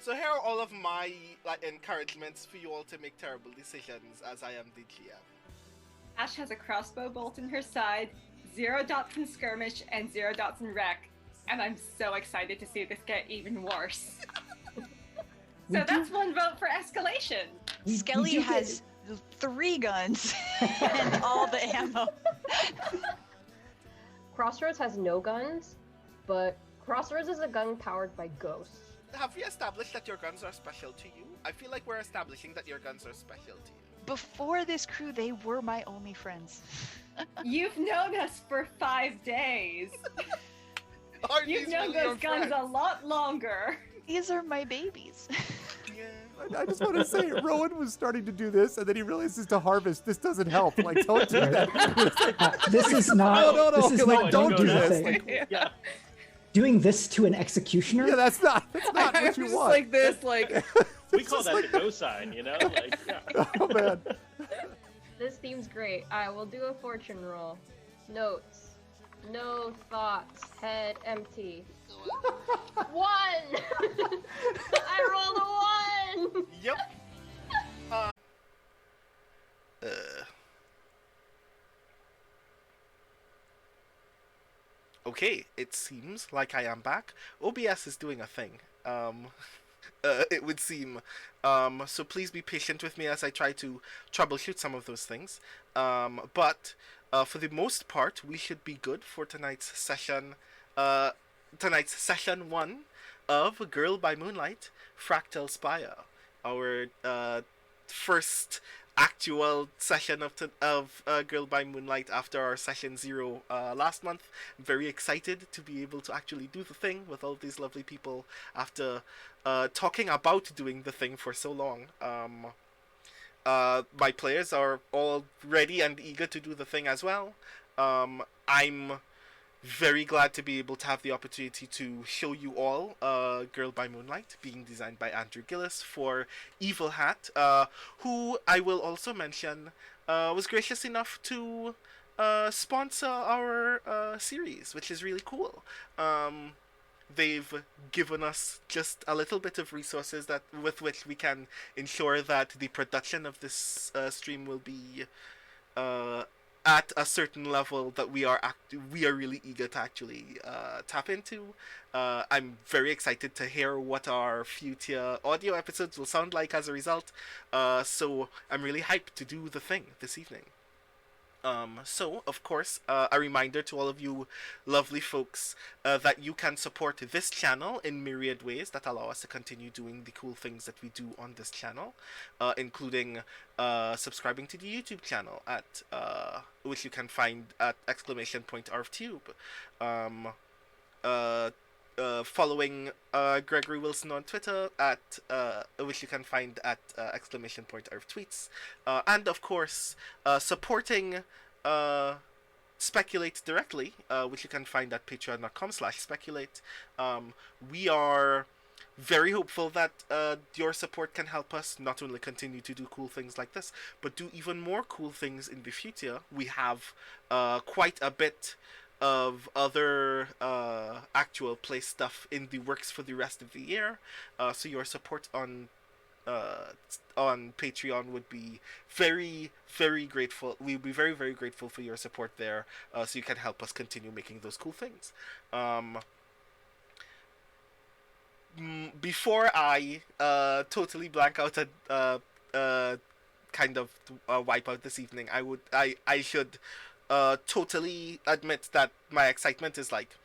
So here are all of my encouragements for you all to make terrible decisions, as I am the GM. Ash has a crossbow bolt in her side, 0 dots in skirmish, and 0 dots in wreck. And I'm so excited to see this get even worse. So that's 1 vote for escalation. Skelly has 3 guns and all the ammo. Crossroads has no guns, but Crossroads is a gun powered by ghosts. Have we established that your guns are special to you? I feel like we're establishing that your guns are special to you. Before this crew, they were my only friends. You've known us for 5 days. You've known those guns a lot longer. These are my babies. Yeah. I just want to say, Rowan was starting to do this, and then he realizes to harvest. This doesn't help. Like, don't do that. This is not. No. This is Like, not. don't do this. this. Yeah. Doing this to an executioner? Yeah, that's not I what was you just want. like this, like... We call that the go sign, you know? Like, yeah. Oh man. This theme's great. I will do a fortune roll. Notes. No thoughts. Head empty. 1! I rolled a 1! Yep. Okay, it seems like I am back. OBS is doing a thing. It would seem. So please be patient with me as I try to troubleshoot some of those things. But for the most part, we should be good for tonight's session. Tonight's session 1 of Girl by Moonlight, Fractal Spire. Our first actual session of Girl by Moonlight after our session 0 last month. I'm very excited to be able to actually do the thing with all these lovely people after talking about doing the thing for so long. My players are all ready and eager to do the thing as well. I'm very glad to be able to have the opportunity to show you all Girl by Moonlight, being designed by Andrew Gillis for Evil Hat, who I will also mention was gracious enough to sponsor our series, which is really cool. They've given us just a little bit of resources that with which we can ensure that the production of this stream will be at a certain level that we are really eager to actually tap into. I'm very excited to hear what our future audio episodes will sound like as a result. So I'm really hyped to do the thing this evening. So, of course, a reminder to all of you lovely folks that you can support this channel in myriad ways that allow us to continue doing the cool things that we do on this channel, including subscribing to the YouTube channel at which you can find at !RFTube, following Gregory Wilson on Twitter at which you can find at !RFTweets, and of course supporting Speculate directly, which you can find at patreon.com/speculate. We are very hopeful that your support can help us not only continue to do cool things like this, but do even more cool things in the future. We have quite a bit of other actual play stuff in the works for the rest of the year, so your support on Patreon would be very, very grateful. We'd be very, very grateful for your support there, so you can help us continue making those cool things. Before I totally blank out and kind of wipe out this evening, I should totally admit that my excitement is like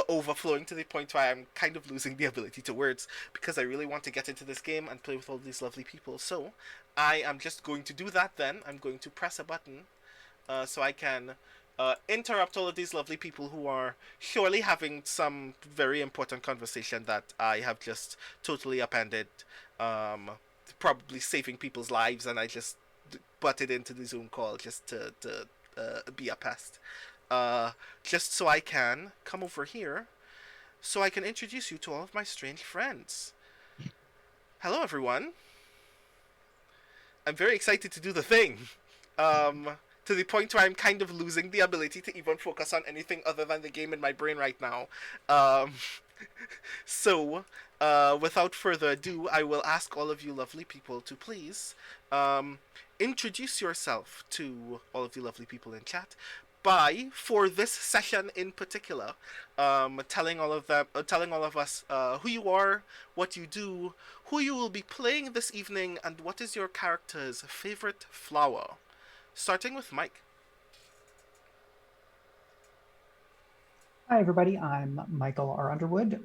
overflowing to the point where I'm kind of losing the ability to words, because I really want to get into this game and play with all these lovely people. So I am just going to do that then. I'm going to press a button so I can interrupt all of these lovely people who are surely having some very important conversation that I have just totally appended, probably saving people's lives, and I just butted into the Zoom call just to be a pest. Just so I can come over here, so I can introduce you to all of my strange friends. Hello, everyone. I'm very excited to do the thing. To the point where I'm kind of losing the ability to even focus on anything other than the game in my brain right now. So, without further ado, I will ask all of you lovely people to please um, introduce yourself to all of the lovely people in chat by, for this session in particular, telling all of us who you are, what you do, who you will be playing this evening, and what is your character's favorite flower. Starting with Mike. Hi, everybody. I'm Michael R. Underwood.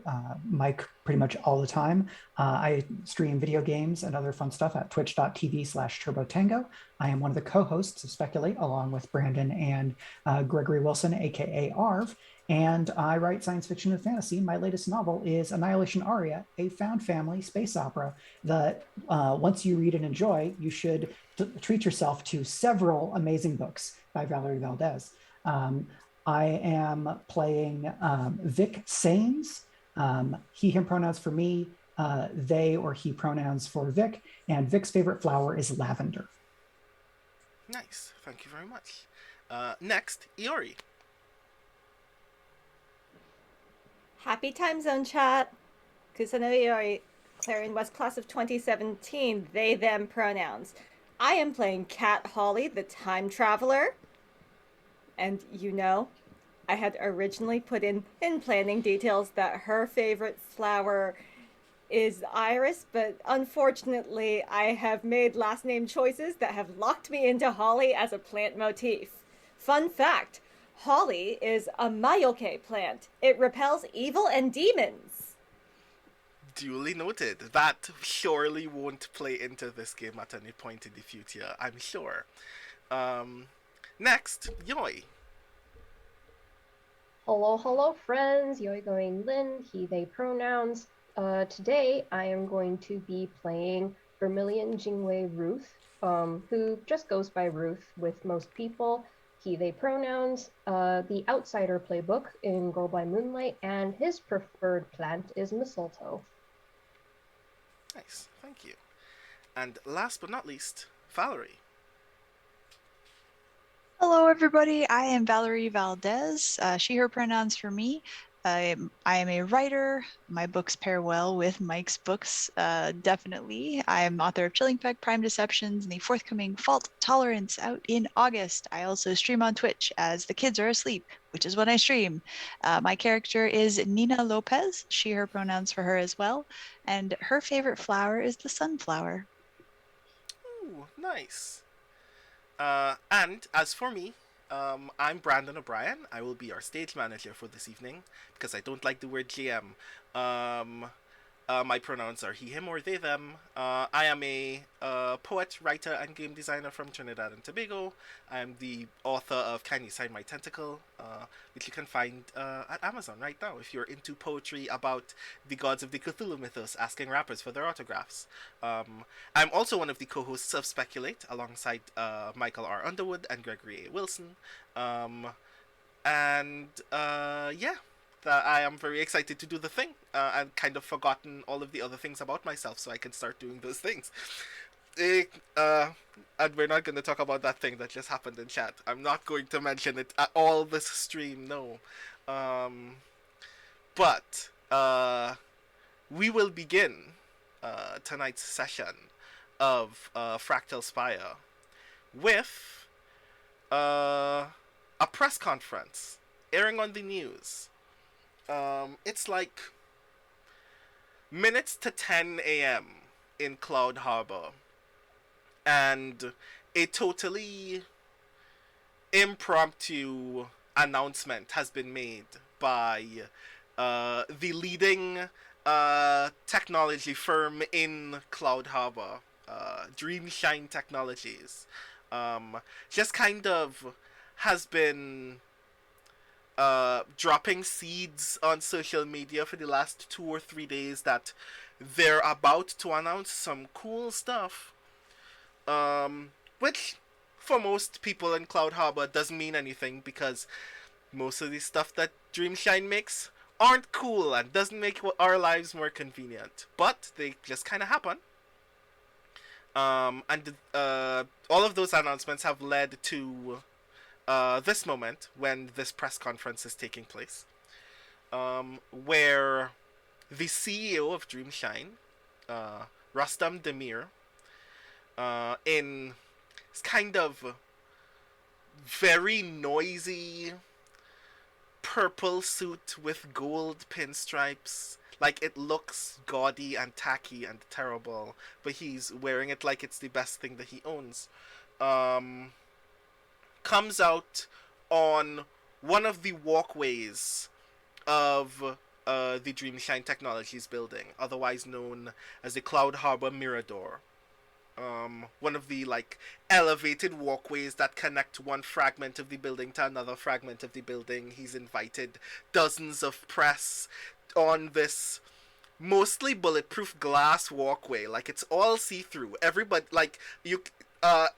Mike pretty much all the time. I stream video games and other fun stuff at twitch.tv/turbotango. I am one of the co-hosts of Speculate, along with Brandon and Gregory Wilson, aka Arv. And I write science fiction and fantasy. My latest novel is Annihilation Aria, a found family space opera that once you read and enjoy, you should treat yourself to several amazing books by Valerie Valdes. I am playing Vic Sains, he, him pronouns for me, they or he pronouns for Vic, and Vic's favorite flower is lavender. Nice, thank you very much. Next, Iori. Happy time zone chat. Kusano Iori, Clarion West class of 2017, they, them pronouns. I am playing Kat Holly, the time traveler. And I had originally put in planning details that her favorite flower is iris, but unfortunately I have made last name choices that have locked me into holly as a plant motif. Fun fact, holly is a Mayoke plant. It repels evil and demons. Duly noted. That surely won't play into this game at any point in the future, I'm sure. Next, Jeoi. Hello, friends. Jeoi going Lin, he, they pronouns. Today, I am going to be playing Vermilion Jingwei Ruth, who just goes by Ruth with most people. He, they pronouns. The Outsider playbook in Girl by Moonlight, and his preferred plant is mistletoe. Nice, thank you. And last but not least, Valerie. Hello, everybody. I am Valerie Valdes. She, her pronouns for me. I am a writer. My books pair well with Mike's books, definitely. I am author of Chilling Peck, Prime Deceptions, and the forthcoming Fault Tolerance out in August. I also stream on Twitch as the kids are asleep, which is when I stream. My character is Nina Lopez. She, her pronouns for her as well. And her favorite flower is the sunflower. Ooh, nice. And as for me, I'm Brandon O'Brien. I will be your stage manager for this evening because I don't like the word GM. My pronouns are he, him, or they, them. I am a poet, writer, and game designer from Trinidad and Tobago. I am the author of Can You Sign My Tentacle, which you can find at Amazon right now if you're into poetry about the gods of the Cthulhu mythos asking rappers for their autographs. I'm also one of the co-hosts of Speculate alongside Michael R. Underwood and Gregory A. Wilson. Yeah. That I am very excited to do the thing. I've kind of forgotten all of the other things about myself, so I can start doing those things. And we're not going to talk about that thing that just happened in chat. I'm not going to mention it at all this stream, no. But we will begin tonight's session of Fractal Spire with a press conference airing on the news. It's like minutes to 10 a.m. in Cloud Harbor, and a totally impromptu announcement has been made by the leading technology firm in Cloud Harbor, Dreamshine Technologies. Just kind of has been dropping seeds on social media for the last 2 or 3 days that they're about to announce some cool stuff, which for most people in Cloud Harbor doesn't mean anything because most of the stuff that Dreamshine makes aren't cool and doesn't make our lives more convenient, but they just kind of happen. And all of those announcements have led to this moment when this press conference is taking place, where the CEO of Dreamshine, Rüstem Demir, in kind of very noisy purple suit with gold pinstripes. Like, it looks gaudy and tacky and terrible, but he's wearing it like it's the best thing that he owns. Comes out on one of the walkways of the Dreamshine Technologies building, otherwise known as the Cloud Harbor Mirador. One of the like elevated walkways that connect one fragment of the building to another fragment of the building. He's invited dozens of press on this mostly bulletproof glass walkway. Like, it's all see-through. Everybody, like, you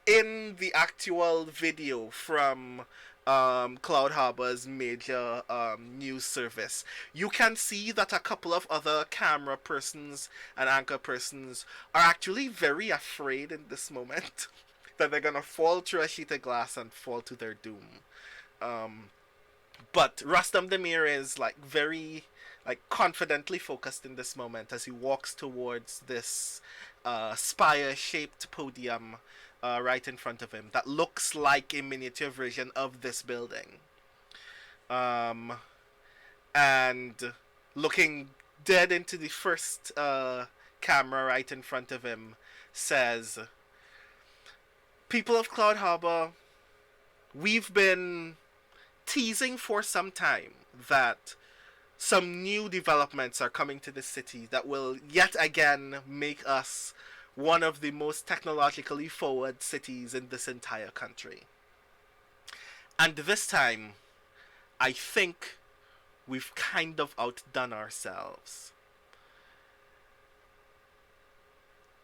in the actual video from Cloud Harbor's major news service, you can see that a couple of other camera persons and anchor persons are actually very afraid in this moment that they're gonna fall through a sheet of glass and fall to their doom. But Rüstem Demir is like very confidently focused in this moment as he walks towards this spire-shaped podium right in front of him that looks like a miniature version of this building. And looking dead into the first camera right in front of him, says, "People of Cloud Harbor, we've been teasing for some time that some new developments are coming to the city that will yet again make us one of the most technologically forward cities in this entire country. And this time, I think we've kind of outdone ourselves.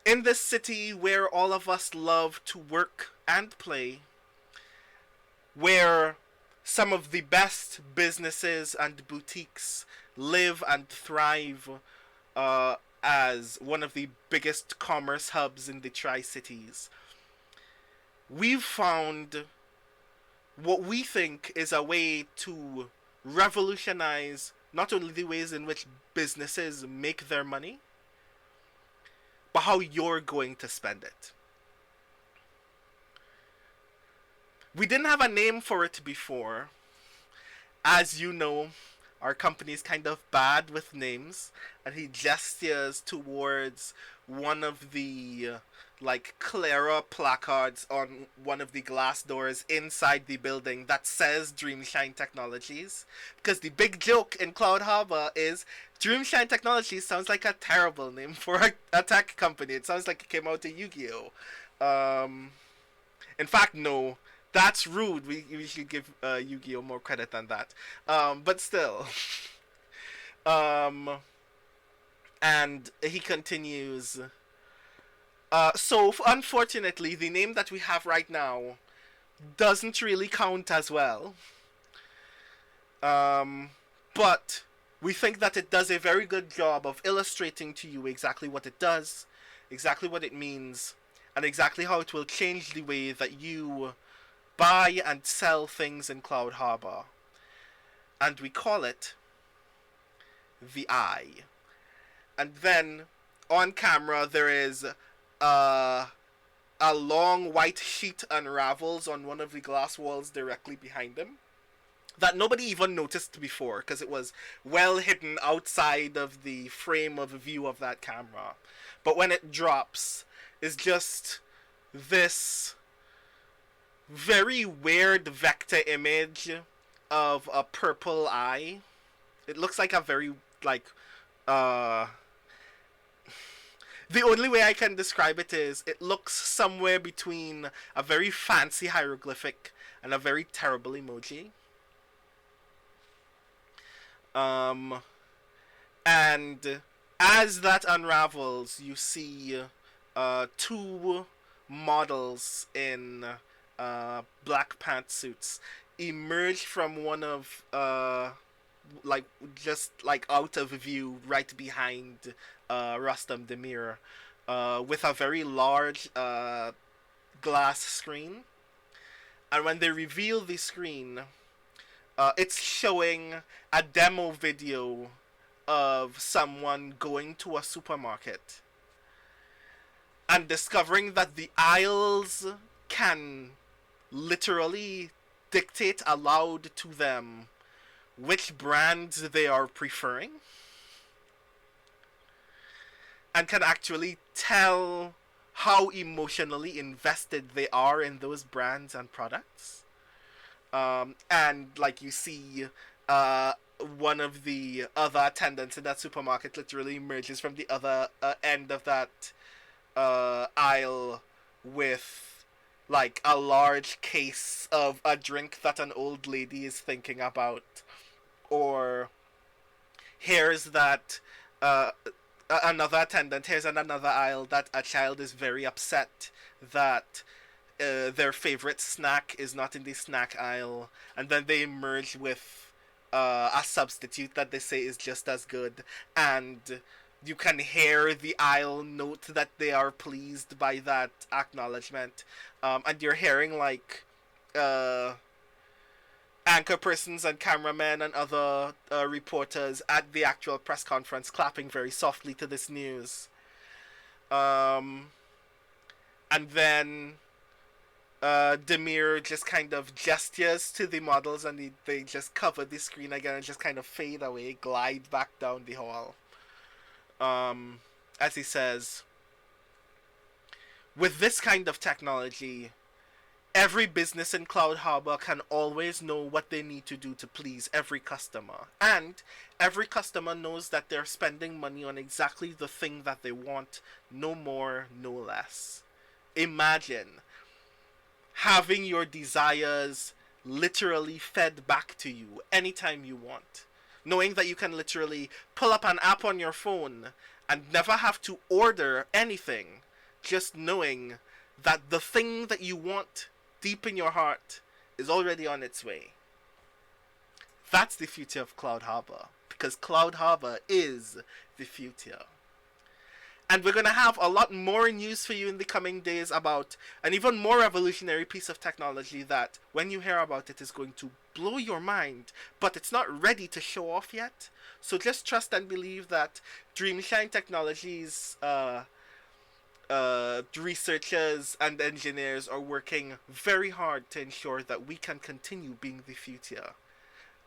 In this city where all of us love to work and play, where some of the best businesses and boutiques live and thrive as one of the biggest commerce hubs in the Tri-Cities, we've found what we think is a way to revolutionize not only the ways in which businesses make their money, but how you're going to spend it. We didn't have a name for it before. As you know, our company is kind of bad with names, and he gestures towards one of the clearer placards on one of the glass doors inside the building that says Dreamshine Technologies. Because the big joke in Cloud Harbor is Dreamshine Technologies sounds like a terrible name for a tech company. It sounds like it came out of Yu-Gi-Oh! In fact, no. That's rude. We should give Yu-Gi-Oh! More credit than that. But still. And he continues. So, unfortunately, the name that we have right now doesn't really count as well. But we think that it does a very good job of illustrating to you exactly what it does, exactly what it means, and exactly how it will change the way that you buy and sell things in Cloud Harbor. And we call it the Eye. And then on camera there is a long white sheet unravels on one of the glass walls directly behind him that nobody even noticed before because it was well hidden outside of the frame of view of that camera. But when it drops, it's just this very weird vector image of a purple eye. It looks like a very the only way I can describe it is it looks somewhere between a very fancy hieroglyphic and a very terrible emoji. And as that unravels, you see two models in black pantsuits emerge from one of just out of view right behind Rüstem Demir with a very large glass screen. And when they reveal the screen, it's showing a demo video of someone going to a supermarket and discovering that the aisles can literally dictate aloud to them which brands they are preferring, and can actually tell how emotionally invested they are in those brands and products. And like you see, one of the other attendants in that supermarket literally emerges from the other end of that aisle with like a large case of a drink that an old lady is thinking about, or hears that another attendant hears in another aisle that a child is very upset that their favorite snack is not in the snack aisle, and then they emerge with a substitute that they say is just as good, and you can hear the aisle note that they are pleased by that acknowledgement, and you're hearing like anchor persons and cameramen and other reporters at the actual press conference clapping very softly to this news. And then Demir just kind of gestures to the models, and they just cover the screen again and just kind of fade away, glide back down the hall. As he says, with this kind of technology, every business in Cloud Harbor can always know what they need to do to please every customer. And every customer knows that they're spending money on exactly the thing that they want, no more, no less. Imagine having your desires literally fed back to you anytime you want. Knowing that you can literally pull up an app on your phone and never have to order anything. Just knowing that the thing that you want deep in your heart is already on its way. That's the future of Cloud Harbor, because Cloud Harbor is the future. And we're going to have a lot more news for you in the coming days about an even more revolutionary piece of technology that, when you hear about it, is going to blow your mind, but it's not ready to show off yet. So just trust and believe that Dreamshine Technologies researchers and engineers are working very hard to ensure that we can continue being the future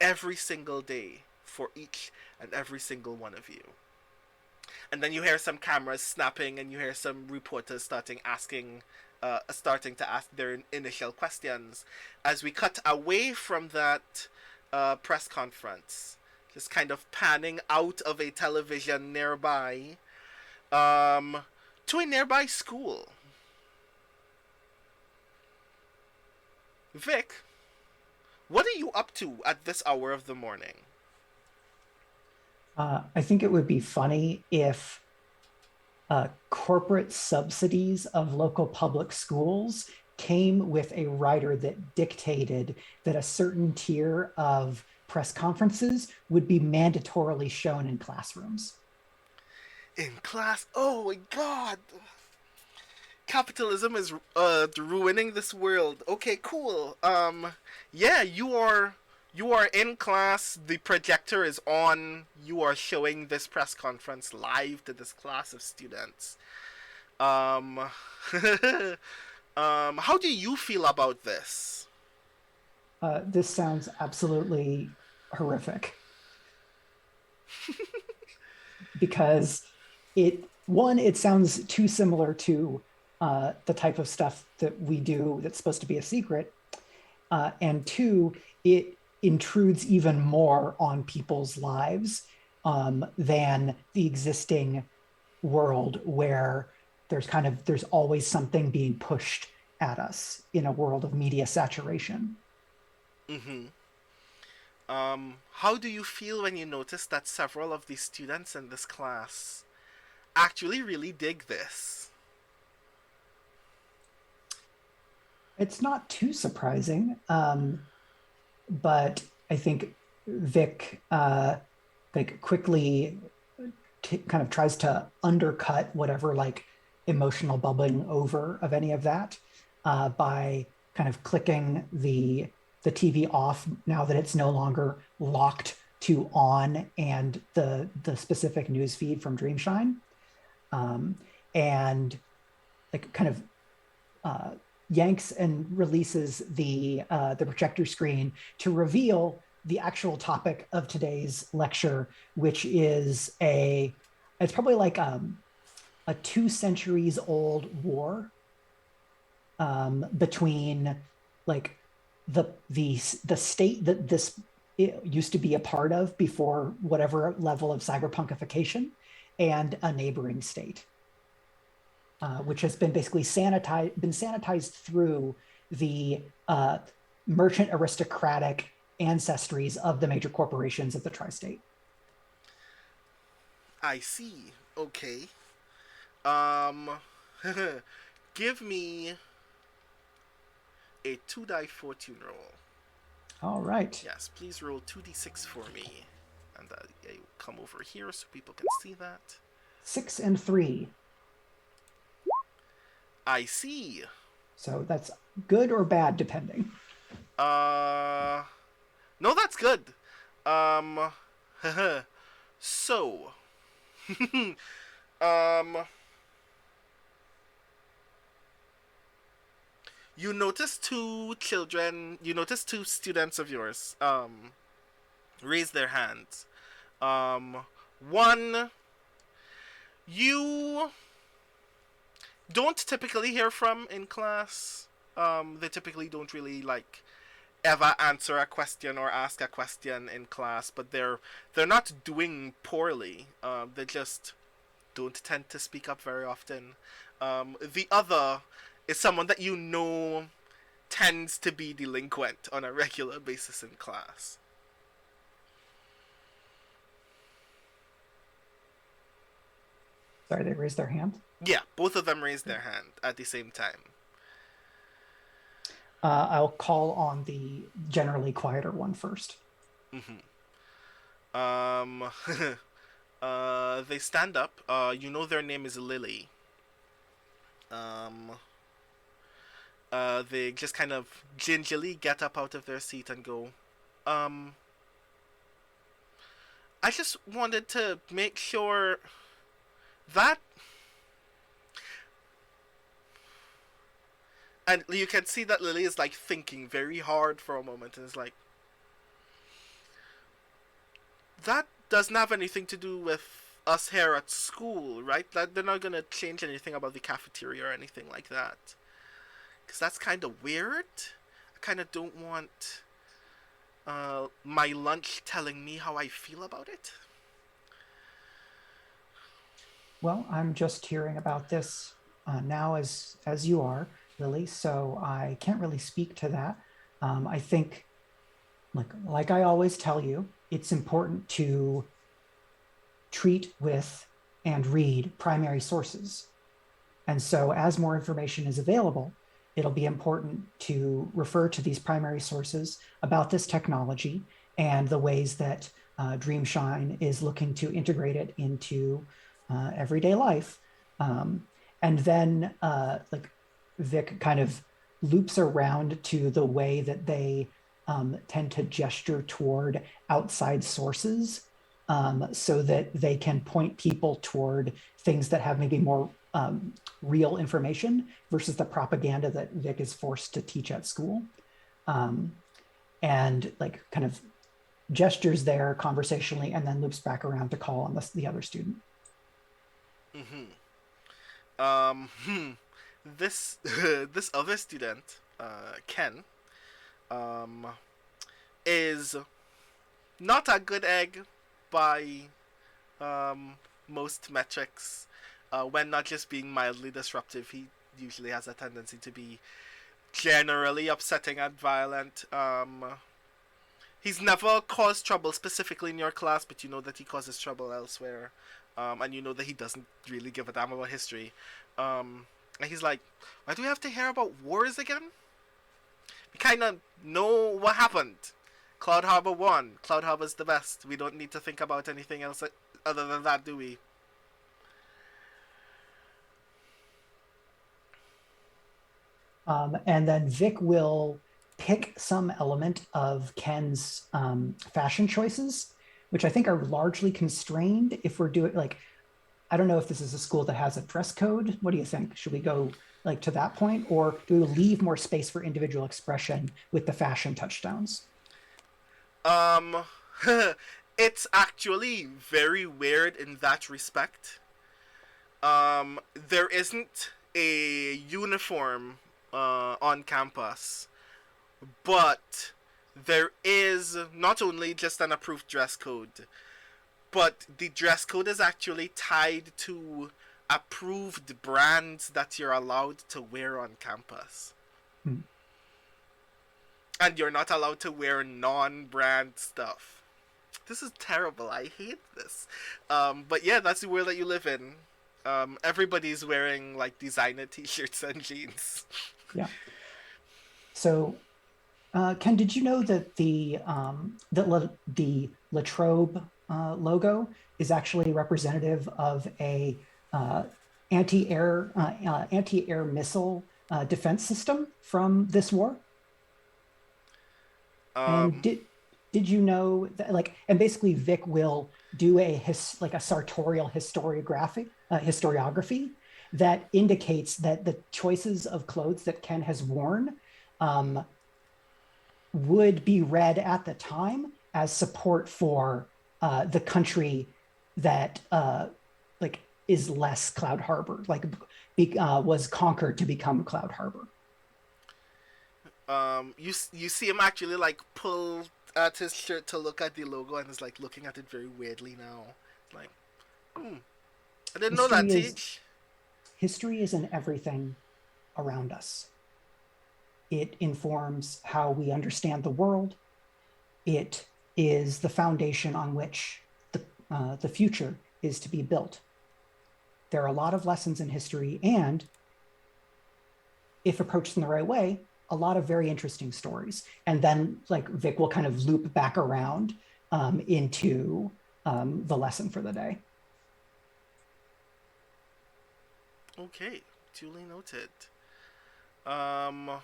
every single day for each and every single one of you. And then you hear some cameras snapping, and you hear some reporters starting to ask their initial questions as we cut away from that press conference, just kind of panning out of a television nearby to a nearby school. Vic, what are you up to at this hour of the morning? I think it would be funny if corporate subsidies of local public schools came with a rider that dictated that a certain tier of press conferences would be mandatorily shown in classrooms. In class? Oh my god! Capitalism is ruining this world. Okay, cool. Yeah, you are in class, the projector is on, you are showing this press conference live to this class of students. How do you feel about this? This sounds absolutely horrific. Because it sounds too similar to the type of stuff that we do that's supposed to be a secret. And two, it intrudes even more on people's lives than the existing world where there's always something being pushed at us in a world of media saturation. Mm-hmm. How do you feel when you notice that several of the students in this class actually really dig this? It's not too surprising, but I think Vic quickly kind of tries to undercut whatever emotional bubbling over of any of that by kind of clicking the TV off now that it's no longer locked to on and the specific news feed from Dreamshine, and like kind of yanks and releases the projector screen to reveal the actual topic of today's lecture, which is it's probably like a 2 centuries old war between like the state that this it used to be a part of before whatever level of cyberpunkification, and a neighboring state, which has been basically sanitized through the merchant aristocratic ancestries of the major corporations of the tri-state. I see. Okay. Give me a 2-die fortune roll. All right. Yes, please roll 2d6 for me. And I will come over here so people can see that. 6 and 3. I see. So that's good or bad, depending. No, that's good. So, you notice two students of yours, raise their hands. One, you don't typically hear from in class. They typically don't really, ever answer a question or ask a question in class, but they're not doing poorly. They just don't tend to speak up very often. The other is someone that you know tends to be delinquent on a regular basis in class. Sorry, they raised their hand? Yeah, both of them raised their hand at the same time. I'll call on the generally quieter one first. They stand up. You know their name is Lily. They just kind of gingerly get up out of their seat and go, I just wanted to make sure that... And you can see that Lily is, thinking very hard for a moment and is like, that doesn't have anything to do with us here at school, right? That they're not going to change anything about the cafeteria or anything like that. Because that's kind of weird. I kind of don't want my lunch telling me how I feel about it. Well, I'm just hearing about this now as you are, Lily, so I can't really speak to that. I think, like I always tell you, it's important to treat with and read primary sources. And so as more information is available, it'll be important to refer to these primary sources about this technology and the ways that Dreamshine is looking to integrate it into everyday life. And then Vic kind of loops around to the way that they tend to gesture toward outside sources so that they can point people toward things that have maybe more real information versus the propaganda that Vic is forced to teach at school. And kind of gestures there conversationally and then loops back around to call on the other student. This other student, Ken, is not a good egg by most metrics. When not just being mildly disruptive, he usually has a tendency to be generally upsetting and violent. He's never caused trouble specifically in your class, but you know that he causes trouble elsewhere. And you know that he doesn't really give a damn about history. And he's like, why do we have to hear about wars again? We kind of know what happened. Cloud Harbor won. Cloud Harbor's the best. We don't need to think about anything else other than that, do we? And then Vic will pick some element of Ken's fashion choices which I think are largely constrained if we're doing like, I don't know if this is a school that has a dress code. What do you think? Should we go like to that point, or do we leave more space for individual expression with the fashion touchdowns? It's actually very weird in that respect. There isn't a uniform on campus, but there is not only just an approved dress code, but the dress code is actually tied to approved brands that you're allowed to wear on campus. Hmm. And you're not allowed to wear non-brand stuff. This is terrible. I hate this. But yeah, that's the world that you live in. Everybody's wearing like designer t-shirts and jeans. Yeah. So, Ken, did you know that the Latrobe logo is actually representative of a anti-air missile defense system from this war? And did you know that, like, and basically Vic will do a sartorial historiography that indicates that the choices of clothes that Ken has worn would be read at the time as support for the country that like is less Cloud Harbor, like was conquered to become Cloud Harbor. You see him actually like pull at his shirt to look at the logo, and is like looking at it very weirdly now. It's like, I didn't know that, Teach. History is in everything around us. It informs how we understand the world. It is the foundation on which the future is to be built. There are a lot of lessons in history, and if approached in the right way, a lot of very interesting stories. And then like Vic will kind of loop back around into the lesson for the day. Okay, duly noted. While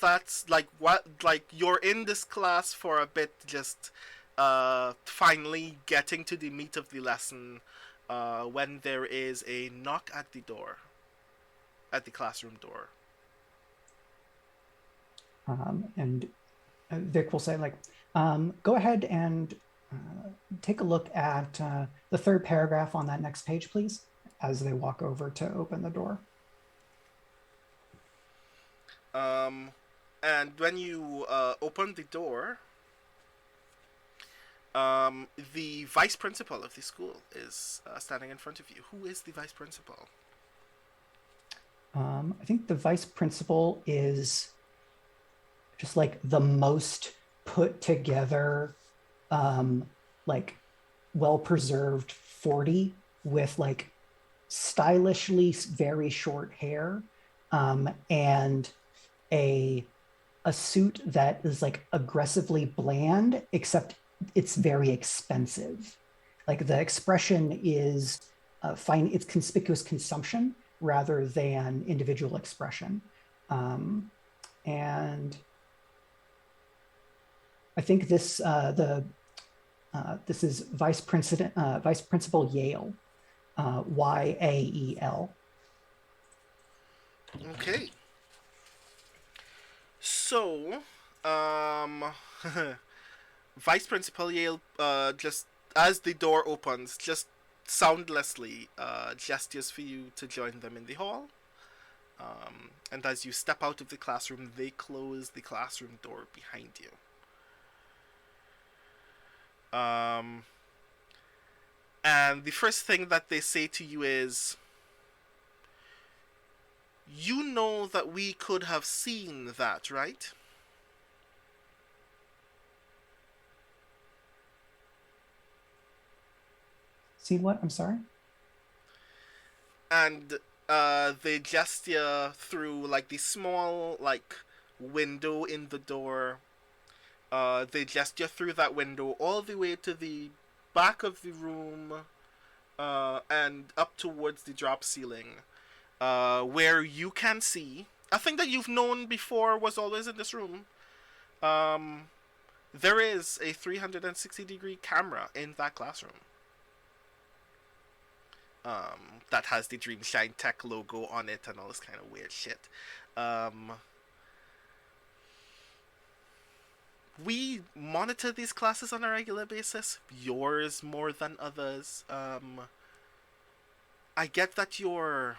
that's like you're in this class for a bit, just finally getting to the meat of the lesson, when there is a knock at the door, at the classroom door. And Vic will say, like, go ahead and take a look at the third paragraph on that next page, please, as they walk over to open the door. And when you open the door, the vice principal of the school is standing in front of you. Who is the vice principal? I think the vice principal is just like the most put together, like well-preserved 40 with like stylishly very short hair, and a suit that is like aggressively bland, except it's very expensive. Like the expression is it's conspicuous consumption rather than individual expression. And I think this this is Vice Principal Yale, Yael. Okay. So, Vice Principal Yale, just as the door opens, just soundlessly gestures for you to join them in the hall. And as you step out of the classroom, they close the classroom door behind you. And the first thing that they say to you is, you know that we could have seen that, right? See what? I'm sorry? And they gesture through like the small like window in the door. They gesture through that window all the way to the back of the room, and up towards the drop ceiling, where you can see a thing that you've known before was always in this room. There is a 360-degree camera in that classroom. That has the Dreamshine Tech logo on it and all this kind of weird shit. We monitor these classes on a regular basis. Yours more than others. I get that you're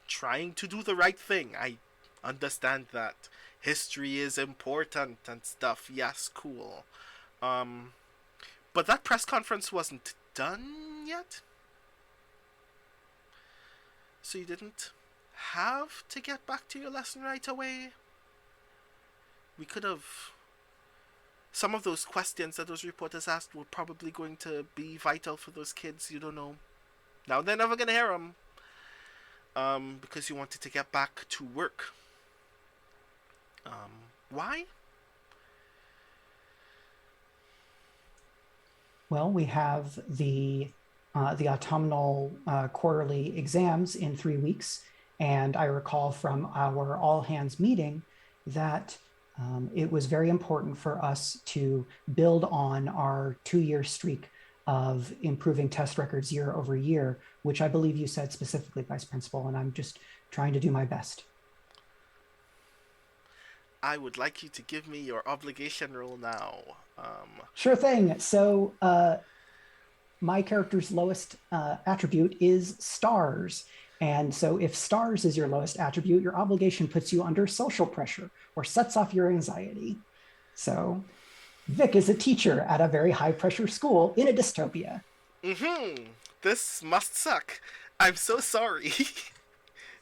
trying to do the right thing. I understand that history is important and stuff. Yes, cool. But that press conference wasn't done yet. So you didn't have to get back to your lesson right away. We could have... Some of those questions that those reporters asked were probably going to be vital for those kids. You don't know. Now they're never going to hear them. Because you wanted to get back to work. Why? Well, we have the autumnal quarterly exams in 3 weeks. And I recall from our all hands meeting that it was very important for us to build on our 2-year streak of improving test records year over year, which I believe you said specifically, Vice Principal, and I'm just trying to do my best. I would like you to give me your obligation roll now. Sure thing. So my character's lowest attribute is stars. And so if stars is your lowest attribute, your obligation puts you under social pressure or sets off your anxiety. So Vic is a teacher at a very high pressure school in a dystopia. This must suck. I'm so sorry.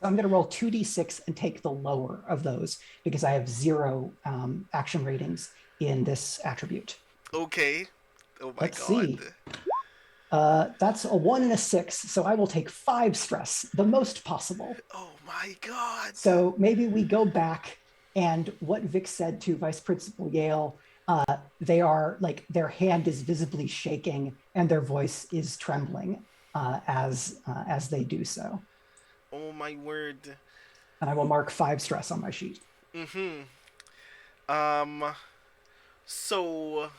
I'm going to roll 2d6 and take the lower of those because I have 0 action ratings in this attribute. Okay. Oh my Let's god. See. That's a 1 and a 6, so I will take 5 stress, the most possible. Oh my god. So maybe we go back and what Vic said to Vice Principal Yale, they are like, their hand is visibly shaking and their voice is trembling as they do so. Oh my word. And I will mark 5 stress on my sheet. So,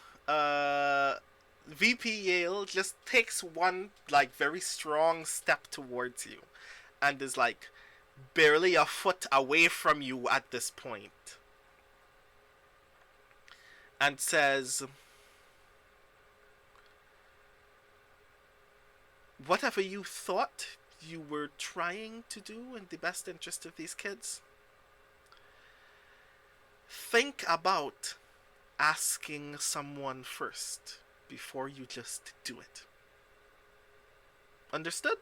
VP Yale just takes one, like, very strong step towards you and is, like, barely a foot away from you at this point. And says, whatever you thought you were trying to do in the best interest of these kids, think about asking someone first before you just do it. Understood?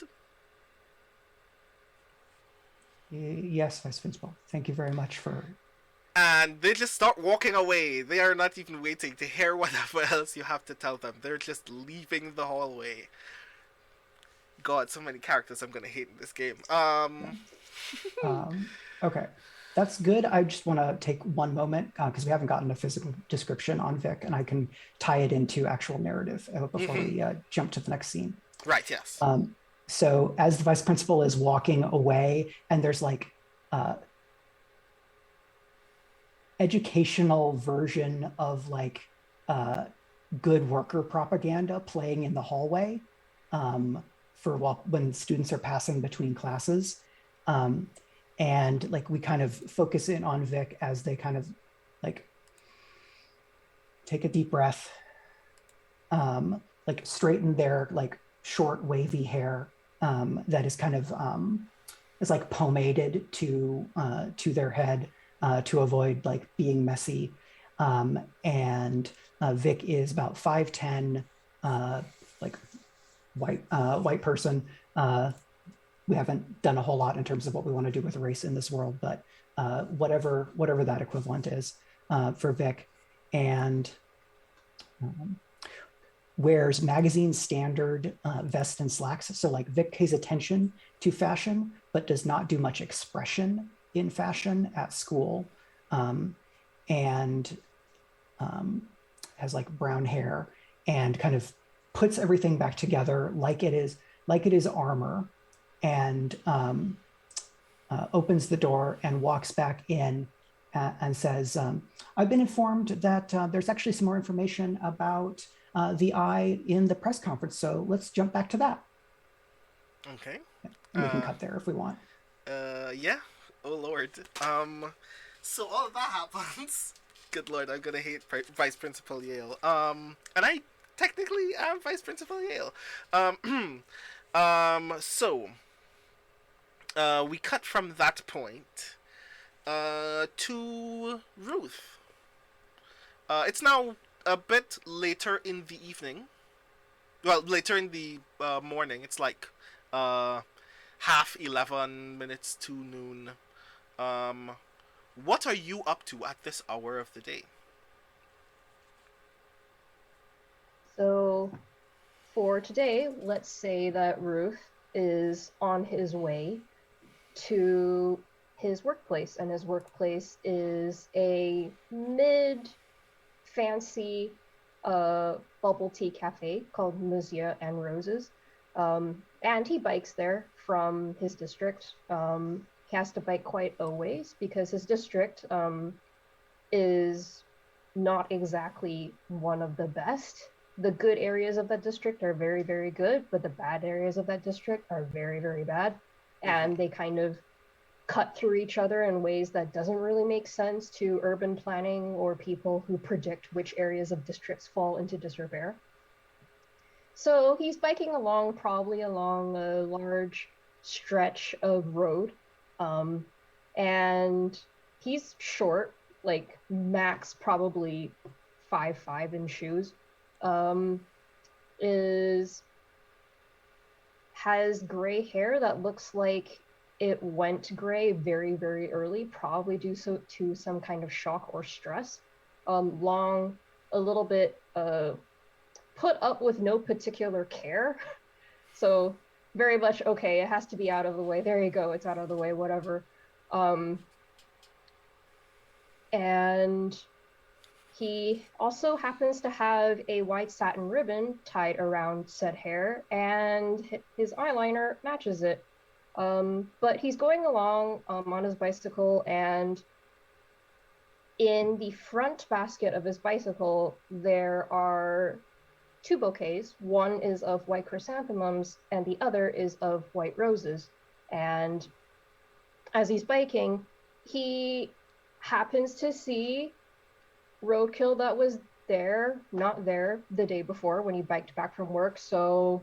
Yes, Vice Principal. Thank you very much for... And they just start walking away. They are not even waiting to hear whatever else you have to tell them. They're just leaving the hallway. God, so many characters I'm gonna hate in this game. Okay, that's good. I just want to take one moment because we haven't gotten a physical description on Vic, and I can tie it into actual narrative before we jump to the next scene. Right, yes. So as the Vice Principal is walking away, and there's like educational version of like good worker propaganda playing in the hallway for when students are passing between classes. And like we kind of focus in on Vic as they kind of like take a deep breath, like straighten their like short wavy hair that is kind of is like pomaded to their head to avoid like being messy. And Vic is about 5'10", like white person. We haven't done a whole lot in terms of what we want to do with race in this world, but whatever that equivalent is for Vic, and wears magazine standard vest and slacks. So like Vic pays attention to fashion, but does not do much expression in fashion at school, and has like brown hair and kind of puts everything back together like it is armor, and opens the door and walks back in and says, I've been informed that there's actually some more information about the eye in the press conference, so let's jump back to that. Okay. And we can cut there if we want. Yeah. Oh lord. So all of that happens. Good lord, I'm gonna hate Vice Principal Yale. And I technically am Vice Principal Yale. So we cut from that point to Ruth. It's now a bit later in the evening. Well, later in the morning. It's like 11:30 to noon. What are you up to at this hour of the day? So for today, let's say that Ruth is on his way to his workplace, and his workplace is a mid-fancy bubble tea cafe called Musia and Roses. And he bikes there from his district. He has to bike quite a ways because his district is not exactly one of the best. The good areas of that district are very, very good, but the bad areas of that district are very, very bad. And they kind of cut through each other in ways that doesn't really make sense to urban planning or people who predict which areas of districts fall into disrepair. So he's biking along, probably along a large stretch of road. And he's short, like max probably 5'5" in shoes. Has gray hair that looks like it went gray very, very early, probably due to some kind of shock or stress. Long, a little bit put up with no particular care. So very much, okay, it has to be out of the way. There you go, it's out of the way, whatever. And he also happens to have a white satin ribbon tied around said hair, and his eyeliner matches it. But he's going along on his bicycle, and in the front basket of his bicycle, there are 2 bouquets. One is of white chrysanthemums, and the other is of white roses. And as he's biking, he happens to see roadkill that was not there the day before when he biked back from work. So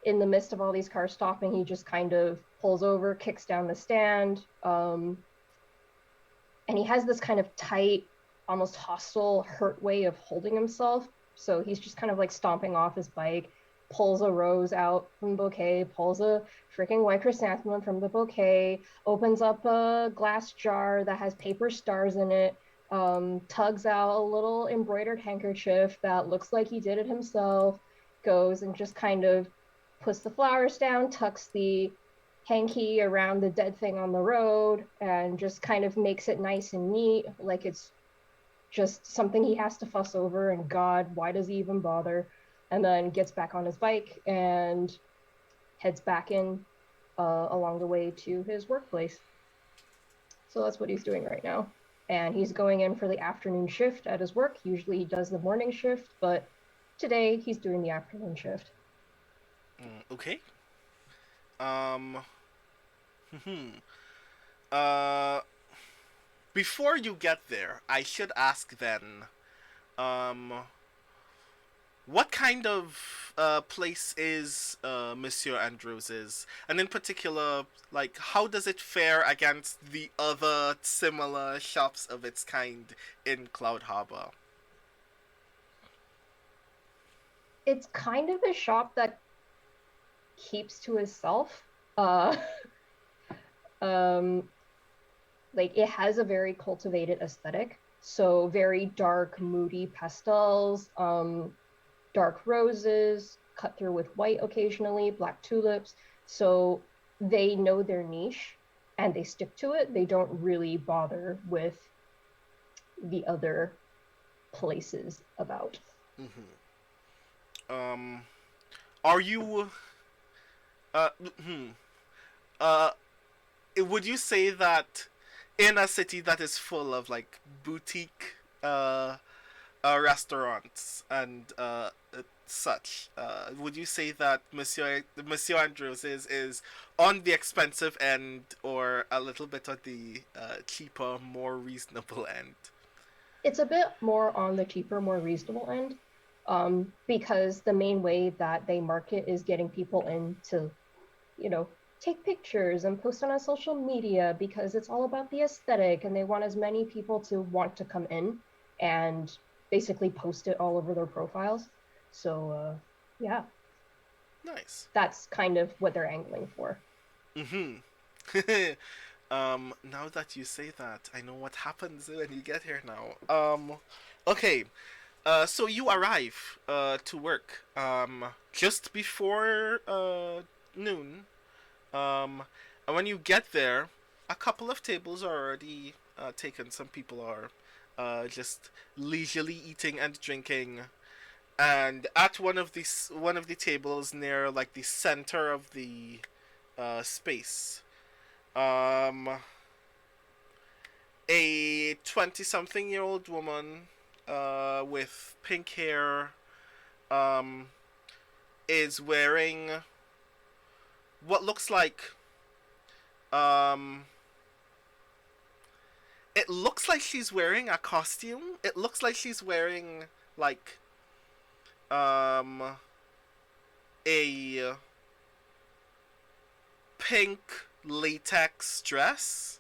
in the midst of all these cars stopping, he just kind of pulls over, kicks down the stand, and he has this kind of tight, almost hostile, hurt way of holding himself. So he's just kind of like stomping off his bike, pulls a rose out from the bouquet, pulls a freaking white chrysanthemum from the bouquet, opens up a glass jar that has paper stars in it, tugs out a little embroidered handkerchief that looks like he did it himself, goes and just kind of puts the flowers down, tucks the hanky around the dead thing on the road, and just kind of makes it nice and neat, like it's just something he has to fuss over, and God, why does he even bother? And then gets back on his bike and heads back in along the way to his workplace. So that's what he's doing right now. And he's going in for the afternoon shift at his work. Usually he does the morning shift, but today he's doing the afternoon shift. Okay. Before you get there, I should ask then, what kind of place is Monsieur Andrews's? And in particular, like, how does it fare against the other similar shops of its kind in Cloud Harbor? It's kind of a shop that keeps to itself. Like, it has a very cultivated aesthetic. So very dark, moody pastels, dark roses, cut through with white occasionally, black tulips. So they know their niche and they stick to it. They don't really bother with the other places about. Are you would you say that in a city that is full of like boutique restaurants and such, would you say that Monsieur Andrews is on the expensive end or a little bit on the cheaper, more reasonable end? It's a bit more on the cheaper, more reasonable end, because the main way that they market is getting people in to, take pictures and post on social media because it's all about the aesthetic and they want as many people to want to come in and basically post it all over their profiles. So, yeah. Nice. That's kind of what they're angling for. Mm-hmm. Now that you say that, I know what happens when you get here now. Okay. So you arrive to work just before noon. And when you get there, a couple of tables are already taken. Some people are just leisurely eating and drinking. And at one of the tables near like the center of the space, a 20-something-year-old woman with pink hair is wearing what looks like it looks like she's wearing a costume. It looks like she's wearing like a pink latex dress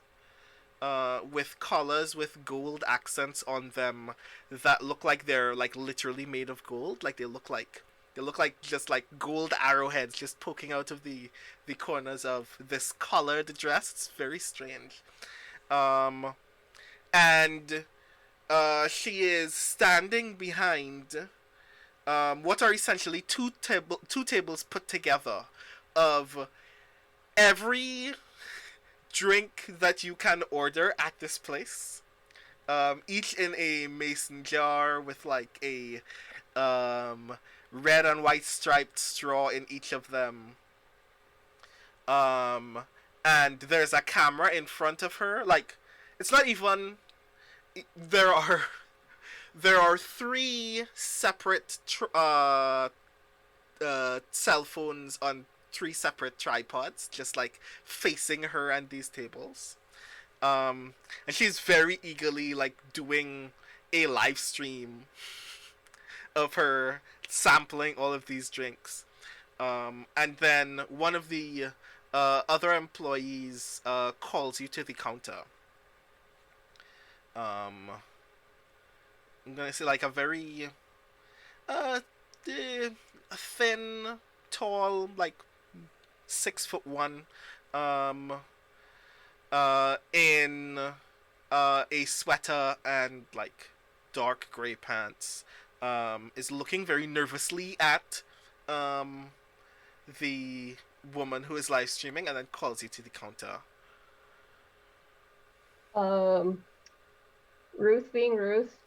with collars with gold accents on them that look like they're like literally made of gold. Like they look like just like gold arrowheads just poking out of the corners of this collared dress. It's very strange. And she is standing behind what are essentially two tables put together of every drink that you can order at this place. Each in a mason jar with like a red and white striped straw in each of them. And there's a camera in front of her. Like, it's not even. There are three separate cell phones on three separate tripods, just like facing her and these tables. And she's very eagerly like doing a live stream of her sampling all of these drinks. And then one of the other employees calls you to the counter. I'm gonna say like a very thin, tall, like 6'1", in a sweater and like dark gray pants, is looking very nervously at the woman who is live streaming, and then calls you to the counter. Ruth, being Ruth,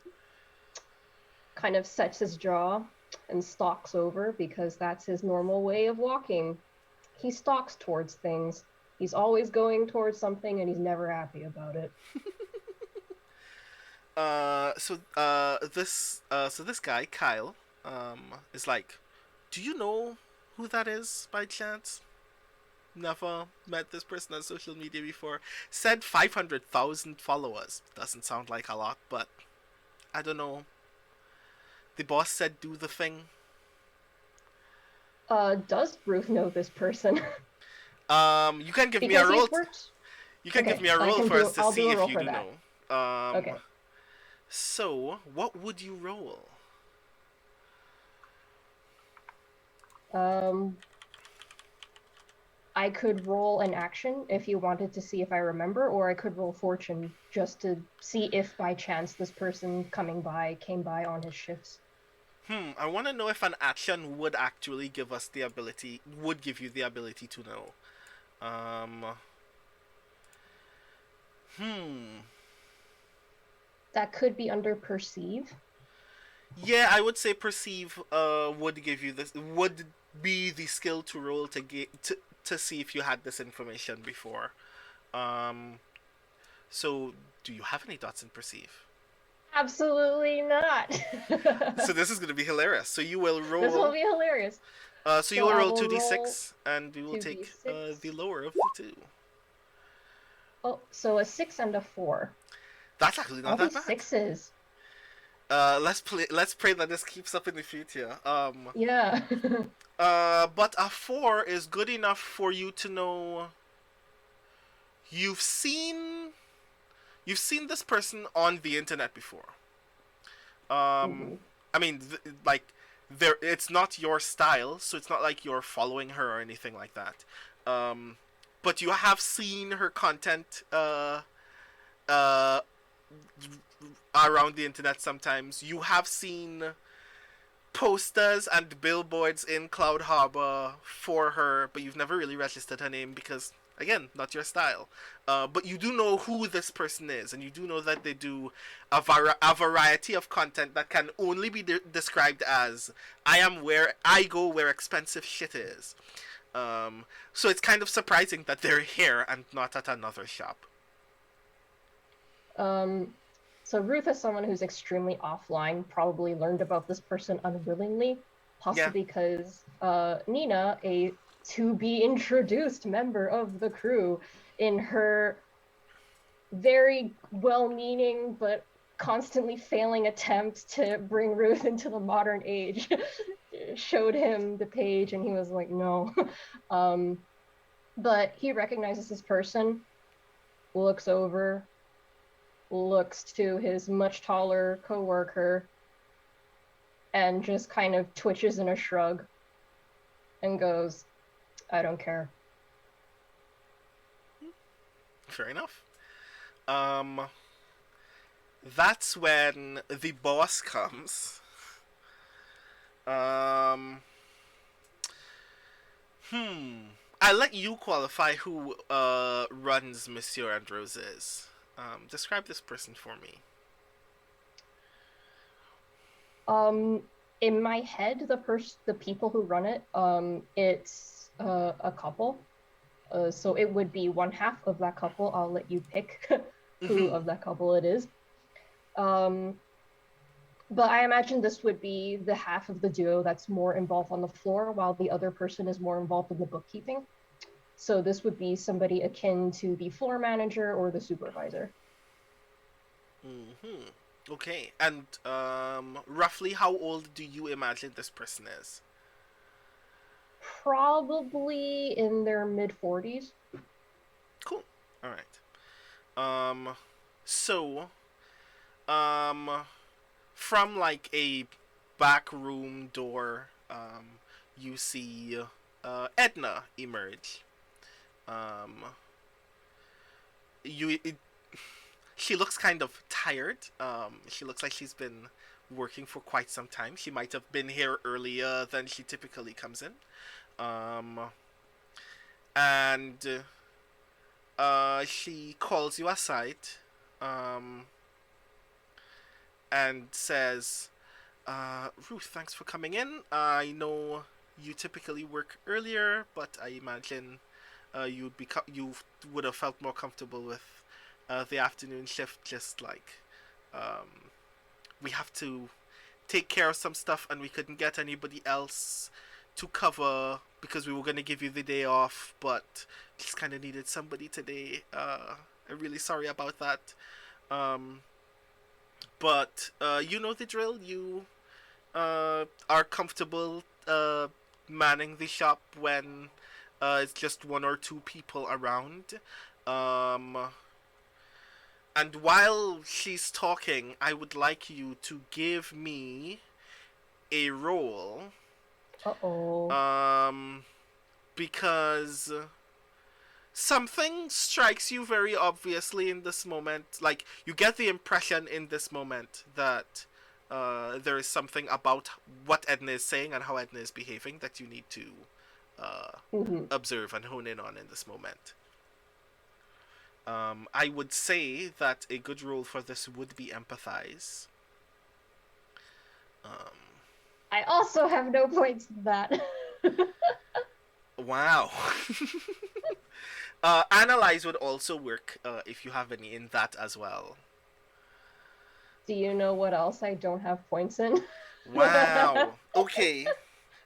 kind of sets his jaw and stalks over because that's his normal way of walking. He stalks towards things. He's always going towards something and he's never happy about it. So this guy, Kyle, is like, do you know who that is by chance? Never met this person on social media before. Said 500,000 followers. Doesn't sound like a lot, but I don't know. The boss said do the thing. Does Ruth know this person? You can give me a roll. You can give me a roll for us to see if you do know. Okay. So, what would you roll? I could roll an action if you wanted to see if I remember, or I could roll fortune just to see if by chance this person came by on his shifts. I want to know if an action would actually give you the ability to know. That could be under perceive. Yeah, I would say perceive would give you this, would be the skill to roll to see if you had this information before. So, do you have any dots in perceive? Absolutely not. So this is going to be hilarious. So you will roll. This will be hilarious. So you will I roll will 2d6, and we will take 2d6. the lower of the two. Oh, so a 6 and a 4. That's actually not All that these bad. sixes. Let's pray that this keeps up in the future. Yeah. But a 4 is good enough for you to know you've seen this person on the internet before. I mean, it's not your style, so it's not like you're following her or anything like that. But you have seen her content around the internet sometimes. You have seen posters and billboards in Cloud Harbor for her, but you've never really registered her name because, again, not your style. But you do know who this person is, and you do know that they do a variety of content that can only be described as, I go where expensive shit is. So it's kind of surprising that they're here and not at another shop. So Ruth, as someone who's extremely offline, probably learned about this person unwillingly, possibly because Nina, a to-be-introduced member of the crew, in her very well-meaning but constantly failing attempt to bring Ruth into the modern age, showed him the page, and he was like, no. But he recognizes this person, looks over, looks to his much taller coworker, and just kind of twitches in a shrug and goes, I don't care. Fair enough. That's when the boss comes. I'll let you qualify who runs Monsieur Andros is. Describe this person for me. In my head, the people who run it, it's a couple. So it would be one half of that couple. I'll let you pick who of that couple it is. But I imagine this would be the half of the duo that's more involved on the floor, while the other person is more involved in the bookkeeping. So this would be somebody akin to the floor manager or the supervisor. Okay, and roughly how old do you imagine this person is? Probably in their mid-40s. Cool. All right. From like a back room door, you see Edna emerge. She looks kind of tired. She looks like she's been working for quite some time. She might have been here earlier than she typically comes in. And she calls you aside and says, Ruth, thanks for coming in. I know you typically work earlier, but I imagine you would have felt more comfortable with the afternoon shift. Just like we have to take care of some stuff, and we couldn't get anybody else to cover because we were going to give you the day off, but just kind of needed somebody today. I'm really sorry about that. But you know the drill. You are comfortable manning the shop when it's just one or two people around. And while she's talking, I would like you to give me a roll. Because something strikes you very obviously in this moment. Like, you get the impression in this moment that there is something about what Edna is saying and how Edna is behaving that you need to observe and hone in on in this moment. I would say that a good role for this would be empathize. I also have no points to that. Wow. Analyze would also work if you have any in that as well. Do you know what else I don't have points in? Wow. Okay.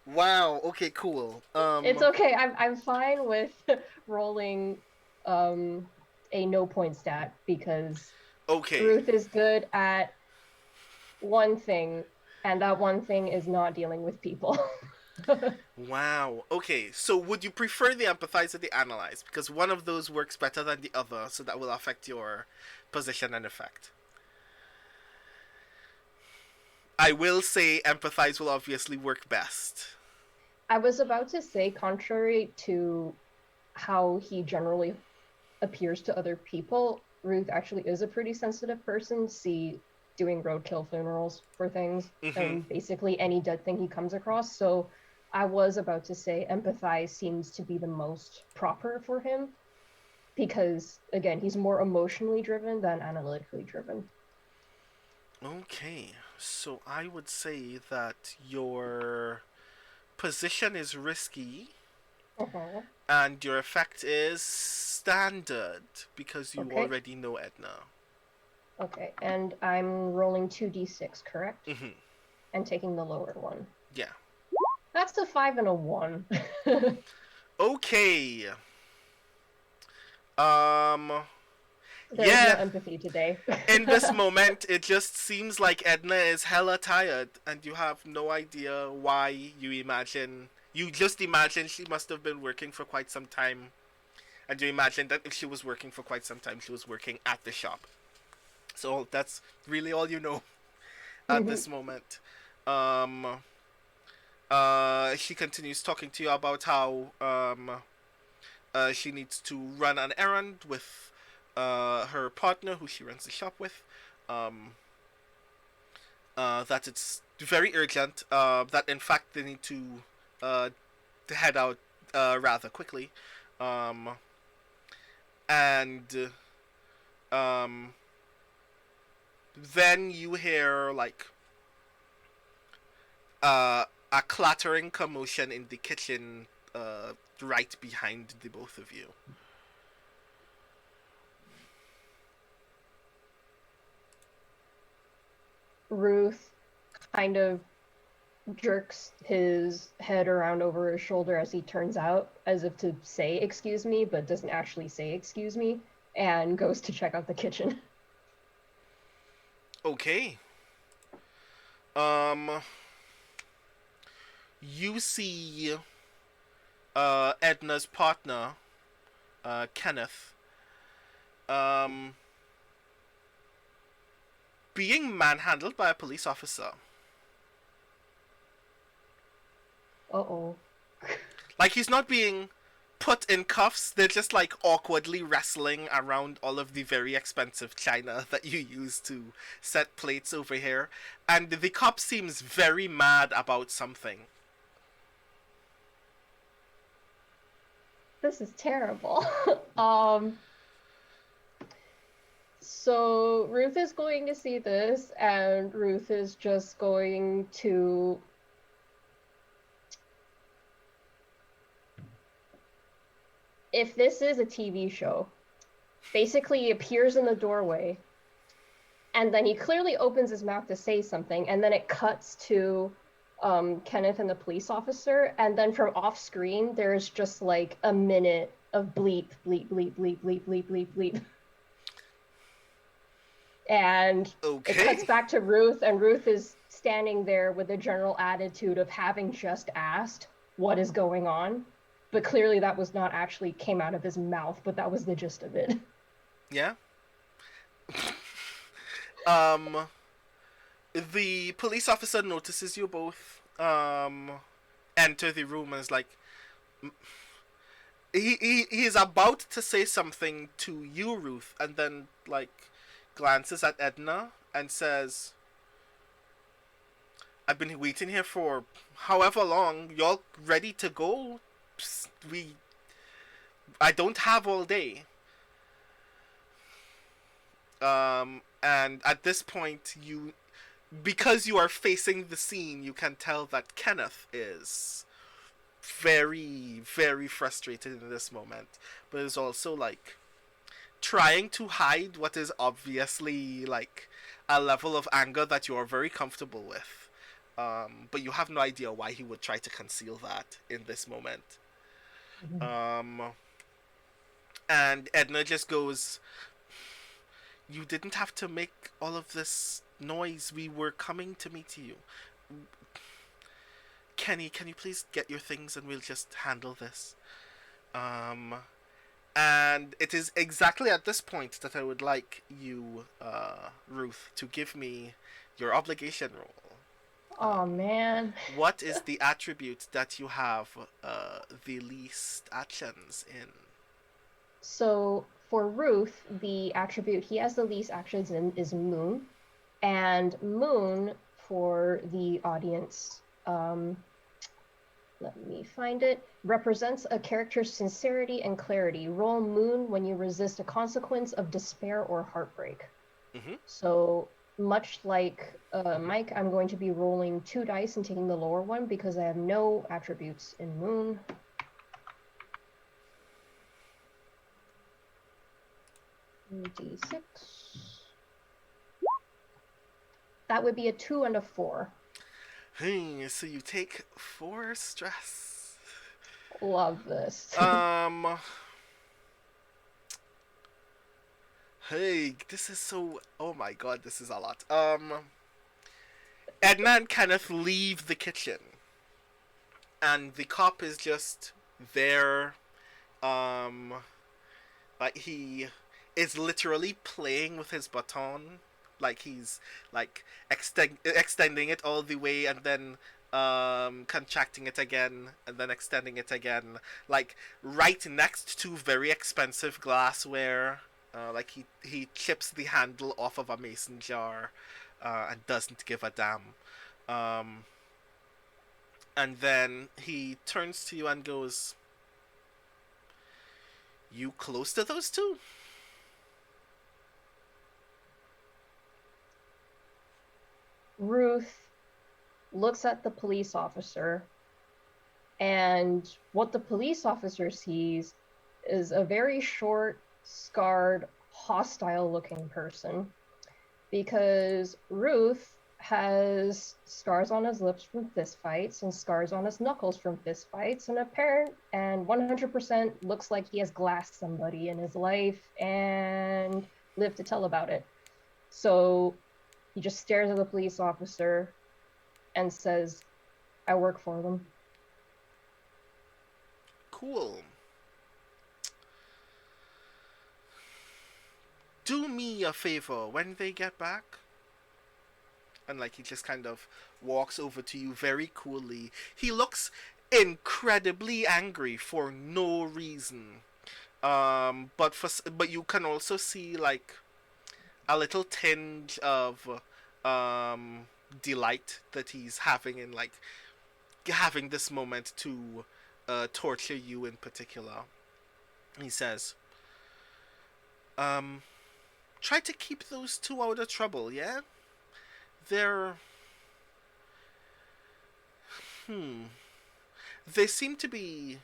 Wow. Okay. Cool. It's okay. I'm fine with rolling a no point stat because Okay. Ruth is good at one thing, and that one thing is not dealing with people. Wow. Okay. So would you prefer the empathize or the analyze? Because one of those works better than the other, so that will affect your position and effect. I will say empathize will obviously work best. I was about to say, contrary to how he generally appears to other people, Ruth actually is a pretty sensitive person. See, doing roadkill funerals for things and basically any dead thing he comes across. So I was about to say empathize seems to be the most proper for him because, again, he's more emotionally driven than analytically driven. Okay. So I would say that your position is risky and your effect is standard because you already know Edna. Okay, and I'm rolling 2d6, correct? Mm-hmm. And taking the lower one. Yeah. That's a 5 and a 1. Okay. There's no empathy today. In this moment, it just seems like Edna is hella tired, and you have no idea why. You just imagine she must have been working for quite some time, and you imagine that if she was working for quite some time, she was working at the shop. So that's really all you know at this moment. She continues talking to you about how she needs to run an errand with her partner, who she runs the shop with. That it's very urgent. That in fact they need to head out rather quickly. And then you hear like a clattering commotion in the kitchen right behind the both of you. Ruth kind of jerks his head around over his shoulder as he turns out, as if to say excuse me, but doesn't actually say excuse me, and goes to check out the kitchen. Okay. You see Edna's partner, Kenneth, being manhandled by a police officer. Uh-oh. Like, he's not being put in cuffs, they're just like awkwardly wrestling around all of the very expensive china that you use to set plates over here, and the cop seems very mad about something. This is terrible. So Ruth is going to see this, and Ruth is just going to if this is a TV show, basically he appears in the doorway, and then he clearly opens his mouth to say something, and then it cuts to Kenneth and the police officer, and then from off screen, there's just like a minute of bleep, bleep, bleep, bleep, bleep, bleep, bleep, bleep. And it cuts back to Ruth, and Ruth is standing there with a general attitude of having just asked what is going on. But clearly that was not actually came out of his mouth, but that was the gist of it. Yeah. The police officer notices you both enter the room and is like, he is about to say something to you, Ruth, and then like glances at Edna and says, I've been waiting here for however long. Y'all ready to go? I don't have all day. And at this point, because you are facing the scene, you can tell that Kenneth is very, very frustrated in this moment, but is also like trying to hide what is obviously like a level of anger that you are very comfortable with. But you have no idea why he would try to conceal that in this moment. And Edna just goes, "You didn't have to make all of this noise. We were coming to meet you. Kenny, can you please get your things and we'll just handle this?" And it is exactly at this point that I would like you, Ruth, to give me your obligation roll. Oh man. What is the attribute that you have the least actions in? So for Ruth, the attribute he has the least actions in is Moon. And Moon, for the audience, let me find it, represents a character's sincerity and clarity. Roll Moon when you resist a consequence of despair or heartbreak. So much like Mike, I'm going to be rolling 2 dice and taking the lower one because I have no attributes in Moon. D6. That would be a 2 and a 4. So you take 4 stress. Love this. Hey, this is so... Oh my god, this is a lot. Edna and Kenneth leave the kitchen. And the cop is just there. Like, he is literally playing with his baton. Like, he's, like, extending it all the way and then contracting it again and then extending it again. Like, right next to very expensive glassware. Like, he chips the handle off of a mason jar and doesn't give a damn. And then he turns to you and goes, "You close to those two?" Ruth looks at the police officer, and what the police officer sees is a very short, scarred, hostile-looking person, because Ruth has scars on his lips from fistfights and scars on his knuckles from fistfights, and 100% looks like he has glassed somebody in his life and lived to tell about it. So he just stares at the police officer and says, "I work for them." Cool. Do me a favor when they get back. And like, he just kind of walks over to you very coolly. He looks incredibly angry for no reason. But you can also see like a little tinge of delight that he's having in like having this moment to torture you in particular. He says, "Try to keep those two out of trouble, yeah? They're... They seem to be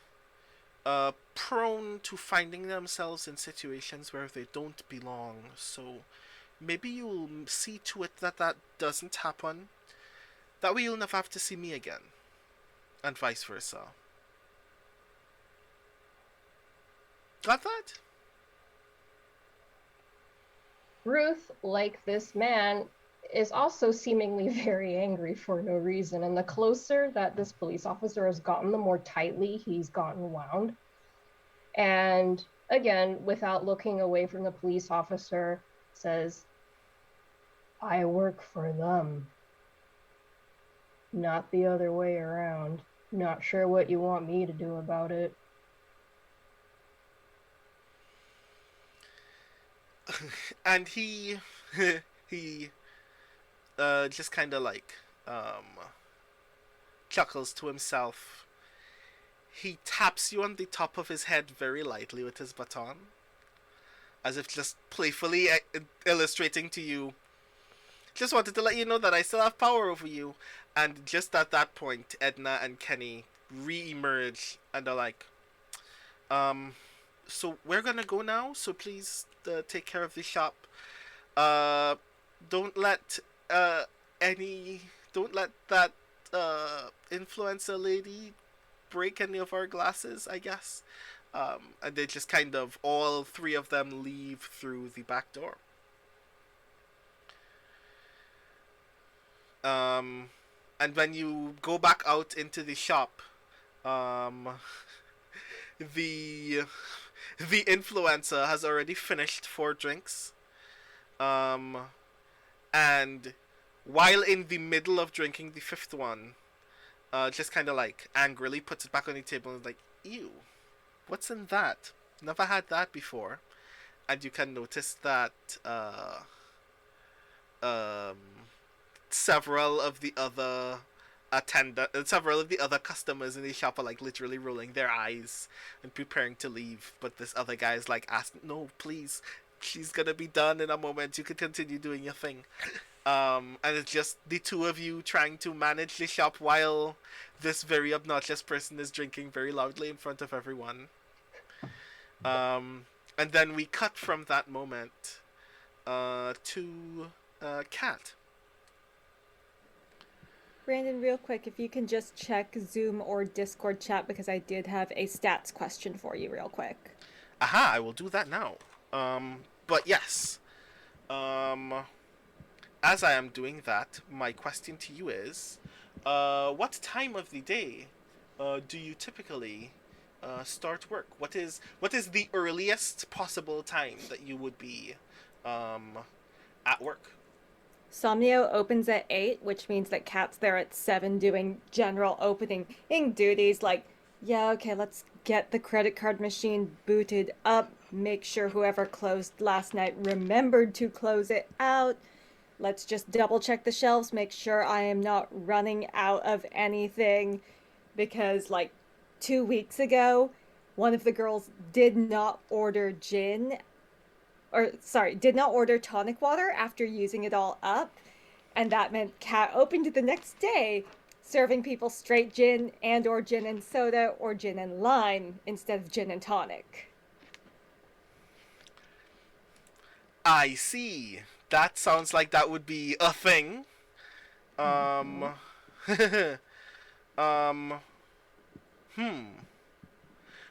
prone to finding themselves in situations where they don't belong, so maybe you'll see to it that that doesn't happen. That way you'll never have to see me again. And vice versa." Got that? Ruth, like this man, is also seemingly very angry for no reason, and the closer that this police officer has gotten, the more tightly he's gotten wound. And again, without looking away from the police officer, says, "I work for them. Not the other way around. Not sure what you want me to do about it." And he just kind of like chuckles to himself. He taps you on the top of his head very lightly with his baton, as if just playfully illustrating to you, "Just wanted to let you know that I still have power over you." And just at that point, Edna and Kenny re-emerge, and they're like, so we're gonna go now, so please take care of the shop. Uh, don't let uh, any, don't let that influencer lady break any of our glasses, I guess. And they just kind of, all three of them leave through the back door. And when you go back out into the shop, the influencer has already finished 4 drinks. And while in the middle of drinking the 5th one, just kind of like angrily puts it back on the table and is like, ew, what's in that? Never had that before. And you can notice that several of the other customers in the shop are like literally rolling their eyes and preparing to leave, but this other guy is like asking, no, please, she's gonna be done in a moment, you can continue doing your thing. And it's just the two of you trying to manage the shop while this very obnoxious person is drinking very loudly in front of everyone. And then we cut from that moment to Kat. Brandon, real quick, if you can just check Zoom or Discord chat, because I did have a stats question for you real quick. Aha, I will do that now. But yes. As I am doing that, my question to you is, what time of the day do you typically start work? What is the earliest possible time that you would be at work? Somnio opens at 8, which means that Kat's there at 7 doing general opening duties like, yeah, okay, let's get the credit card machine booted up, make sure whoever closed last night remembered to close it out. Let's just double check the shelves, make sure I am not running out of anything, because like 2 weeks ago, one of the girls did not order tonic water after using it all up, and that meant Kat opened the next day serving people straight gin and or gin and soda or gin and lime instead of gin and tonic. I see. That sounds like that would be a thing.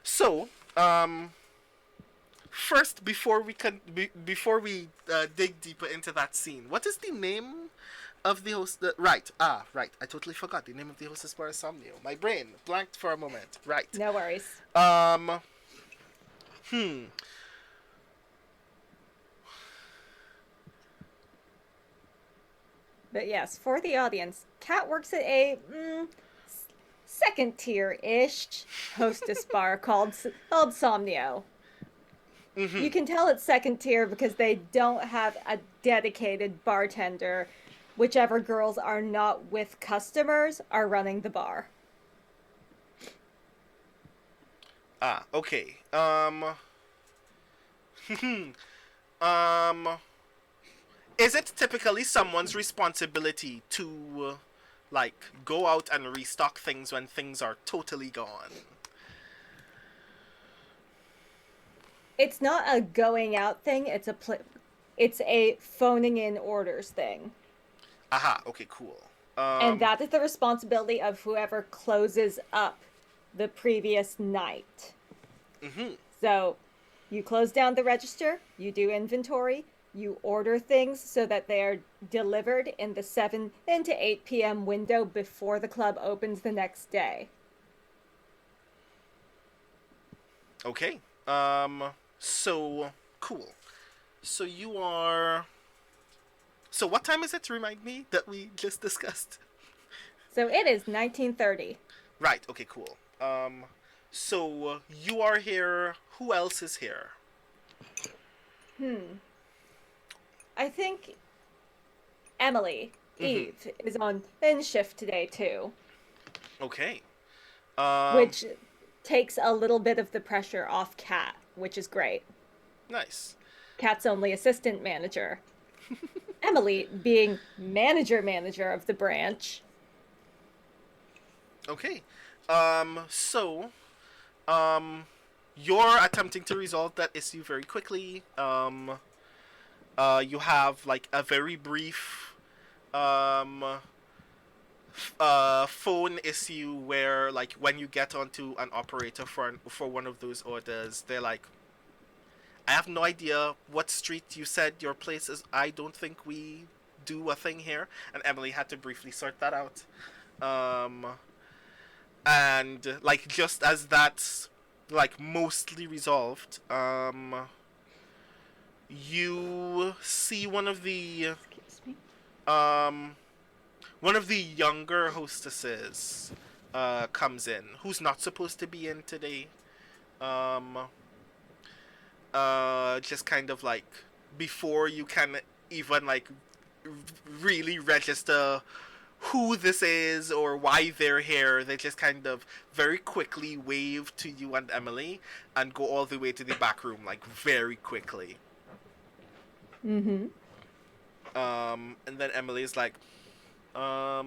So, first, before we dig deeper into that scene, what is the name of the host? Right. Right. I totally forgot the name of the hostess bar, Somnio. My brain blanked for a moment. Right. No worries. But yes, for the audience, Kat works at a second tier-ish hostess bar called Somnio. Mm-hmm. You can tell it's second tier because they don't have a dedicated bartender. Whichever girls are not with customers are running the bar. Okay. Is it typically someone's responsibility to, like, go out and restock things when things are totally gone? It's not a going out thing. It's a phoning in orders thing. Aha. Okay. Cool. And that is the responsibility of whoever closes up the previous night. Mm-hmm. So, you close down the register. You do inventory. You order things so that they are delivered in the 7 to 8 p.m. window before the club opens the next day. Okay. So, cool. So you are... So what time is it, to remind me, that we just discussed? So it is 19:30. Right, okay, cool. So you are here. Who else is here? I think Emily, Eve, is in shift today too. Okay. Which takes a little bit of the pressure off Kat, which is great. Nice. Kat's only assistant manager. Emily being manager of the branch. Okay. So, you're attempting to resolve that issue very quickly. You have like a very brief, phone issue where like when you get onto an operator for one of those orders, they're like, I have no idea what street you said your place is. I don't think we do a thing here. And Emily had to briefly sort that out. And like just as that's like mostly resolved, you see Excuse me. one of the younger hostesses comes in, who's not supposed to be in today. Just kind of like before you can even like really register who this is or why they're here, they just kind of very quickly wave to you and Emily and go all the way to the back room, like very quickly. Mm-hmm. And then Emily is like, I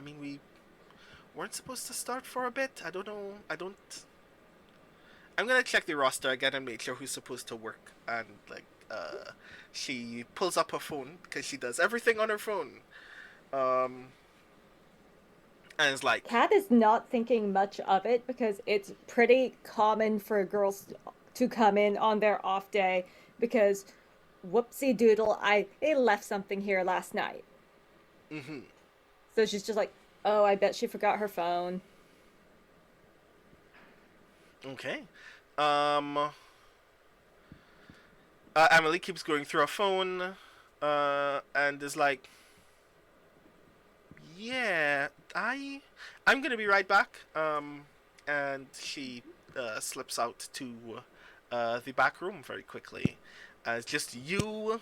mean, we weren't supposed to start for a bit. I don't know. I'm gonna check the roster again and make sure who's supposed to work. And like, she pulls up her phone because she does everything on her phone. And it's like, Kat is not thinking much of it because it's pretty common for girls to come in on their off day because whoopsie doodle, I left something here last night. mm-hmm. So she's just like, oh, I bet she forgot her phone. Okay. Emily keeps going through her phone, and is like, yeah, I'm gonna be right back. And she slips out to the back room very quickly. It's just you,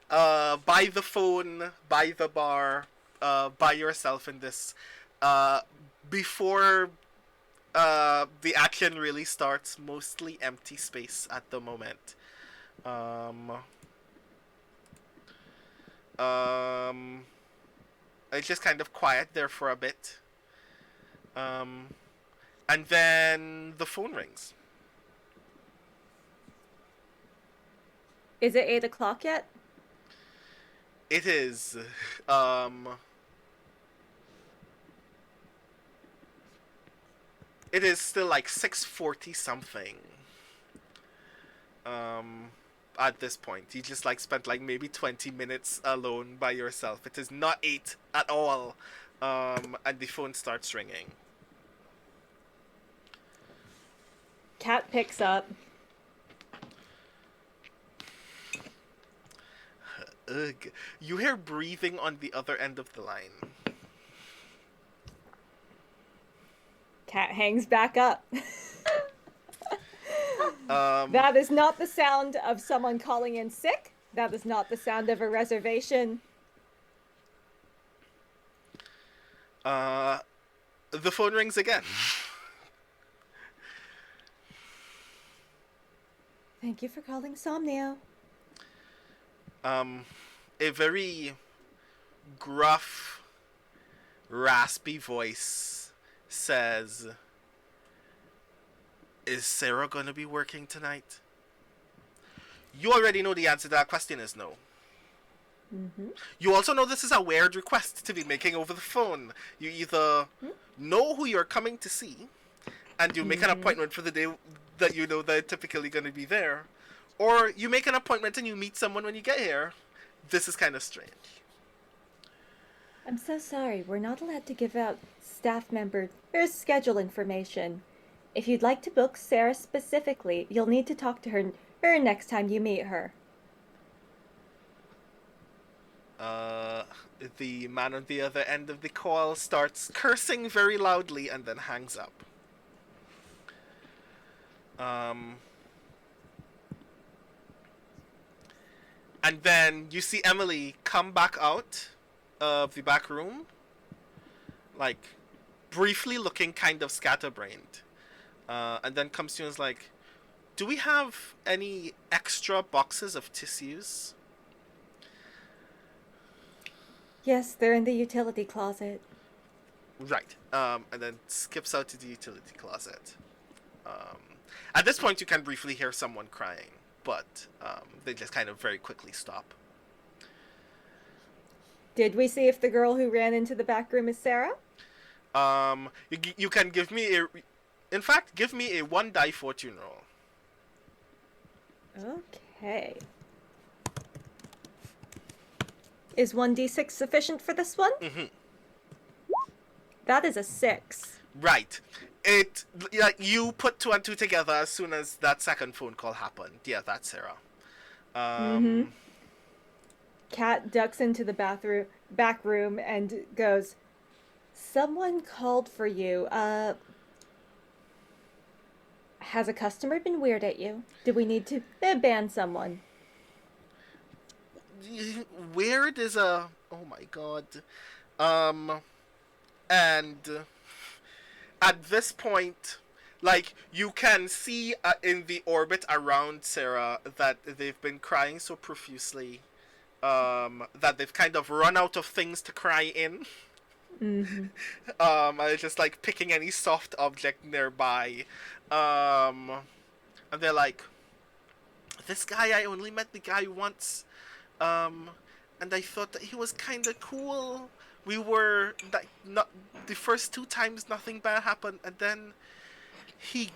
by the phone, by the bar, by yourself in this, before the action really starts, mostly empty space at the moment. It's just kind of quiet there for a bit. And then the phone rings. Is it 8 o'clock yet? It is. It is still like 6:40 something. At this point, you just like spent like maybe 20 minutes alone by yourself. It is not 8 at all. And the phone starts ringing. Kat picks up. Ugh. You hear breathing on the other end of the line. Kat hangs back up. Um, That is not the sound of someone calling in sick. That is not the sound of a reservation. the phone rings again. Thank you for calling Somnio. A very gruff, raspy voice says, is Sarah gonna be working tonight? You already know the answer to that question is no. Mm-hmm. You also know this is a weird request to be making over the phone. You either know who you're coming to see, and you make an appointment for the day that you know they're typically going to be there, or you make an appointment and you meet someone when you get here. This is kind of strange. I'm so sorry. We're not allowed to give out staff member or schedule information. If you'd like to book Sarah specifically, you'll need to talk to her next time you meet her. The man on the other end of the call starts cursing very loudly and then hangs up. And then you see Emily come back out of the back room, like briefly looking kind of scatterbrained, and then comes to you and is like, do we have any extra boxes of tissues? Yes, they're in the utility closet. Right. And then skips out to the utility closet. At this point, you can briefly hear someone crying, but they just kind of very quickly stop. Did we see if the girl who ran into the back room is Sarah? You can give me a... In fact, give me a 1 die fortune roll. Okay. Is 1d6 sufficient for this one? Mm-hmm. That is a 6. Right. You put 2 and 2 together as soon as that second phone call happened. Yeah, that's Sarah. Kat ducks into the back room and goes, "Someone called for you. Has a customer been weird at you? Do we need to ban someone?" Weird is a... Oh my god. And at this point, like, you can see in the orbit around Sarah that they've been crying so profusely that they've kind of run out of things to cry in. Mm-hmm. And just like picking any soft object nearby. And they're like, "This guy, I only met the guy once. And I thought that he was kind of cool. We were like, not the first 2 times nothing bad happened, and then he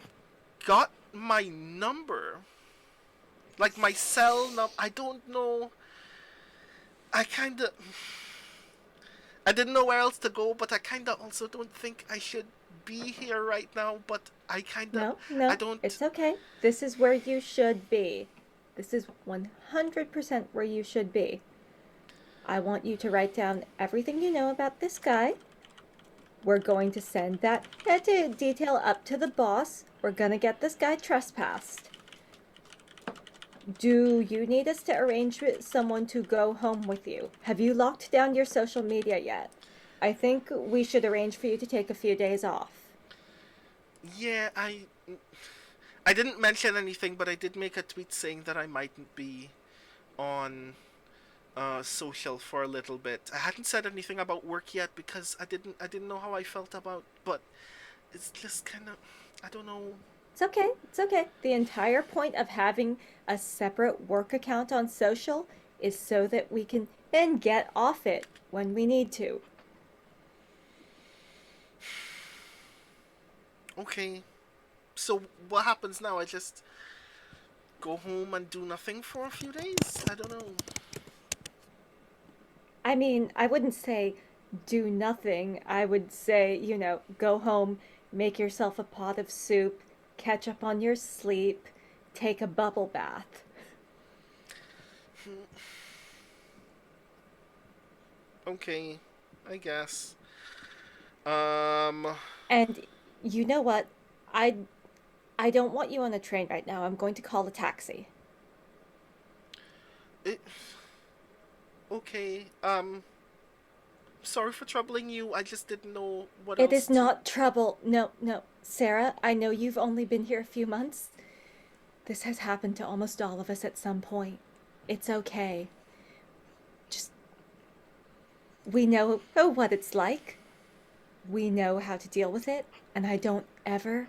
got my number, like my cell number. I don't know. I didn't know where else to go, but I kind of also don't think I should be here right now. But I kind of No, I don't. It's okay. This is where you should be. This is 100% where you should be. I want you to write down everything you know about this guy. We're going to send that detail up to the boss. We're going to get this guy trespassed. Do you need us to arrange with someone to go home with you? Have you locked down your social media yet? I think we should arrange for you to take a few days off." Yeah, I didn't mention anything, but I did make a tweet saying that I mightn't be on social for a little bit. I hadn't said anything about work yet because I didn't know how I felt about, but it's just kind of, I don't know. It's okay. It's okay. The entire point of having a separate work account on social is so that we can then get off it when we need to. Okay. So what happens now? I just go home and do nothing for a few days? I don't know. I mean, I wouldn't say do nothing. I would say, go home, make yourself a pot of soup, catch up on your sleep, take a bubble bath. Okay, I guess. And you know what? I don't want you on a train right now. I'm going to call a taxi. Okay, sorry for troubling you. I just didn't know what It else is not trouble. No. Sarah, I know you've only been here a few months. This has happened to almost all of us at some point. It's okay. Just... we know what it's like. We know how to deal with it, and I don't ever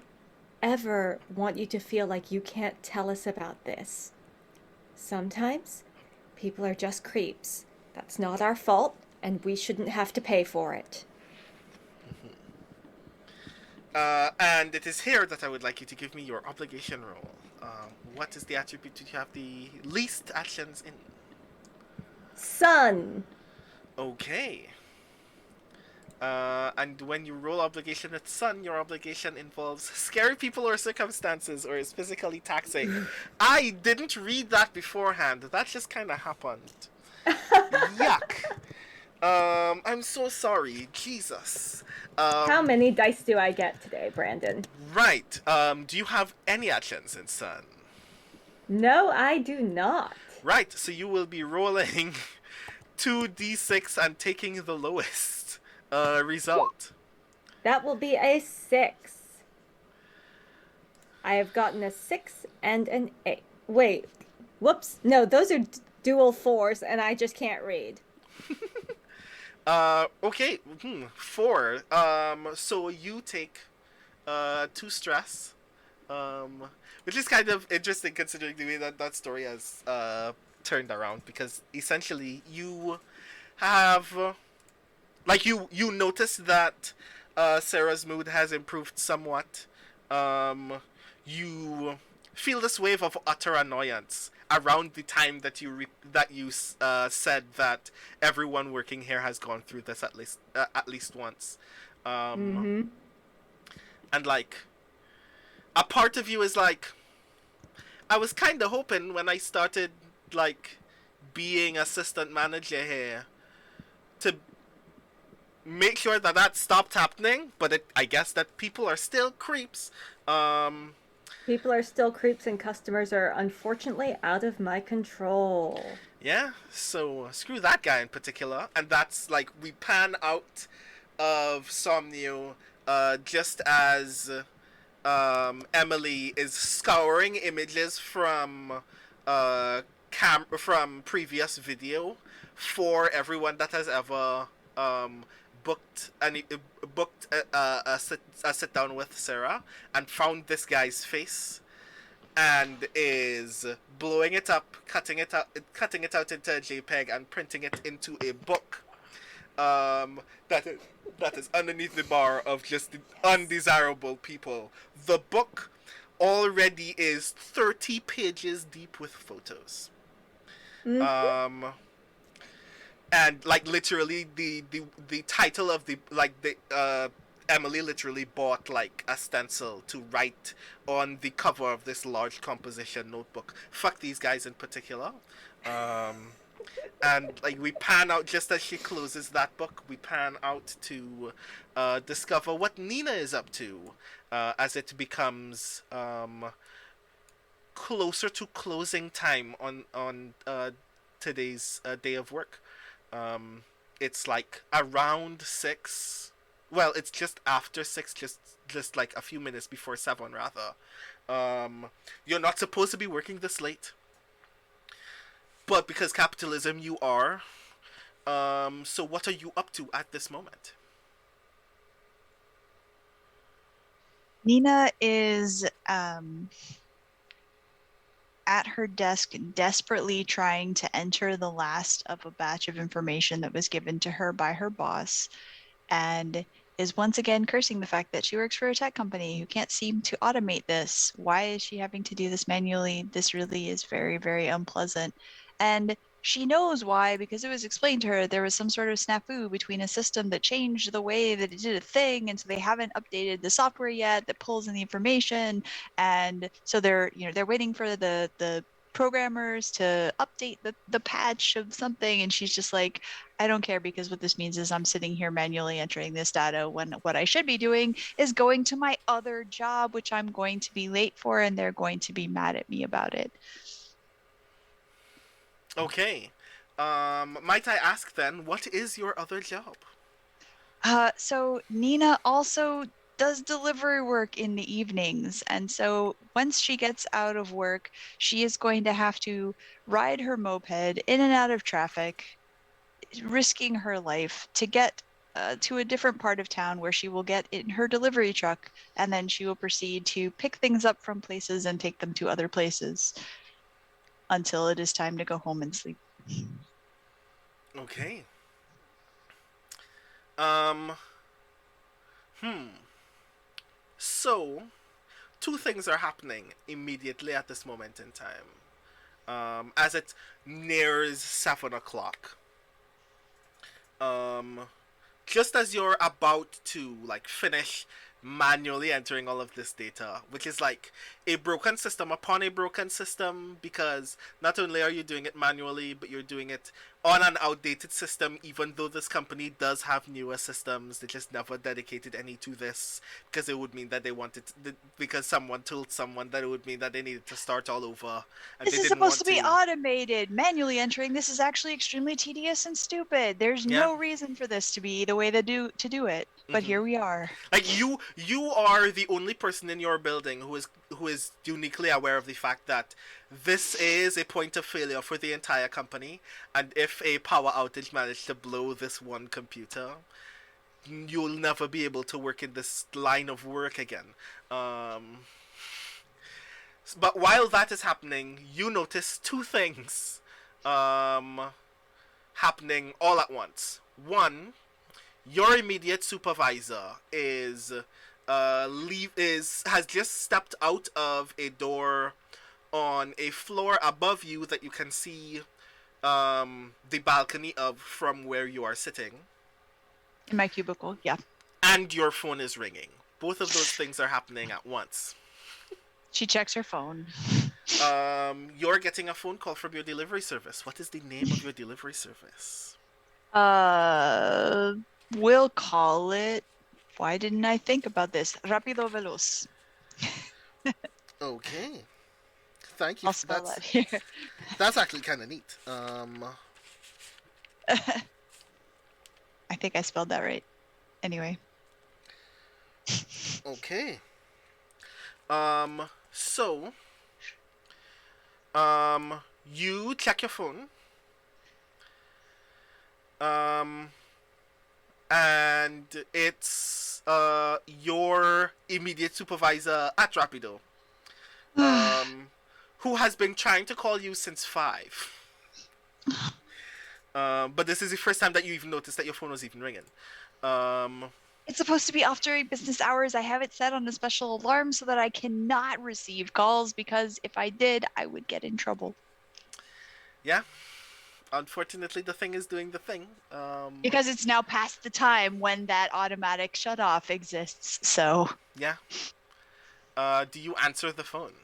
want you to feel like you can't tell us about this. Sometimes people are just creeps. That's not our fault, and we shouldn't have to pay for it. And it is here that I would like you to give me your obligation roll. What is the attribute that you have the least actions in? Sun. Okay. And when you roll obligation with Sun, your obligation involves scary people or circumstances or is physically taxing. I didn't read that beforehand. That just kind of happened. Yuck. I'm so sorry. Jesus. How many dice do I get today, Brandon? Right. Do you have any actions in Sun? No, I do not. Right. So you will be rolling 2d6 and taking the lowest result. That will be a 6. I have gotten a 6 and an 8. Wait. Whoops. No, those are dual 4s, and I just can't read. Okay. 4. So you take 2 stress. Which is kind of interesting considering the way that that story has turned around, because essentially you have you notice that Sarah's mood has improved somewhat. You feel this wave of utter annoyance around the time that you said that everyone working here has gone through this at least once. And like a part of you is like, I was kind of hoping when I started like being assistant manager here to make sure that that stopped happening, but I guess that people are still creeps. People are still creeps and customers are unfortunately out of my control. Yeah, so screw that guy in particular. And that's like, we pan out of Somnio just as Emily is scouring images from from previous video for everyone that has ever booked a sit down with Sarah, and found this guy's face, and is blowing it up, cutting it out into a JPEG and printing it into a book. That is underneath the bar of just the undesirable people. The book already is 30 pages deep with photos. And like literally the title of the Emily literally bought like a stencil to write on the cover of this large composition notebook. Fuck these guys in particular. And like we pan out just as she closes that book, we pan out to discover what Nina is up to as it becomes closer to closing time on today's day of work. It's like around 6. Well, it's just after 6, just like a few minutes before 7 rather. You're not supposed to be working this late, but because capitalism, you are. So what are you up to at this moment? Nina is at her desk, desperately trying to enter the last of a batch of information that was given to her by her boss, and is once again cursing the fact that she works for a tech company who can't seem to automate this. Why is she having to do this manually? This really is very, very unpleasant. And she knows why, because it was explained to her there was some sort of snafu between a system that changed the way that it did a thing, and so they haven't updated the software yet that pulls in the information, and so they're waiting for the programmers to update the patch of something, and she's just like, I don't care, because what this means is I'm sitting here manually entering this data when what I should be doing is going to my other job, which I'm going to be late for, and they're going to be mad at me about it. Okay. Might I ask then, what is your other job? So Nina also does delivery work in the evenings, and so once she gets out of work, she is going to have to ride her moped in and out of traffic, risking her life to get to a different part of town where she will get in her delivery truck, and then she will proceed to pick things up from places and take them to other places until it is time to go home and sleep. Okay. So, 2 things are happening immediately at this moment in time. As it nears 7 o'clock. Just as you're about to like finish manually entering all of this data, which is like a broken system upon a broken system, because not only are you doing it manually, but you're doing it on an outdated system, even though this company does have newer systems. They just never dedicated any to this, because it would mean that they wanted because someone told someone that it would mean that they needed to start all over, and this they is didn't supposed want to be automated. Manually entering this is actually extremely tedious and stupid. There's no reason for this to be the way they do it, but here we are. Like You are the only person in your building who is uniquely aware of the fact that this is a point of failure for the entire company, and if a power outage managed to blow this one computer, you'll never be able to work in this line of work again. But while that is happening, you notice two things happening all at once. One, your immediate supervisor has just stepped out of a door on a floor above you that you can see the balcony of from where you are sitting. In my cubicle, yeah. And your phone is ringing. Both of those things are happening at once. She checks her phone. You're getting a phone call from your delivery service. What is the name of your delivery service? We'll call it. Why didn't I think about this? Rápido Veloz. Okay. Thank you. I'll spell that here. That's actually kind of neat. I think I spelled that right. Anyway. Okay. So, you check your phone. And it's your immediate supervisor at Rapido, who has been trying to call you since 5. But this is the first time that you even noticed that your phone was even ringing. It's supposed to be off during business hours. I have it set on a special alarm so that I cannot receive calls, because if I did, I would get in trouble. Yeah. Unfortunately, the thing is doing the thing. Because it's now past the time when that automatic shut-off exists, so... Yeah. Do you answer the phone?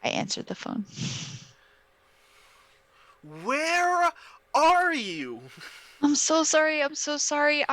I answered the phone. Where are you? I'm so sorry. I'm sorry.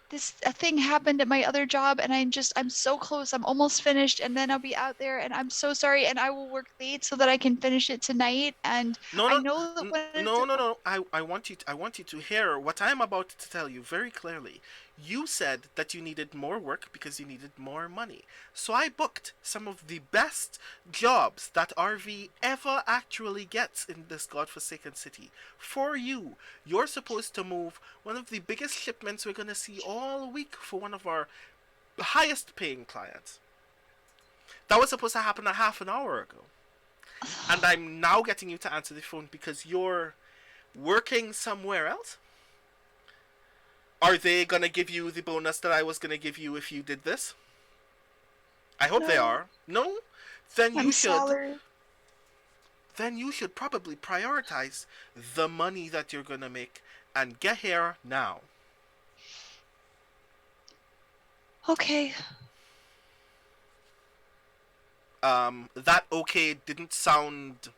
This thing happened at my other job, and I'm so close. I'm almost finished, and then I'll be out there, and I'm so sorry, and I will work late so that I can finish it tonight. And I know that when No. I want you to hear what I'm about to tell you very clearly. You said that you needed more work because you needed more money. So I booked some of the best jobs that RV ever actually gets in this godforsaken city for you. You're supposed to move one of the biggest shipments we're going to see all week for one of our highest paying clients. That was supposed to happen a half an hour ago. And I'm now getting you to answer the phone because you're working somewhere else? Are they going to give you the bonus that I was going to give you if you did this? I hope they are. No? Then you should. Then you should probably prioritize the money that you're going to make and get here now. Okay. That okay didn't sound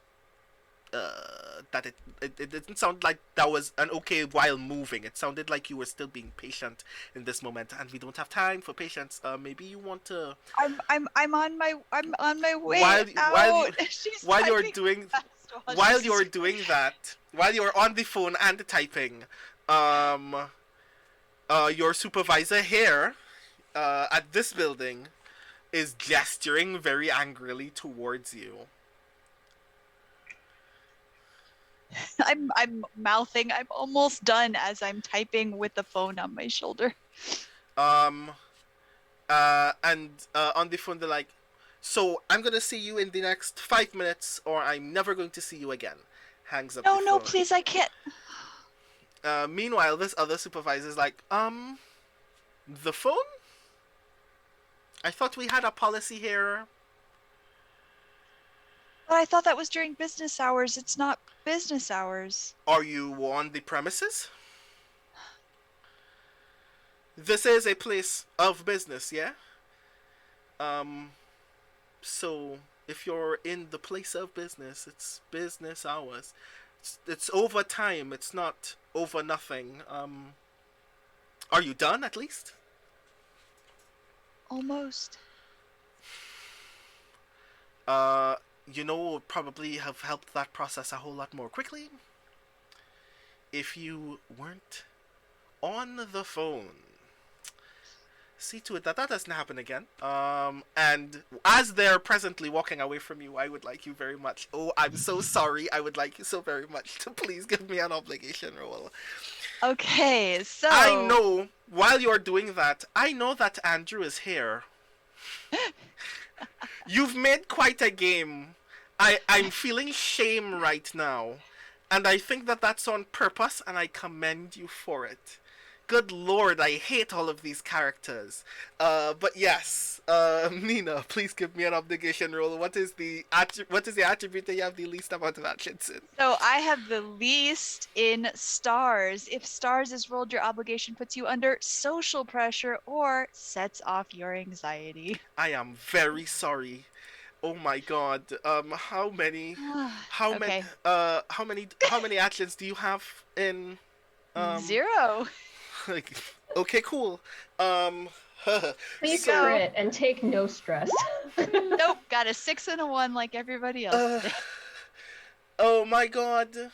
it didn't sound like that was an okay while moving. It sounded like you were still being patient in this moment, and we don't have time for patience. Maybe you want to. I'm on my way out. While you're doing that, while you're on the phone and typing, your supervisor here, at this building, is gesturing very angrily towards you. I'm mouthing. I'm almost done as I'm typing with the phone on my shoulder. And on the phone they're like, so I'm gonna see you in the next 5 minutes, or I'm never going to see you again. Hangs up. No, please, I can't. Meanwhile, this other supervisor's like, the phone? I thought we had a policy here. But I thought that was during business hours. It's not business hours. Are you on the premises? This is a place of business, yeah? So if you're in the place of business, it's business hours. It's over time, it's not over nothing. Are you done at least? Almost. You know, would probably have helped that process a whole lot more quickly if you weren't on the phone. see to it that that doesn't happen again. And as they're presently walking away from you, I would like you very much. Oh, I'm so sorry. I would like you so very much to please give me an obligation roll. Okay, so I know, while you're doing that, I know that Andrew is here. You've made quite a game. I'm feeling shame right now. And I think that that's on purpose, and I commend you for it. Good lord, I hate all of these characters. But yes, Nina, please give me an obligation roll. What is the attribute that you have the least amount of actions in? So I have the least in stars. If stars is rolled, your obligation puts you under social pressure or sets off your anxiety. I am very sorry. Oh my god. How many Okay. how many actions do you have in 0. like, okay, cool. Please So- crit and take no stress. Nope, got a 6 and a 1 like everybody else. did. Oh my god.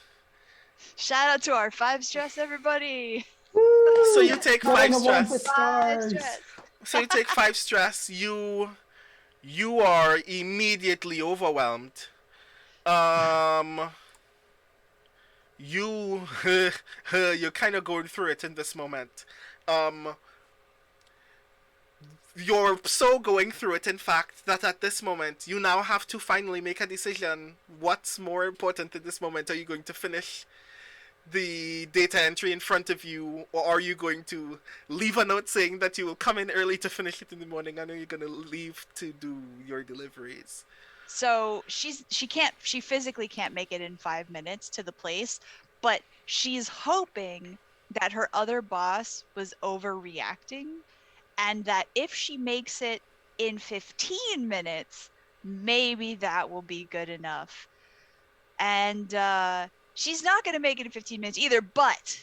Shout out to our 5 stress, everybody. So you take Rolling 5 a one with stress. 5 stars. stress. So you take 5 stress. You are immediately overwhelmed. You're kind of going through it in this moment. You're so going through it, in fact, that at this moment you now have to finally make a decision. What's more important in this moment? Are you going to finish the data entry in front of you, or are you going to leave a note saying that you will come in early to finish it in the morning? I know you're going to leave to do your deliveries. So she physically can't make it in 5 minutes to the place, but she's hoping that her other boss was overreacting, and that if she makes it in 15 minutes, maybe that will be good enough. And she's not going to make it in 15 minutes either, but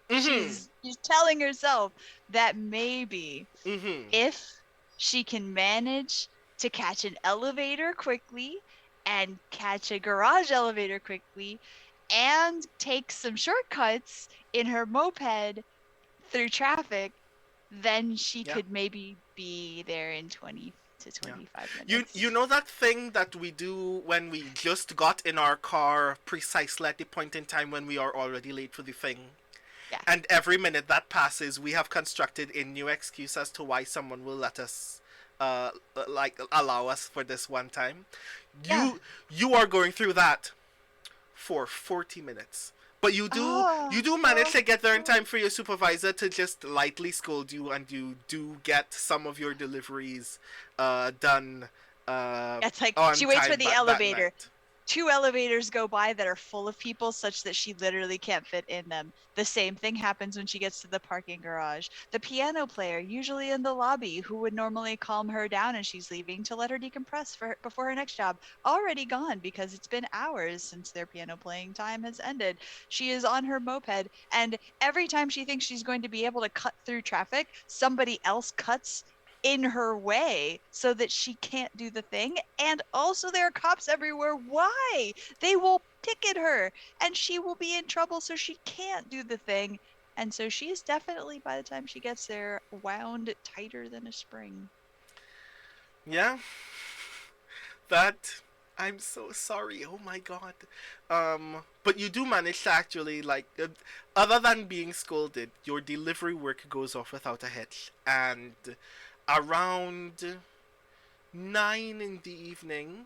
she's telling herself that maybe if she can manage to catch an elevator quickly and catch a garage elevator quickly and take some shortcuts in her moped through traffic, then she could maybe be there in 20 to 25 minutes. You know that thing that we do when we just got in our car precisely at the point in time when we are already late for the thing? Yeah. And every minute that passes, we have constructed a new excuse as to why someone will let us allow us for this one time. You are going through that for 40 minutes. But you do manage to get there in time for your supervisor to just lightly scold you, and you do get some of your deliveries done. It's like on she waits time for the that elevator. night. 2 elevators go by that are full of people such that she literally can't fit in them. The same thing happens when she gets to the parking garage. The piano player, usually in the lobby, who would normally calm her down as she's leaving to let her decompress before her next job, already gone because it's been hours since their piano playing time has ended. She is on her moped, and every time she thinks she's going to be able to cut through traffic, somebody else cuts in her way so that she can't do the thing. And also there are cops everywhere. Why? They will ticket her and she will be in trouble, so she can't do the thing. And so she is definitely, by the time she gets there, wound tighter than a spring. Yeah. That, I'm so sorry. Oh my god. But you do manage to actually, other than being scolded, your delivery work goes off without a hitch. And around 9 in the evening,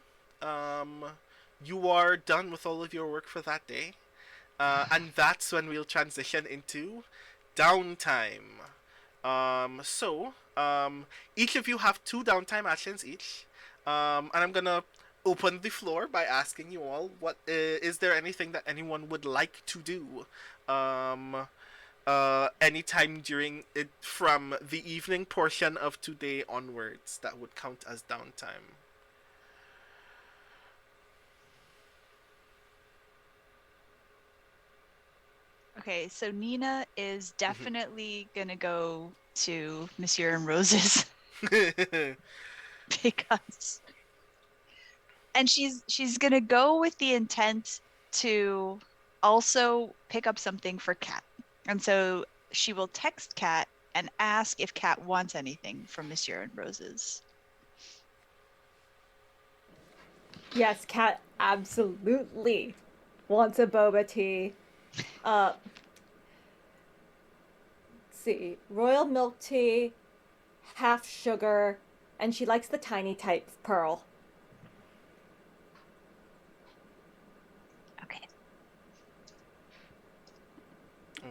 you are done with all of your work for that day. And that's when we'll transition into downtime. So each of you have 2 downtime actions each. And I'm gonna open the floor by asking you all, what is there anything that anyone would like to do? Anytime during it from the evening portion of today onwards, that would count as downtime. Okay, so Nina is definitely gonna go to Monsieur and Rose's because, and she's gonna go with the intent to also pick up something for Kat. And so she will text Kat and ask if Kat wants anything from Monsieur and Roses. Yes, Kat absolutely wants a boba tea. Let's see, royal milk tea, half sugar, and she likes the tiny type pearl. Okay.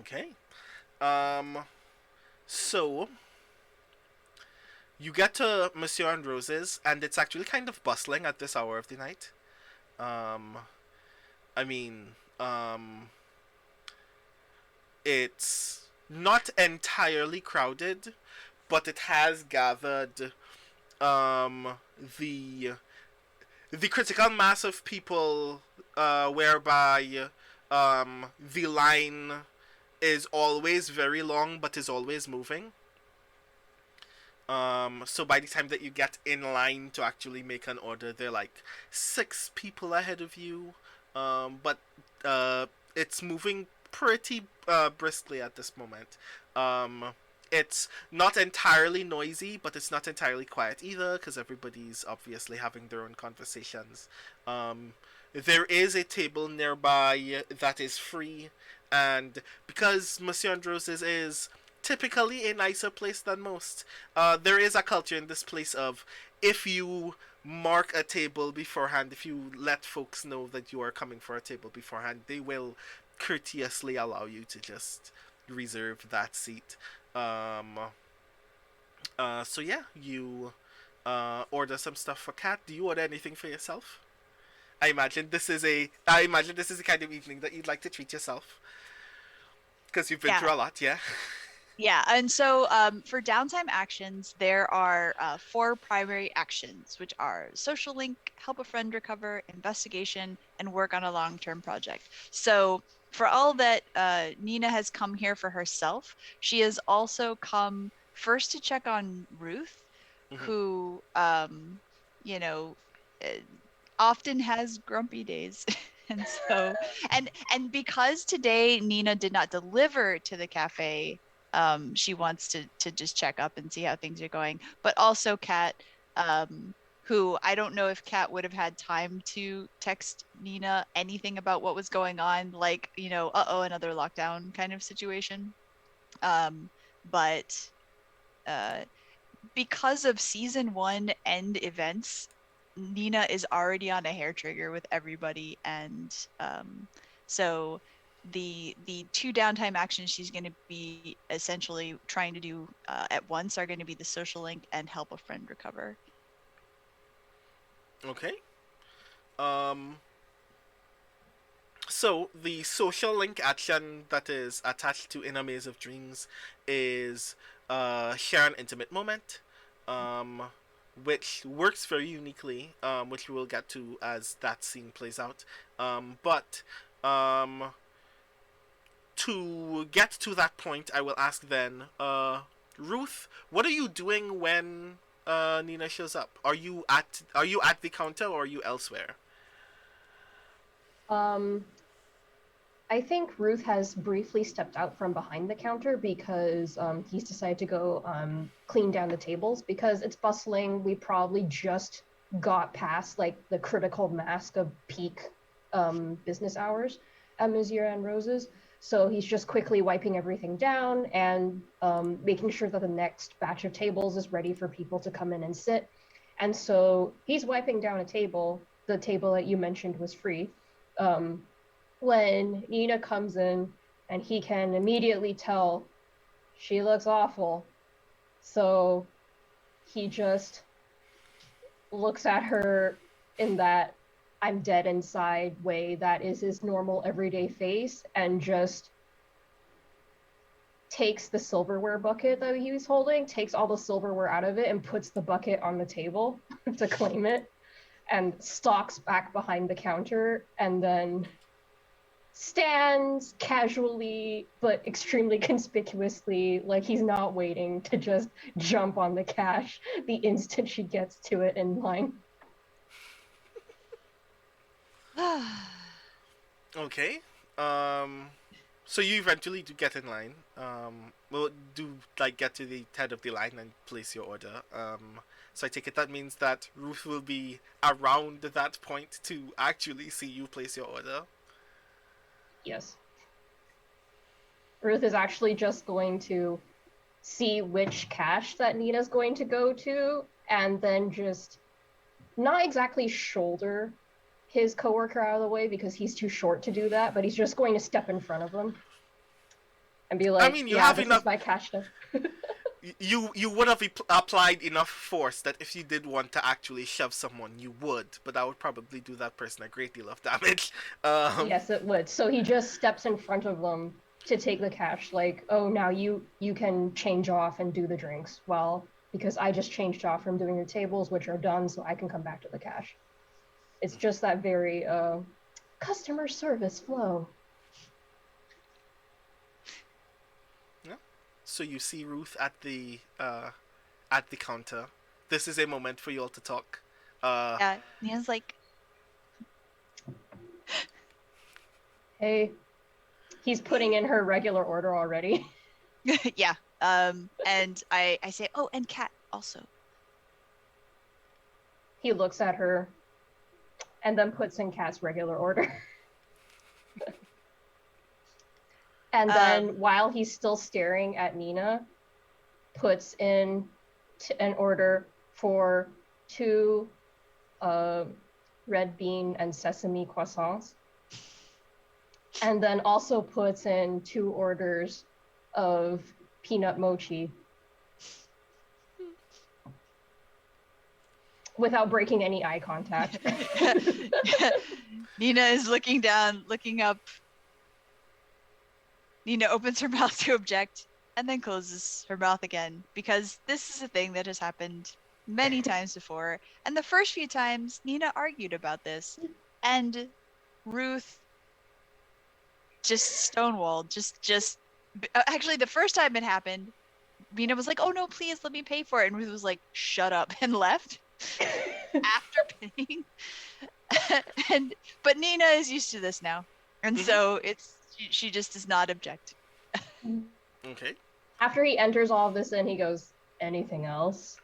Okay. So you get to Monsieur and Rose's, and it's actually kind of bustling at this hour of the night. I mean, it's not entirely crowded, but it has gathered the critical mass of people whereby the line is always very long but is always moving. So by the time that you get in line to actually make an order, they're like 6 people ahead of you. But it's moving pretty briskly at this moment. It's not entirely noisy, but it's not entirely quiet either, because everybody's obviously having their own conversations. There is a table nearby that is free, and because Monsieur Andros's is typically a nicer place than most, there is a culture in this place of, if you mark a table beforehand, if you let folks know that you are coming for a table beforehand, they will courteously allow you to just reserve that seat. So yeah, you order some stuff for Kat. Do you order anything for yourself? I imagine this is the kind of evening that you'd like to treat yourself, because you've been through a lot, yeah. Yeah, and so for downtime actions, there are 4 primary actions, which are social link, help a friend recover, investigation, and work on a long-term project. So for all that Nina has come here for herself, she has also come first to check on Ruth, who, you know, often has grumpy days. And so, and because today Nina did not deliver to the cafe, she wants to just check up and see how things are going. But also Kat, who I don't know if Kat would have had time to text Nina anything about what was going on, like, you know, another lockdown kind of situation. But because of season 1 end events, Nina is already on a hair trigger with everybody, and so the 2 downtime actions she's going to be essentially trying to do at once are going to be the social link and help a friend recover. Okay. So the social link action that is attached to In a Maze of Dreams is share an intimate moment, which works very uniquely, which we will get to as that scene plays out. But to get to that point, I will ask then, Ruth, what are you doing when Nina shows up? Are you at the counter, or are you elsewhere? I think Ruth has briefly stepped out from behind the counter because he's decided to go clean down the tables because it's bustling. We probably just got past like the critical mask of peak business hours at Monsieur and Rose's. So he's just quickly wiping everything down and making sure that the next batch of tables is ready for people to come in and sit. And so he's wiping down a table. The table that you mentioned was free. When Nina comes in, and he can immediately tell she looks awful. So he just looks at her in that I'm dead inside way that is his normal everyday face, and just takes the silverware bucket that he was holding, takes all the silverware out of it, and puts the bucket on the table to claim it, and stalks back behind the counter, and then stands casually but extremely conspicuously, like he's not waiting to just jump on the cash the instant she gets to it in line. Okay. So you eventually do get in line. Well, do like get to the head of the line and place your order. So I take it that means that Ruth will be around that point to actually see you place your order. Yes. Ruth is actually just going to see which cache that Nina's going to go to, and then just not exactly shoulder his coworker out of the way because he's too short to do that, but he's just going to step in front of them and be like, I mean, you yeah, have this enough. is my cache now. You would have applied enough force that if you did want to actually shove someone, you would, but that would probably do that person a great deal of damage. Yes, it would. So he just steps in front of them to take the cash. Like, oh, now you can change off and do the drinks. Well, because I just changed off from doing the tables, which are done, so I can come back to the cash. It's just that very customer service flow. So you see Ruth at the counter. This is a moment for you all to talk. Yeah, Nina's like, Hey, he's putting in her regular order already. yeah. And I say, oh, and Kat also. He looks at her and then puts in Kat's regular order. And then while he's still staring at Nina, puts in an order for 2 red bean and sesame croissants. And then also puts in 2 orders of peanut mochi. Without breaking any eye contact. Nina is looking down, looking up. Nina opens her mouth to object and then closes her mouth again because this is a thing that has happened many times before. And the first few times, Nina argued about this, and Ruth just stonewalled. Actually, the first time it happened, Nina was like, "Oh no, please let me pay for it," and Ruth was like, "Shut up," and left after paying. But Nina is used to this now, and so she just does not object. Okay. After he enters all of this in, he goes, anything else?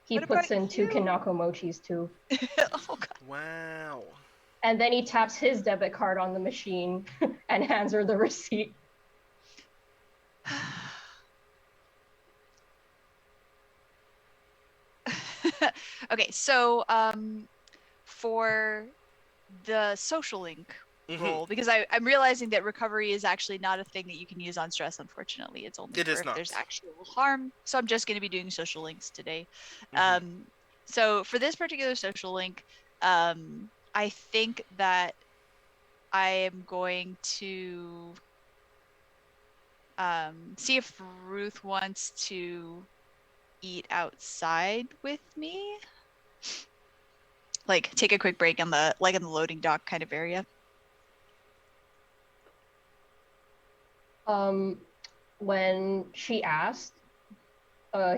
He puts in 2 Kanako mochis too. Oh god. Wow. And then he taps his debit card on the machine and hands her the receipt. Okay, so for the social link roll, because I'm realizing that recovery is actually not a thing that you can use on stress, unfortunately. It's only if there's actual harm. So I'm just going to be doing social links today. So for this particular social link, I think that I am going to see if Ruth wants to eat outside with me. Like take a quick break in the loading dock kind of area. When she asked,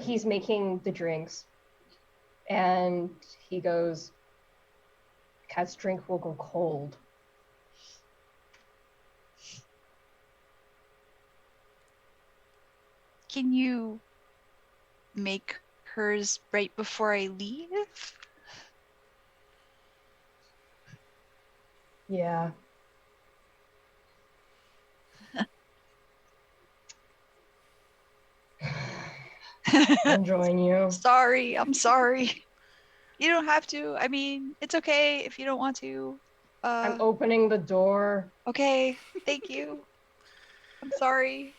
he's making the drinks, and he goes, Kat's drink will go cold. Can you make hers right before I leave? Yeah. I'm joining you. I'm sorry. You don't have to. I mean, it's okay if you don't want to. I'm opening the door. Okay, thank you. I'm sorry.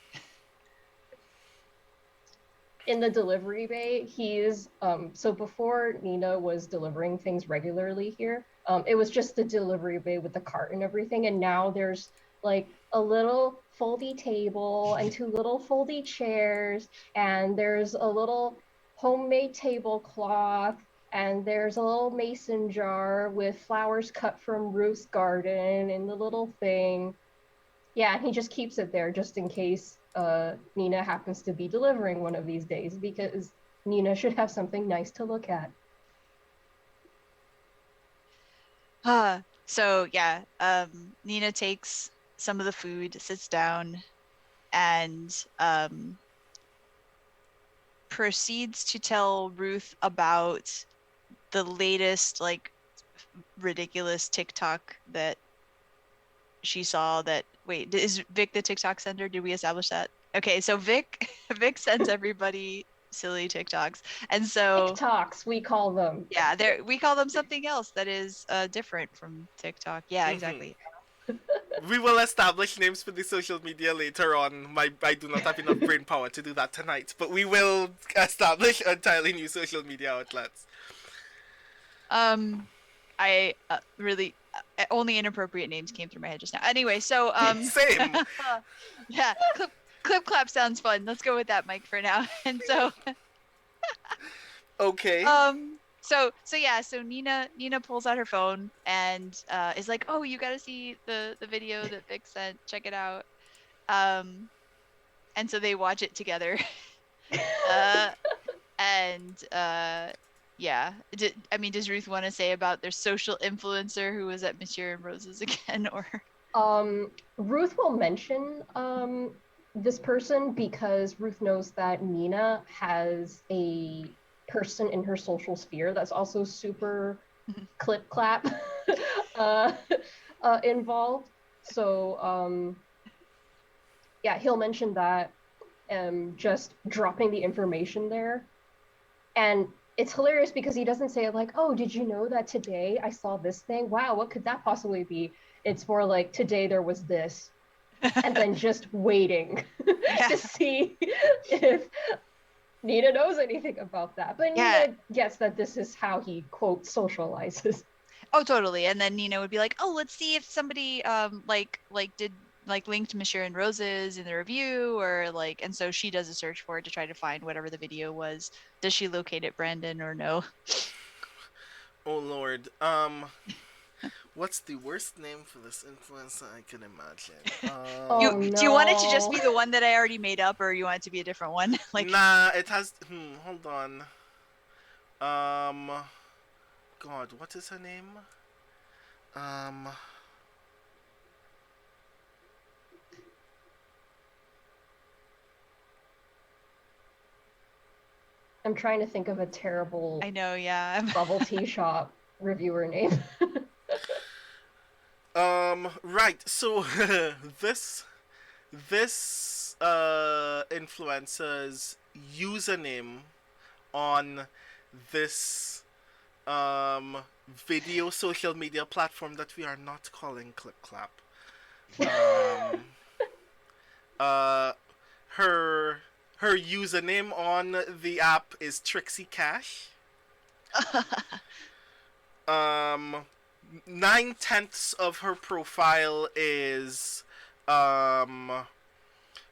In the delivery bay, he's so before Nina was delivering things regularly here, it was just the delivery bay with the cart and everything, and now there's like a little foldy table and 2 little foldy chairs, and there's a little homemade tablecloth, and there's a little mason jar with flowers cut from Ruth's garden in the little thing. Yeah, he just keeps it there just in case Nina happens to be delivering one of these days, because Nina should have something nice to look at. So yeah, Nina takes some of the food, sits down, and proceeds to tell Ruth about the latest like ridiculous TikTok that she saw. That wait, is Vic the TikTok sender? Did we establish that? Okay, so Vic sends everybody silly TikToks, and so TikToks, we call them. yeah, we call them something else that is different from TikTok. Yeah, exactly. We will establish names for the social media later on. I do not have enough brain power to do that tonight, but we will establish entirely new social media outlets. I really only inappropriate names came through my head just now. Anyway, so Same. yeah, clip clap sounds fun. Let's go with that, Mike, for now. And so okay. So Nina pulls out her phone and is like, "Oh, you got to see the video that Vic sent. Check it out." And so they watch it together. Yeah. Does Ruth want to say about their social influencer who was at Monsieur and Rose's again, or? Ruth will mention this person because Ruth knows that Nina has a person in her social sphere that's also super clip clap involved. So yeah, he'll mention that, just dropping the information there. And it's hilarious because he doesn't say like, "Oh, did you know that today I saw this thing? Wow, what could that possibly be?" It's more like, "Today there was this," and then just waiting to see if Nina knows anything about that. But Nina gets that this is how he, quote, socializes. Oh, totally. And then Nina would be like, "Oh, let's see if somebody did linked Monsieur and Roses in the review, or like," and so she does a search for it to try to find whatever the video was. Does she locate it, Brandon, or no? Oh Lord. What's the worst name for this influencer I can imagine? Do you want it to just be the one that I already made up, or you want it to be a different one? Nah, it has. Hold on. God, what is her name? I'm trying to think of a terrible. I know, yeah. Bubble tea shop reviewer name. Right. So this influencer's username on this video social media platform that we are not calling Clip Clap. Her username on the app is Trixie Cash. 9/10 of her profile is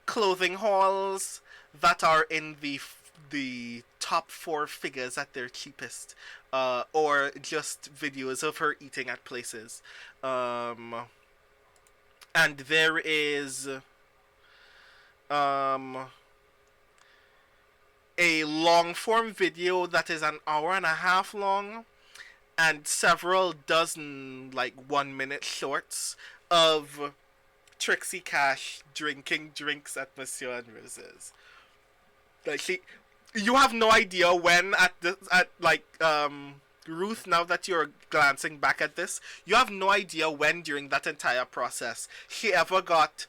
clothing hauls that are in the top 4 figures at their cheapest, or just videos of her eating at places. And there is a long form video that is an hour and a half long, and several dozen 1-minute shorts of Trixie Cash drinking drinks at Monsieur and Rose's. You have no idea when Ruth, now that you're glancing back at this, you have no idea when during that entire process she ever got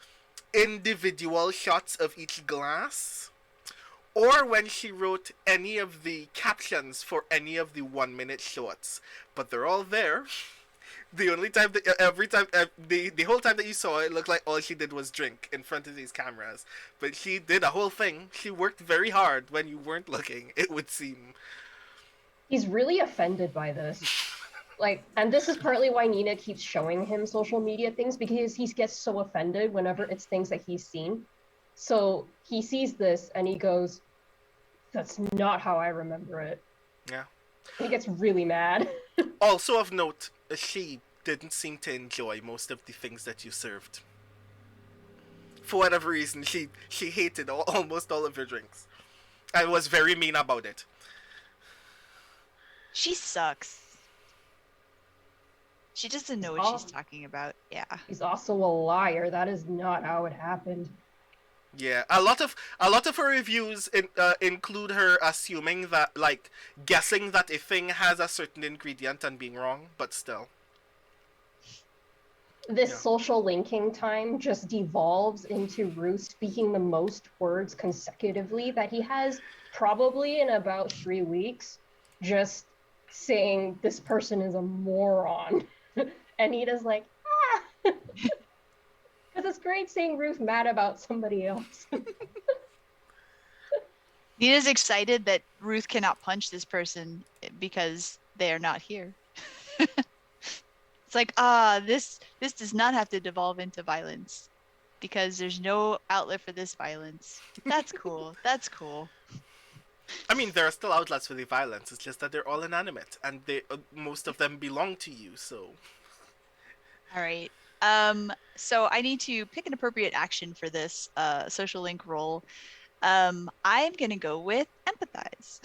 individual shots of each glass, or when she wrote any of the captions for any of the 1-minute shorts. But they're all there. The only time that the whole time that you saw it, looked like all she did was drink in front of these cameras. But she did a whole thing. She worked very hard when you weren't looking, it would seem. He's really offended by this. And this is partly why Nina keeps showing him social media things, because he gets so offended whenever it's things that he's seen. So he sees this and he goes, "That's not how I remember it." Yeah. He gets really mad. Also of note, she didn't seem to enjoy most of the things that you served. For whatever reason, she hated almost all of your drinks. And was very mean about it. She sucks. She doesn't know what she's talking about. Yeah. He's also a liar. That is not how it happened. Yeah, a lot of her reviews include her assuming that, like, guessing that a thing has a certain ingredient and being wrong, but still. This social linking time just devolves into Ruth speaking the most words consecutively that he has probably in about 3 weeks, just saying this person is a moron. And Nina's like, because it's great seeing Ruth mad about somebody else. Nina's excited that Ruth cannot punch this person because they are not here. It's like, this does not have to devolve into violence because there's no outlet for this violence. That's cool. That's cool. I mean, there are still outlets for the violence. It's just that they're all inanimate, and most of them belong to you. So. All right. So I need to pick an appropriate action for this social link roll. I'm gonna go with empathize.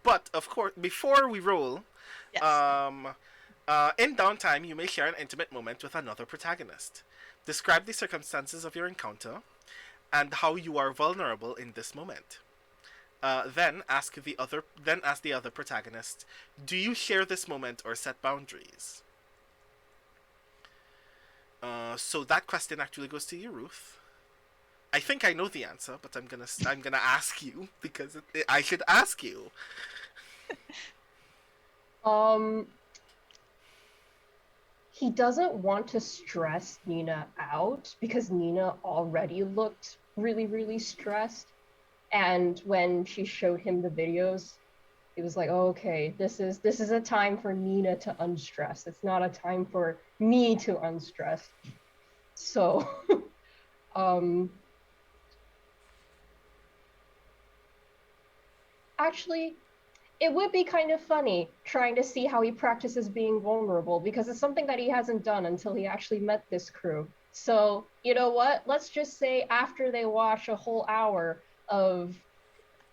But of course, before we roll, Yes. in downtime, you may share an intimate moment with another protagonist. Describe the circumstances of your encounter and how you are vulnerable in this moment. Then ask the other protagonist, do you share this moment or set boundaries? So that question actually goes to you, Ruth. I think I know the answer, but I'm gonna ask you because I should ask you. He doesn't want to stress Nina out because Nina already looked really, really stressed. And when she showed him the videos, he was like, oh, okay, this is a time for Nina to unstress. It's not a time for me to unstress. So, actually, it would be kind of funny trying to see how he practices being vulnerable because it's something that he hasn't done until he actually met this crew. So, you know what? Let's just say after they watch a whole hour of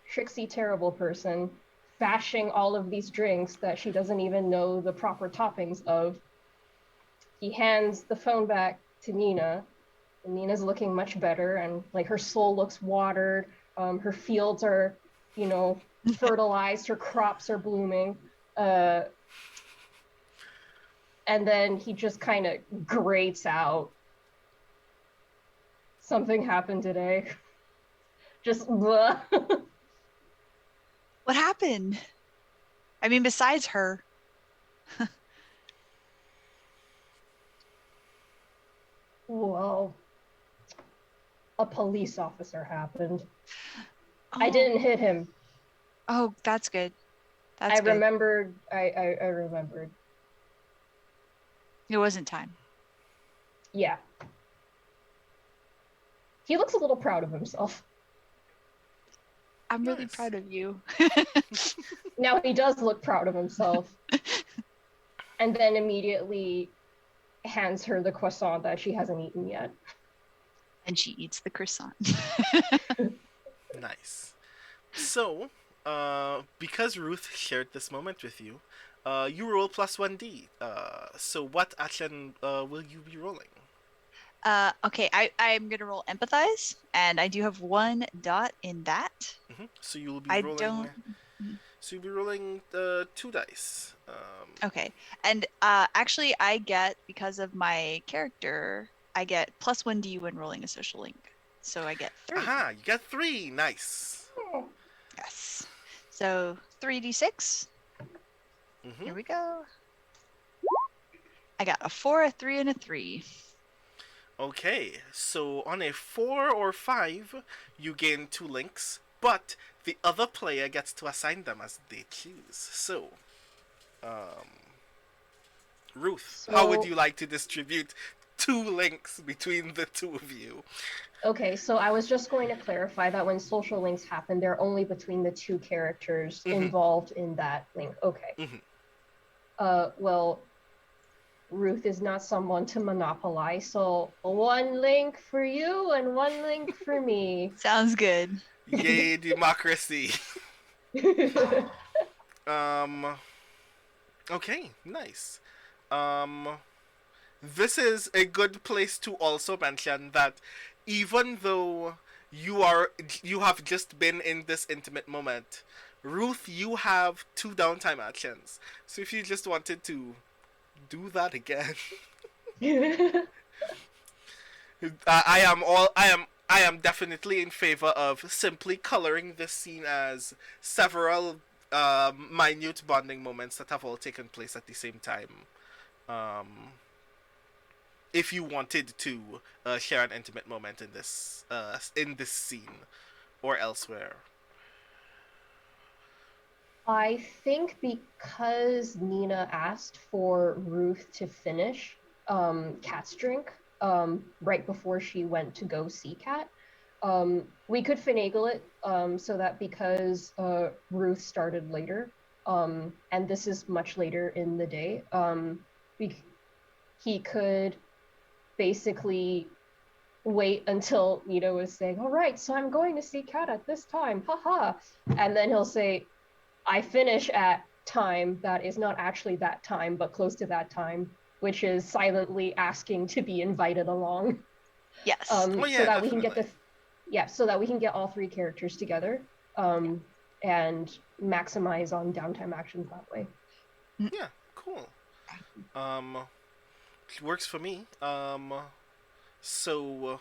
Trixie Terrible Person bashing all of these drinks that she doesn't even know the proper toppings of, he hands the phone back to Nina, and Nina's looking much better, and like her soul looks watered, her fields are, you know, fertilized, her crops are blooming, and then he just kind of grates out, something happened today. Just blah. What happened? I mean, besides her. Well, a police officer happened. Oh. I didn't hit him. Oh, that's good. That's good. Remembered. I remembered. It wasn't time. Yeah. He looks a little proud of himself. I'm really proud of you. Now he does look proud of himself. And then immediately hands her the croissant that she hasn't eaten yet. And she eats the croissant. Nice. So, because Ruth shared this moment with you, you roll plus 1d. So what action will you be rolling? Okay, I'm gonna roll empathize, and I do have 1 dot in that. So you will be rolling. So you'll be rolling 2 dice. Okay, and actually, I get, because of my character, I get plus 1d when rolling a social link, so I get 3. Aha! You get 3. Nice. Yes. So 3d6. Here we go. I got a 4, a 3, and a 3. Okay, so on a 4 or 5, you gain 2 links, but the other player gets to assign them as they choose. So, Ruth, how would you like to distribute 2 links between the two of you? Okay, so I was just going to clarify that when social links happen, they're only between the 2 characters involved in that link. Okay. Well, Ruth is not someone to monopolize, so 1 link for you and 1 link for me. Sounds good. Yay, democracy. Okay, nice. Um, this is a good place to also mention that even though you have just been in this intimate moment, Ruth, you have 2 downtime actions. So if you just wanted to do that again, I am definitely in favor of simply coloring this scene as several minute bonding moments that have all taken place at the same time. Um, if you wanted to share an intimate moment in this scene or elsewhere. I think because Nina asked for Ruth to finish Cat's drink right before she went to go see Cat, we could finagle it so that because Ruth started later, and this is much later in the day, he could basically wait until Nina was saying, all right, so I'm going to see Cat at this time, haha. And then he'll say, I finish at time that is not actually that time, but close to that time, which is silently asking to be invited along. Yes. Oh, yeah, so that we can get definitely. so that we can get all 3 characters together, and maximize on downtime actions that way. Yeah, cool. Works for me. So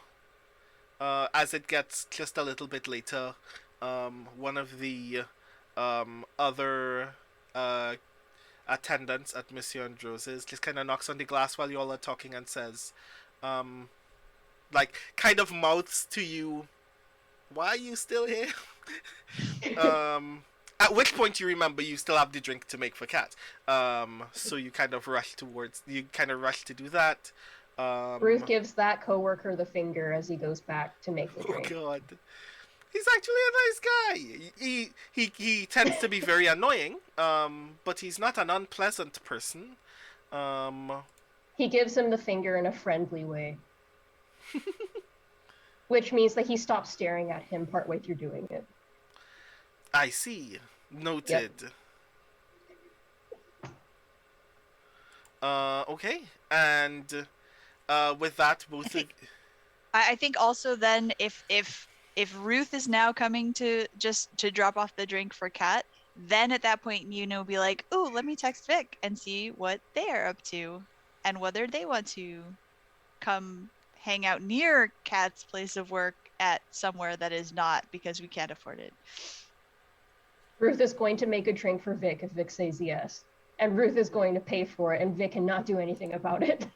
as it gets just a little bit later, one of the other attendants at Monsieur Andros's just kind of knocks on the glass while you all are talking and says, like, kind of mouths to you, why are you still here? At which point you remember you still have the drink to make for Cat. So you kind of rush to do that. Ruth gives that coworker the finger as he goes back to make the drink. Oh god. He's actually a nice guy. He tends to be very annoying, but he's not an unpleasant person. He gives him the finger in a friendly way. Which means that he stops staring at him partway through doing it. I see. Noted. Yep. Okay. And with that, both I think also then if Ruth is now coming to drop off the drink for Kat, then at that point will be like, oh, let me text Vic and see what they're up to and whether they want to come hang out near Kat's place of work at somewhere that is not because we can't afford it. Ruth is going to make a drink for Vic if Vic says yes. And Ruth is going to pay for it, and Vic cannot do anything about it.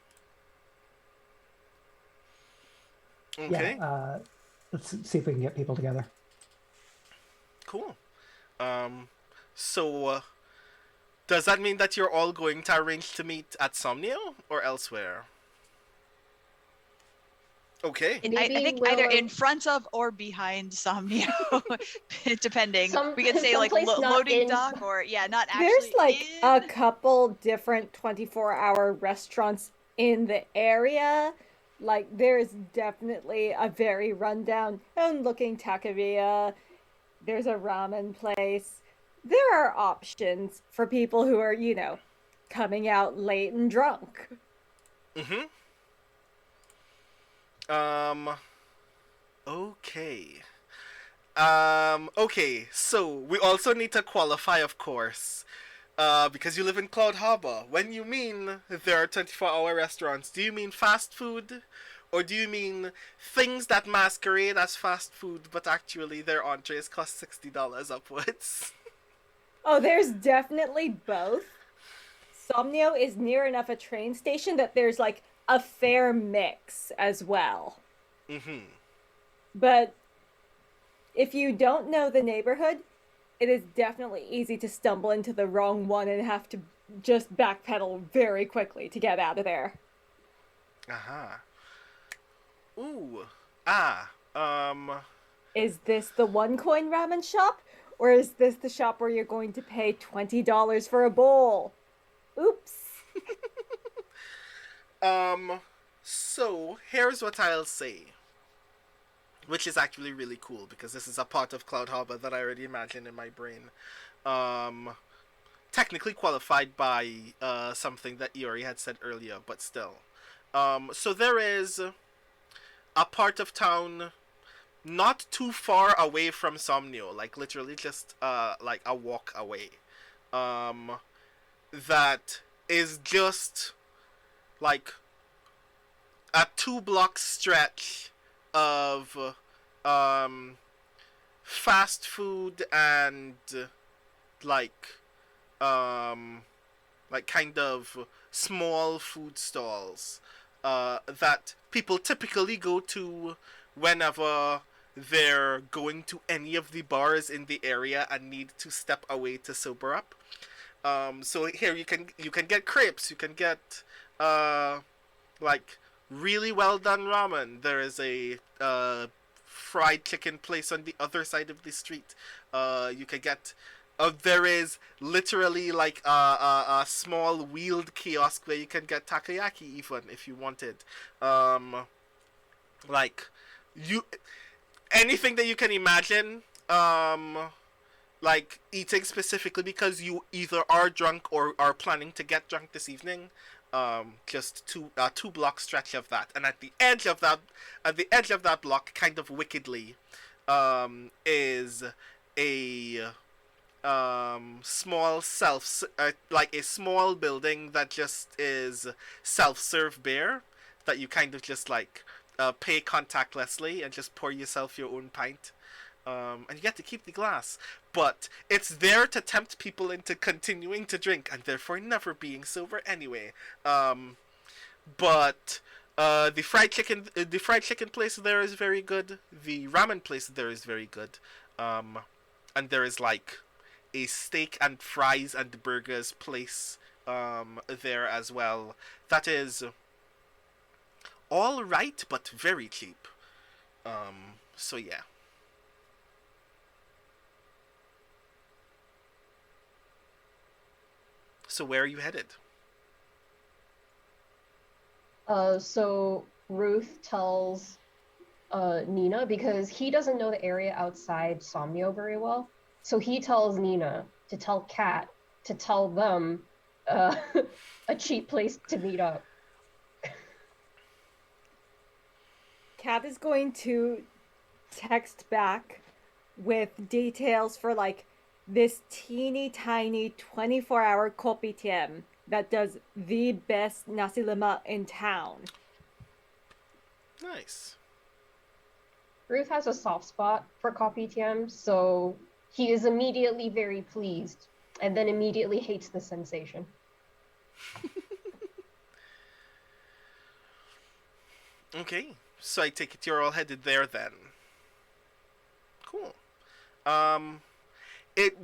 Okay. Yeah, let's see if we can get people together. Cool. So, does that mean that you're all going to arrange to meet at Somnio or elsewhere? Okay. I think either in front of or behind Somnio, depending. We could say like loading dock or not actually. There's like a couple different 24-hour restaurants in the area. Like there's definitely a very rundown and looking taqueria. There's a ramen place. There are options for people who are, coming out late and drunk. Mm-hmm. Okay. Okay, so we also need to qualify, of course. Because you live in Cloud Harbor. When you mean there are 24-hour restaurants, do you mean fast food? Or do you mean things that masquerade as fast food, but actually their entrees cost $60 upwards? Oh, there's definitely both. Somnio is near enough a train station that there's like a fair mix as well. Mm-hmm. But if you don't know the neighborhood, it is definitely easy to stumble into the wrong one and have to just backpedal very quickly to get out of there. Aha. Ooh. Is this the one coin ramen shop? Or is this the shop where you're going to pay $20 for a bowl? Oops. So here's what I'll say. Which is actually really cool because this is a part of Cloud Harbor that I already imagined in my brain. technically qualified by something that Iori had said earlier, but still. So there is a part of town not too far away from Somnio, like literally just like a walk away. Um, that is just like a 2 block stretch of um fast food and like um kind of small food stalls that people typically go to whenever they're going to any of the bars in the area and need to step away to sober up. So here you can get crepes, you can get like really well done ramen. There is a fried chicken place on the other side of the street. You can get. There is literally like a small wheeled kiosk where you can get takoyaki even if you wanted. Like you anything that you can imagine. Like eating specifically because you either are drunk or are planning to get drunk this evening. Just 2 block stretch of that, and at the edge of that block, kind of wickedly, is a small like a small building that just is self-serve beer that you kind of just like pay contactlessly and just pour yourself your own pint. And you get to keep the glass, but it's there to tempt people into continuing to drink and therefore never being sober anyway. But the fried chicken place there is very good. The ramen place there is very good. And there is like a steak and fries and burgers place there as well. That is all right, but very cheap. So yeah. So where are you headed? So Ruth tells Nina, because he doesn't know the area outside Somnio very well. So he tells Nina to tell Kat to tell them a cheap place to meet up. Kat is going to text back with details for like this teeny tiny 24-hour kopitiam that does the best nasi lemak in town. Nice. Ruth has a soft spot for kopitiam, so he is immediately very pleased and then immediately hates the sensation. Okay, so I take it you're all headed there then. Cool. It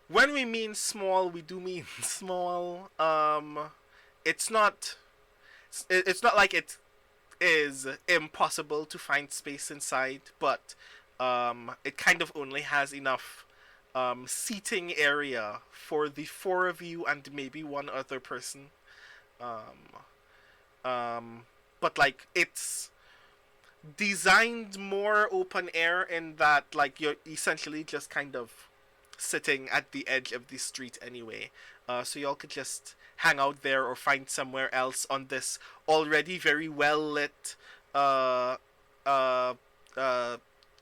when we mean small, we do mean small. It's not like it is impossible to find space inside, but it kind of only has enough seating area for the 4 of you and maybe one other person. But like it's designed more open air in that like you're essentially just kind of sitting at the edge of the street anyway. So y'all could just hang out there or find somewhere else on this already very well lit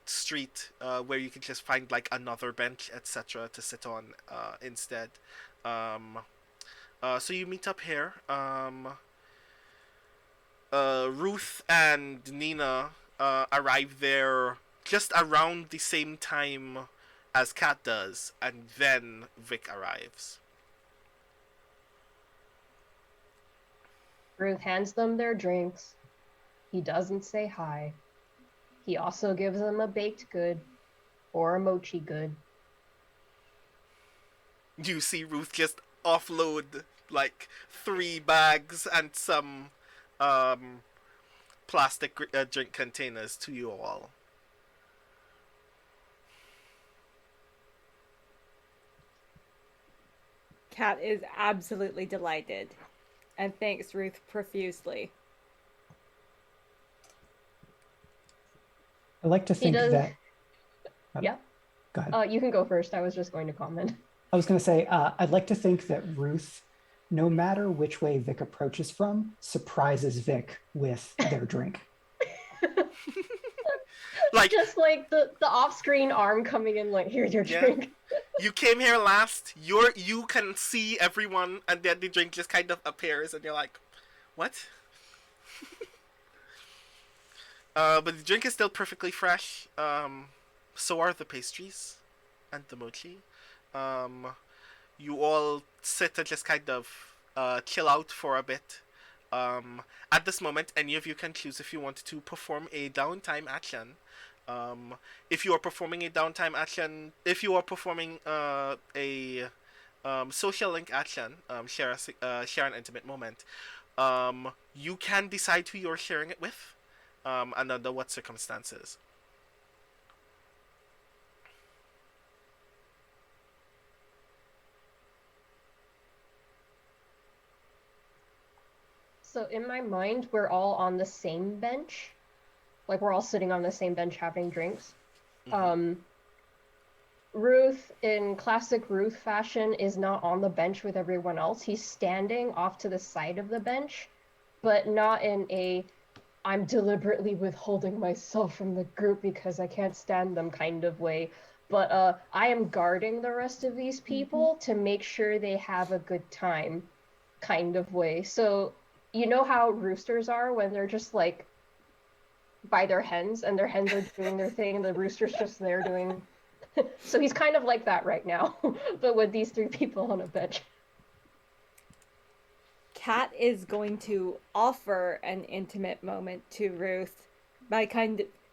street where you can just find like another bench, etc. to sit on instead. So you meet up here. Ruth and Nina arrive there just around the same time as Kat does, and then Vic arrives. Ruth hands them their drinks. He doesn't say hi. He also gives them a baked good or a mochi good. You see Ruth just offload like 3 bags and some plastic drink containers to you all. Kat is absolutely delighted and thanks Ruth profusely. I like to think that. Yeah. Go ahead. You can go first. I was just going to comment. I was going to say, I'd like to think that Ruth, no matter which way Vic approaches from, surprises Vic with their drink. Like, Just like the off-screen arm coming in, like, here's your drink. You came here last. You can see everyone, and then the drink just kind of appears, and you're like, what? But the drink is still perfectly fresh. So are the pastries and the mochi. You all sit and just kind of chill out for a bit. At this moment, any of you can choose if you want to perform a downtime action. If you are performing a downtime action, if you are performing a social link action, share an intimate moment, you can decide who you're sharing it with, and under what circumstances. So in my mind, we're all on the same bench. Like, we're all sitting on the same bench having drinks. Ruth, in classic Ruth fashion, is not on the bench with everyone else. He's standing off to the side of the bench, but not in a I'm deliberately withholding myself from the group because I can't stand them kind of way. But I am guarding the rest of these people to make sure they have a good time kind of way. So you know how roosters are when they're just like by their hens and their hens are doing their thing and the rooster's just there doing so he's kind of like that right now, but with these three people on a bench. Kat is going to offer an intimate moment to Ruth by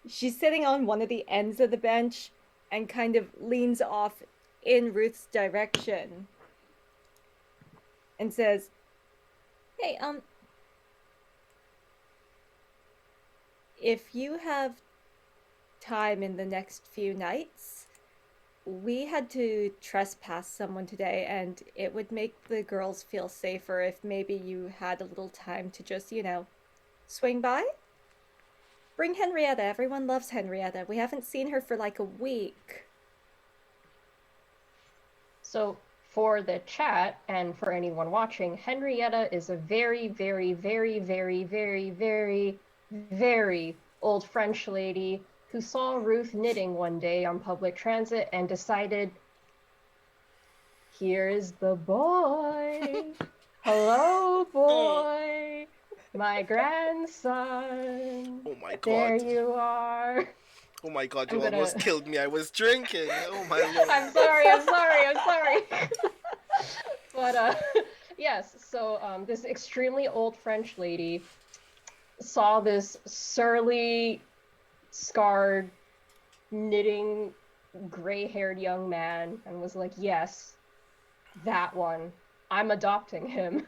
she's sitting on one of the ends of the bench and kind of leans off in Ruth's direction and says, hey, if you have time in the next few nights, we had to trespass someone today, and it would make the girls feel safer if maybe you had a little time to just, swing by? Bring Henrietta. Everyone loves Henrietta. We haven't seen her for like a week. So for the chat and for anyone watching, Henrietta is a very, very, very, very, very, very, very old French lady who saw Ruth knitting one day on public transit and decided, here's the boy. Hello, boy. My grandson. Oh my god. There you are. Oh my god, you almost killed me. I was drinking. Oh my lord. I'm sorry. But, yes, so this extremely old French lady saw this surly, scarred, knitting, gray-haired young man and was like, yes, that one. I'm adopting him.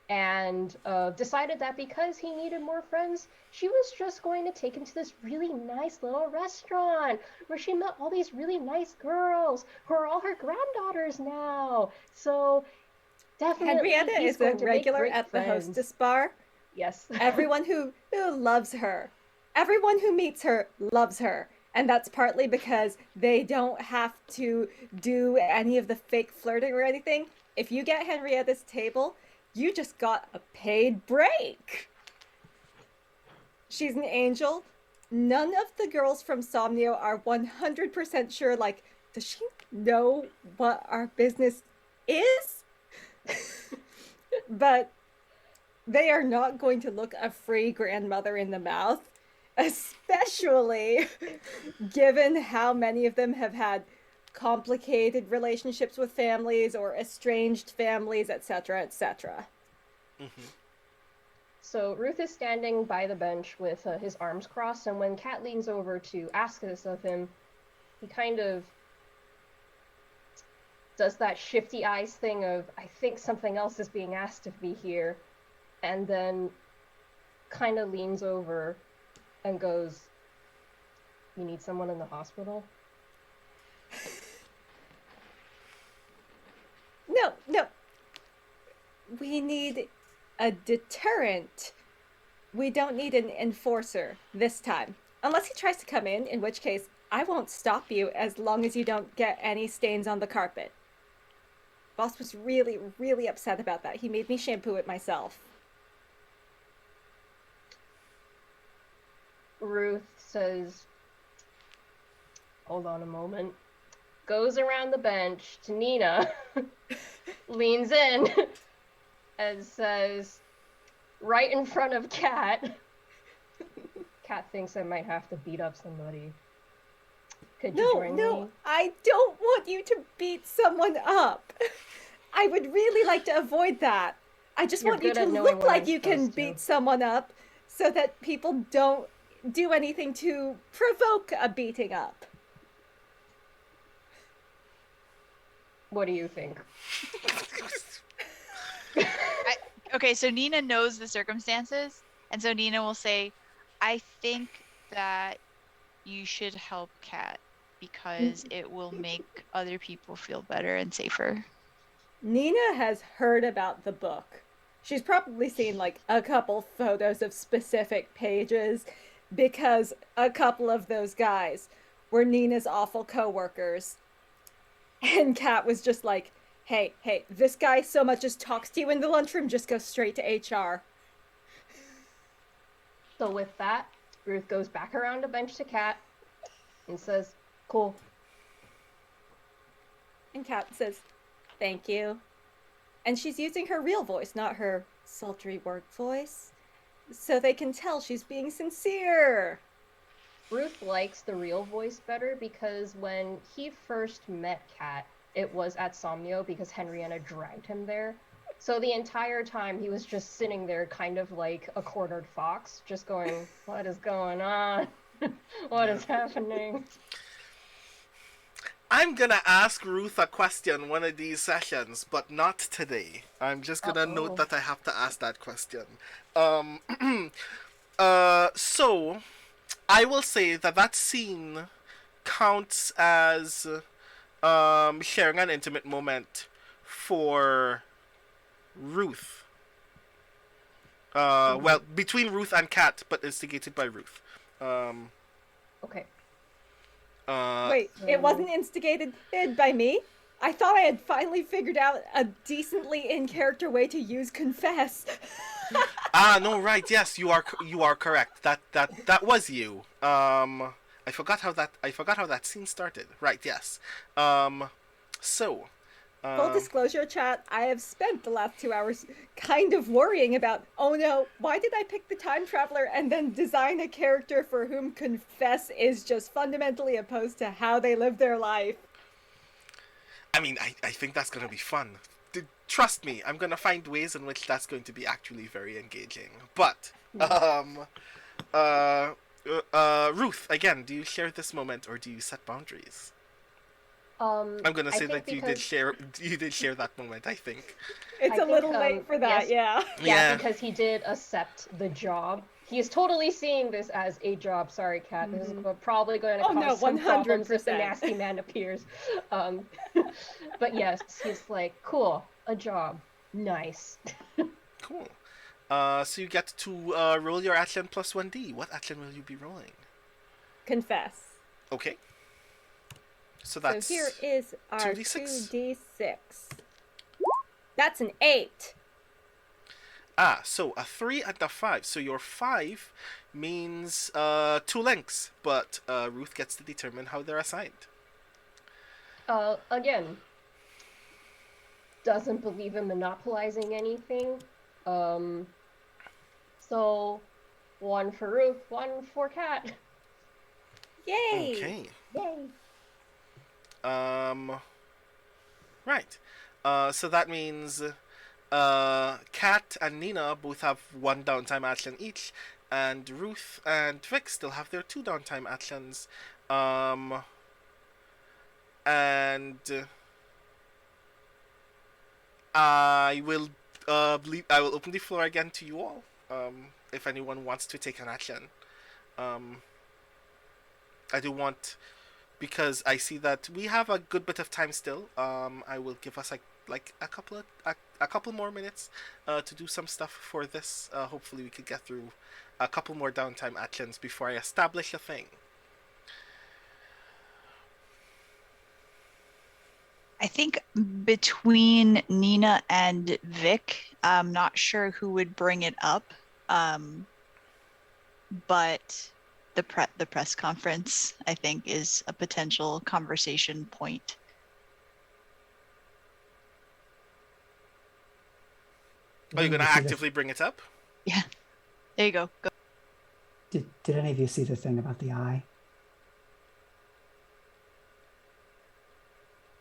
And decided that because he needed more friends, she was just going to take him to this really nice little restaurant where she met all these really nice girls who are all her granddaughters now. So definitely Henrietta is a regular at the hostess bar. Yes. Everyone who loves her. Everyone who meets her loves her. And that's partly because they don't have to do any of the fake flirting or anything. If you get Henrietta's table, you just got a paid break. She's an angel. None of the girls from Somnio are 100% sure, like, does she know what our business is? But they are not going to look a free grandmother in the mouth, especially given how many of them have had complicated relationships with families or estranged families, etc., etc. Mm-hmm. So Ruth is standing by the bench with his arms crossed, and when Kat leans over to ask this of him, he kind of does that shifty eyes thing of, I think something else is being asked of me here, and then kind of leans over and goes, you need someone in the hospital? No. We need a deterrent. We don't need an enforcer this time. Unless he tries to come in which case I won't stop you as long as you don't get any stains on the carpet. Boss was really, really upset about that. He made me shampoo it myself. Ruth says, hold on a moment, goes around the bench to Nina, leans in, and says, right in front of Kat, Kat thinks I might have to beat up somebody. Could you join me? I don't want you to beat someone up. I would really like to avoid that. I just want you to look like you can beat someone up so that people don't do anything to provoke a beating up. What do you think? Okay, so Nina knows the circumstances, and so Nina will say, I think that you should help Kat because it will make other people feel better and safer. Nina has heard about the book. She's probably seen like a couple photos of specific pages because a couple of those guys were Nina's awful co-workers. And Kat was just like, hey, this guy so much as talks to you in the lunchroom, just go straight to HR. So with that, Ruth goes back around the bench to Kat and says, cool. And Kat says, thank you. And she's using her real voice, not her sultry work voice. So they can tell she's being sincere. Ruth likes the real voice better because when he first met Kat, it was at Somnio because Henrietta dragged him there. So the entire time he was just sitting there kind of like a cornered fox, just going, what is going on? What is happening? I'm gonna ask Ruth a question one of these sessions, but not today. I'm just gonna note that I have to ask that question. So I will say that scene counts as sharing an intimate moment for Ruth. Well, between Ruth and Kat, but instigated by Ruth. Okay. Wait, it wasn't instigated by me? I thought I had finally figured out a decently in-character way to use confess. No, right, yes, you are correct. That was you. I forgot how that scene started. Right, yes. Full disclosure, chat, I have spent the last 2 hours kind of worrying about, oh no, why did I pick the time traveler and then design a character for whom confess is just fundamentally opposed to how they live their life? I mean, I think that's going to be fun. Trust me, I'm going to find ways in which that's going to be actually very engaging. But, Ruth, again, do you share this moment or do you set boundaries? I'm gonna say that you did share that moment, I think. It's a little late for that, yes. Yeah, because he did accept the job. He is totally seeing this as a job. Sorry, Kat. This is probably going to cause some problems if the nasty man appears. But yes, he's like, cool, a job. Nice. Cool. So you get to roll your action plus 1d. What action will you be rolling? Confess. Okay. So that's so here is our 2d6. 2d6. That's an 8. So a 3 and a 5. So your 5 means 2 links, but Ruth gets to determine how they're assigned. Again, doesn't believe in monopolizing anything. So 1 for Ruth, 1 for Kat. Yay! Okay. Yay! Right. So that means Kat and Nina both have 1 downtime action each, and Ruth and Vic still have their 2 downtime actions. And I will open the floor again to you all. If anyone wants to take an action. I do want, because I see that we have a good bit of time still. I will give us like a couple more minutes to do some stuff for this. Hopefully we could get through a couple more downtime actions before I establish a thing. I think between Nina and Vic, I'm not sure who would bring it up. But the press conference, I think, is a potential conversation point. Are you Did going to see the- actively bring it up? Yeah. There you go. Did any of you see the thing about the eye?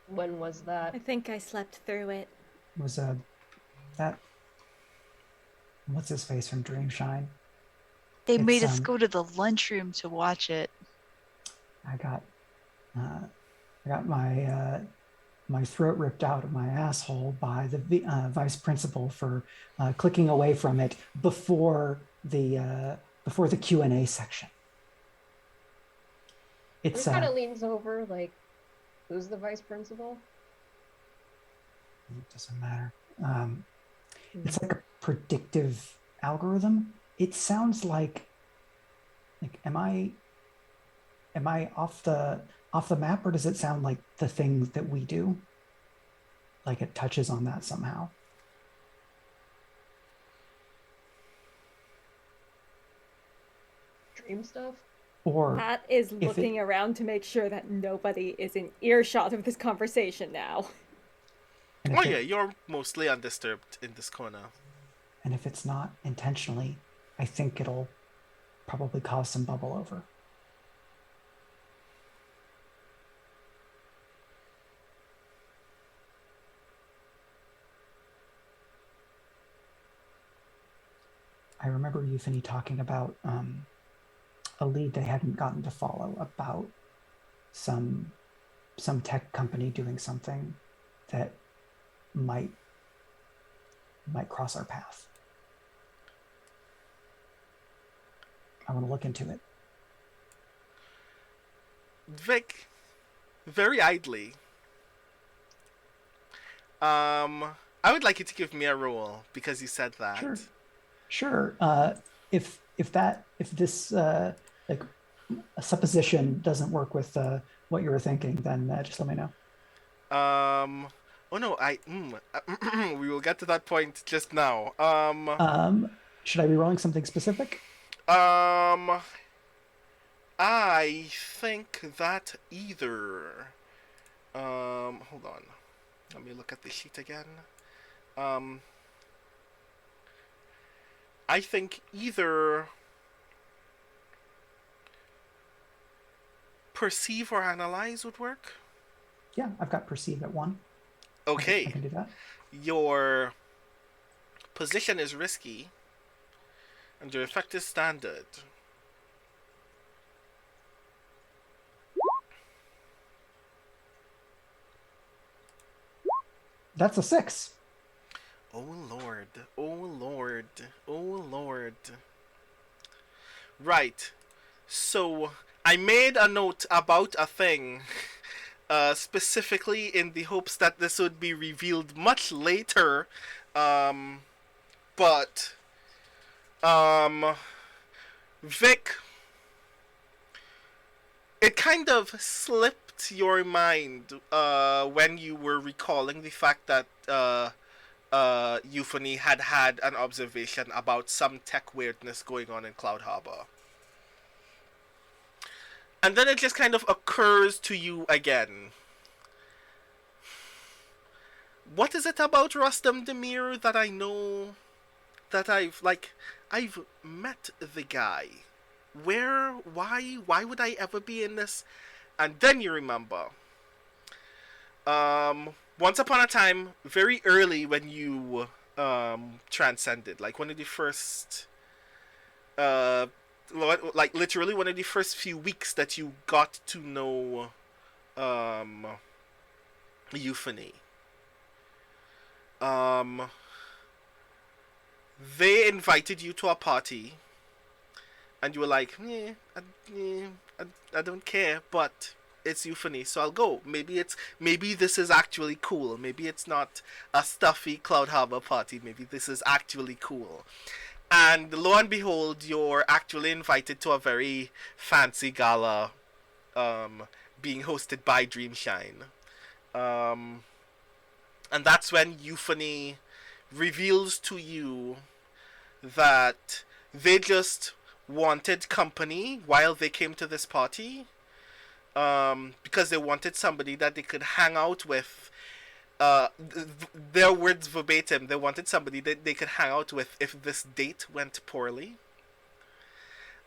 When was that? I think I slept through it. Was that what's his face from Dreamshine? They It's, made us go to the lunchroom to watch it. I got my my throat ripped out of my asshole by the vice principal for clicking away from it before the Q&A section. He It's kind of leans over, like, who's the vice principal? it doesn't matter. It's like a predictive algorithm. It sounds like am I off the map, or does it sound like the thing that we do? Like it touches on that somehow. Dream stuff? Or Pat is looking around to make sure that nobody is in earshot of this conversation now. Oh yeah, you're mostly undisturbed in this corner. And if it's not intentionally, I think it'll probably cause some bubble over. I remember Euphony talking about a lead they hadn't gotten to follow about some tech company doing something that might cross our path. I want to look into it. Vic, very idly, I would like you to give me a roll because you said that. Sure. If this like a supposition doesn't work with what you were thinking, then just let me know. Oh no, we will get to that point just now. Should I be rolling something specific? I think that either. Hold on. Let me look at the sheet again. I think either perceive or analyze would work. Yeah, I've got perceive at 1. Okay. I can do that. Your position is risky, and your effect is standard. That's a 6. Oh lord, oh lord, oh lord. Right. So, I made a note about a thing, specifically in the hopes that this would be revealed much later, but, Vic, it kind of slipped your mind, when you were recalling the fact that, Euphony had an observation about some tech weirdness going on in Cloud Harbor. And then it just kind of occurs to you again. What is it about Rüstem Demir that I know that I've met the guy? Where, why would I ever be in this? And then you remember. Once upon a time, very early when you transcended, like one of the first, like literally one of the first few weeks that you got to know Euphony. They invited you to a party, and you were like, I don't care, but it's Euphony, so I'll go. Maybe this is actually cool. Maybe it's not a stuffy Cloud Harbor party. Maybe this is actually cool. And lo and behold, you're actually invited to a very fancy gala, being hosted by Dreamshine. Um, and that's when Euphony reveals to you that they just wanted company while they came to this party. Because they wanted somebody that they could hang out with. Their words verbatim, they wanted somebody that they could hang out with if this date went poorly.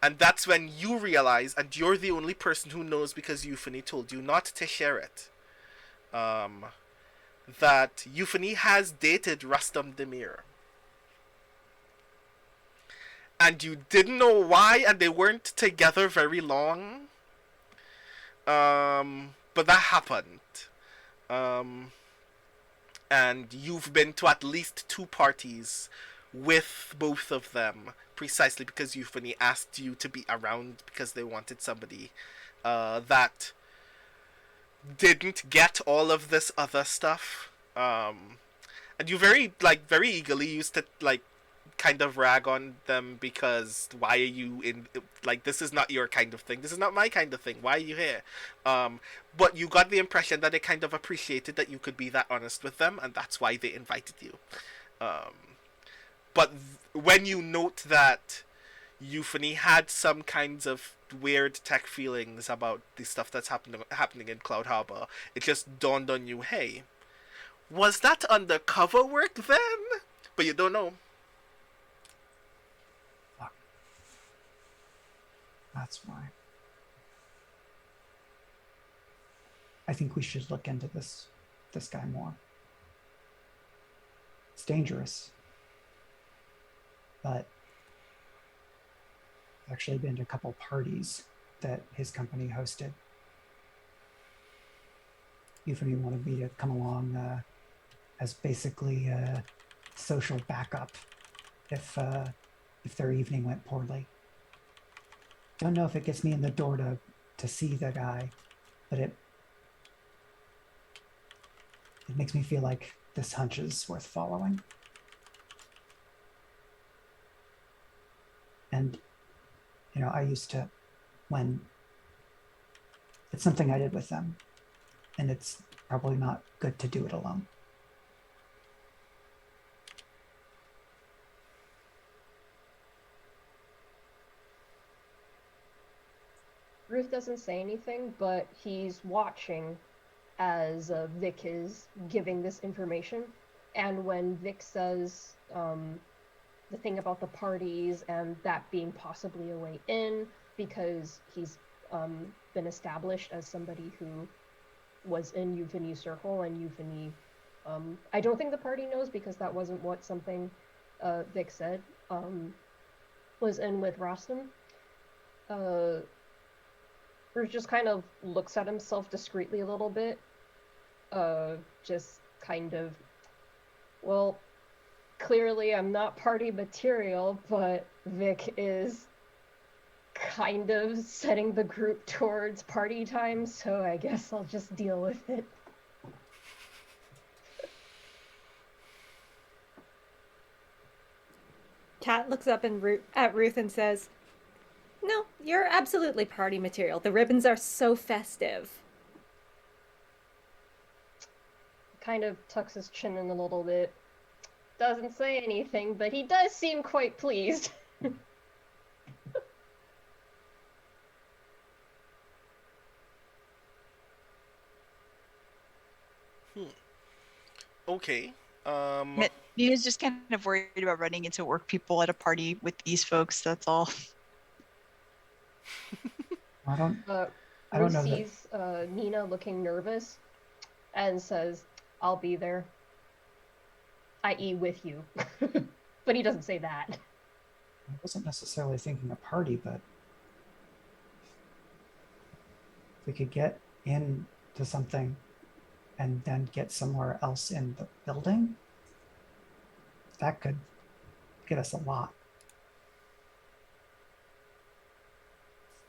And that's when you realize, and you're the only person who knows because Euphony told you not to share it, that Euphony has dated Rüstem Demir. And you didn't know why, and they weren't together very long. But that happened. And you've been to at least 2 parties with both of them, precisely because Euphony asked you to be around because they wanted somebody that didn't get all of this other stuff. And you very eagerly used to kind of rag on them because why are you in, this is not your kind of thing, this is not my kind of thing, why are you here? But you got the impression that they kind of appreciated that you could be that honest with them, and that's why they invited you. But when you note that Euphony had some kinds of weird tech feelings about the stuff that's happening in Cloud Harbor, it just dawned on you, hey, was that undercover work then? But you don't know. That's why. I think we should look into this guy more. It's dangerous. But I've actually been to a couple parties that his company hosted. Euphony wanted me to come along as basically a social backup if their evening went poorly. Don't know if it gets me in the door to see the guy, but it makes me feel like this hunch is worth following. And, I used to, when it's something I did with them, and it's probably not good to do it alone. Ruth doesn't say anything, but he's watching as Vic is giving this information. And when Vic says the thing about the parties and that being possibly a way in, because he's been established as somebody who was in Euphony's circle, and Euphony, I don't think the party knows because that wasn't what something Vic said, was in with Rüstem. Bruce just kind of looks at himself discreetly a little bit. Just kind of, well, clearly I'm not party material, but Vic is kind of setting the group towards party time, so I guess I'll just deal with it. Kat looks up at Ruth and says, "No, you're absolutely party material. The ribbons are so festive." Kind of tucks his chin in a little bit. Doesn't say anything, but he does seem quite pleased. Okay. Nina's just kind of worried about running into work people at a party with these folks, that's all. I don't know sees Nina looking nervous and says, "I'll be there, i.e. with you." But he doesn't say that. I wasn't necessarily thinking a party, but if we could get into something and then get somewhere else in the building, that could get us a lot.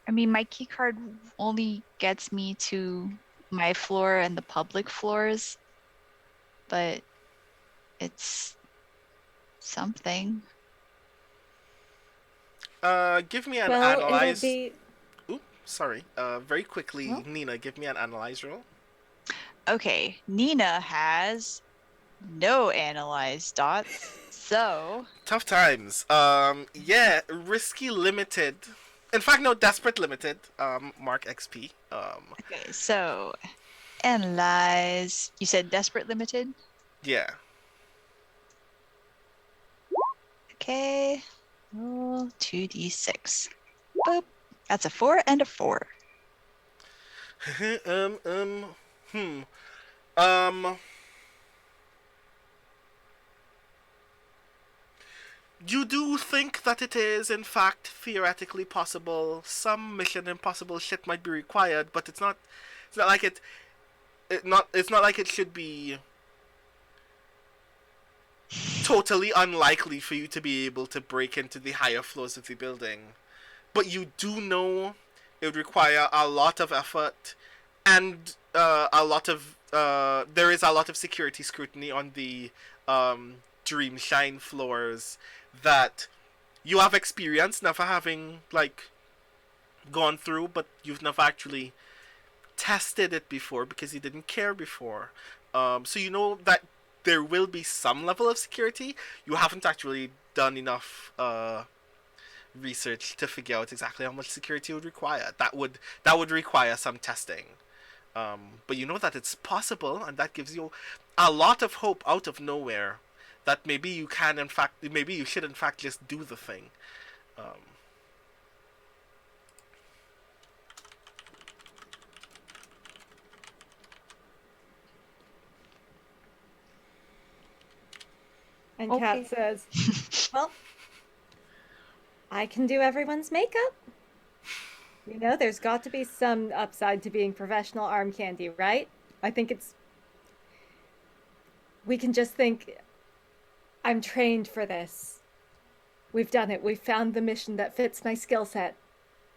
I mean, my key card only gets me to my floor and the public floors, but it's something. Give me an Well, analyze. it'll be... Ooh, sorry. Very quickly, Well? Nina, give me an analyze roll. Okay, Nina has no analyzed dots, so Tough times. Yeah, risky limited. In fact, no, desperate limited. Mark XP. okay, so analyze. You said desperate limited. Yeah. Okay, roll 2d6. Boop. That's a 4 and a 4. Hmm. Um. You do think that it is, in fact, theoretically possible. Some Mission Impossible shit might be required, but it's not. It's not like it. It's not like it should be totally unlikely for you to be able to break into the higher floors of the building. But you do know it would require a lot of effort and a lot of there is a lot of security scrutiny on the Dreamshine floors that you have experience never having like gone through, but you've never actually tested it before because you didn't care before. So you know that there will be some level of security. You haven't actually done enough research to figure out exactly how much security would require. That would require some testing. But you know that it's possible, and that gives you a lot of hope out of nowhere that maybe you can, in fact, maybe you should, in fact, just do the thing. And Okay. Kat says, well, I can do everyone's makeup. You know, there's got to be some upside to being professional arm candy, right? I think we can just think, I'm trained for this. We've done it. We've found the mission that fits my skill set.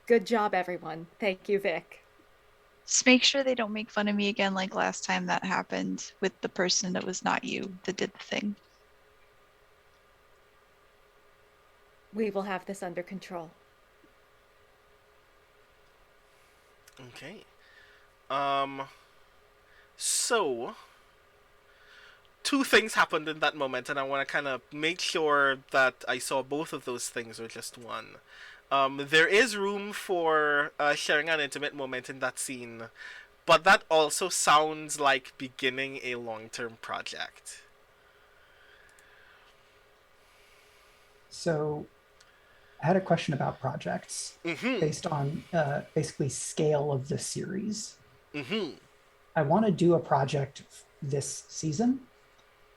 Good job, everyone. Thank you, Vic. Just make sure they don't make fun of me again like last time that happened with the person that was not you that did the thing. We will have this under control. Okay. So two things happened in that moment, and I want to kind of make sure that I saw both of those things or just one. There is room for sharing an intimate moment in that scene, but that also sounds like beginning a long-term project. So I had a question about projects based on basically scale of the series. I want to do a project this season,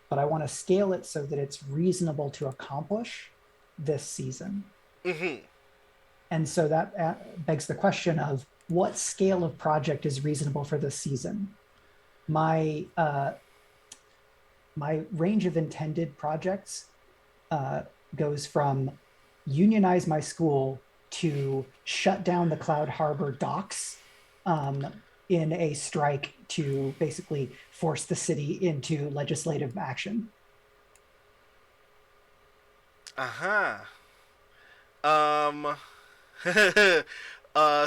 but I want to scale it so that it's reasonable to accomplish this season. And so that begs the question of what scale of project is reasonable for this season? My range of intended projects goes from unionize my school to shut down the Cloud Harbor docks in a strike to basically force the city into legislative action.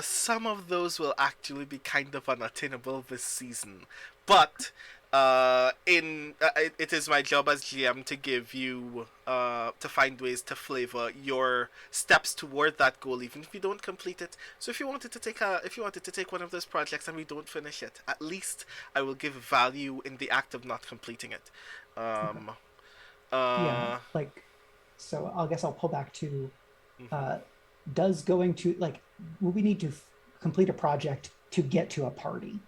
Some of those will actually be kind of unattainable this season, but it is my job as GM to give you to find ways to flavor your steps toward that goal, even if you don't complete it. So if you wanted to take one of those projects and we don't finish it, at least I will give value in the act of not completing it. Yeah, like, so I guess I'll pull back to does going to, like, will we need to complete a project to get to a party?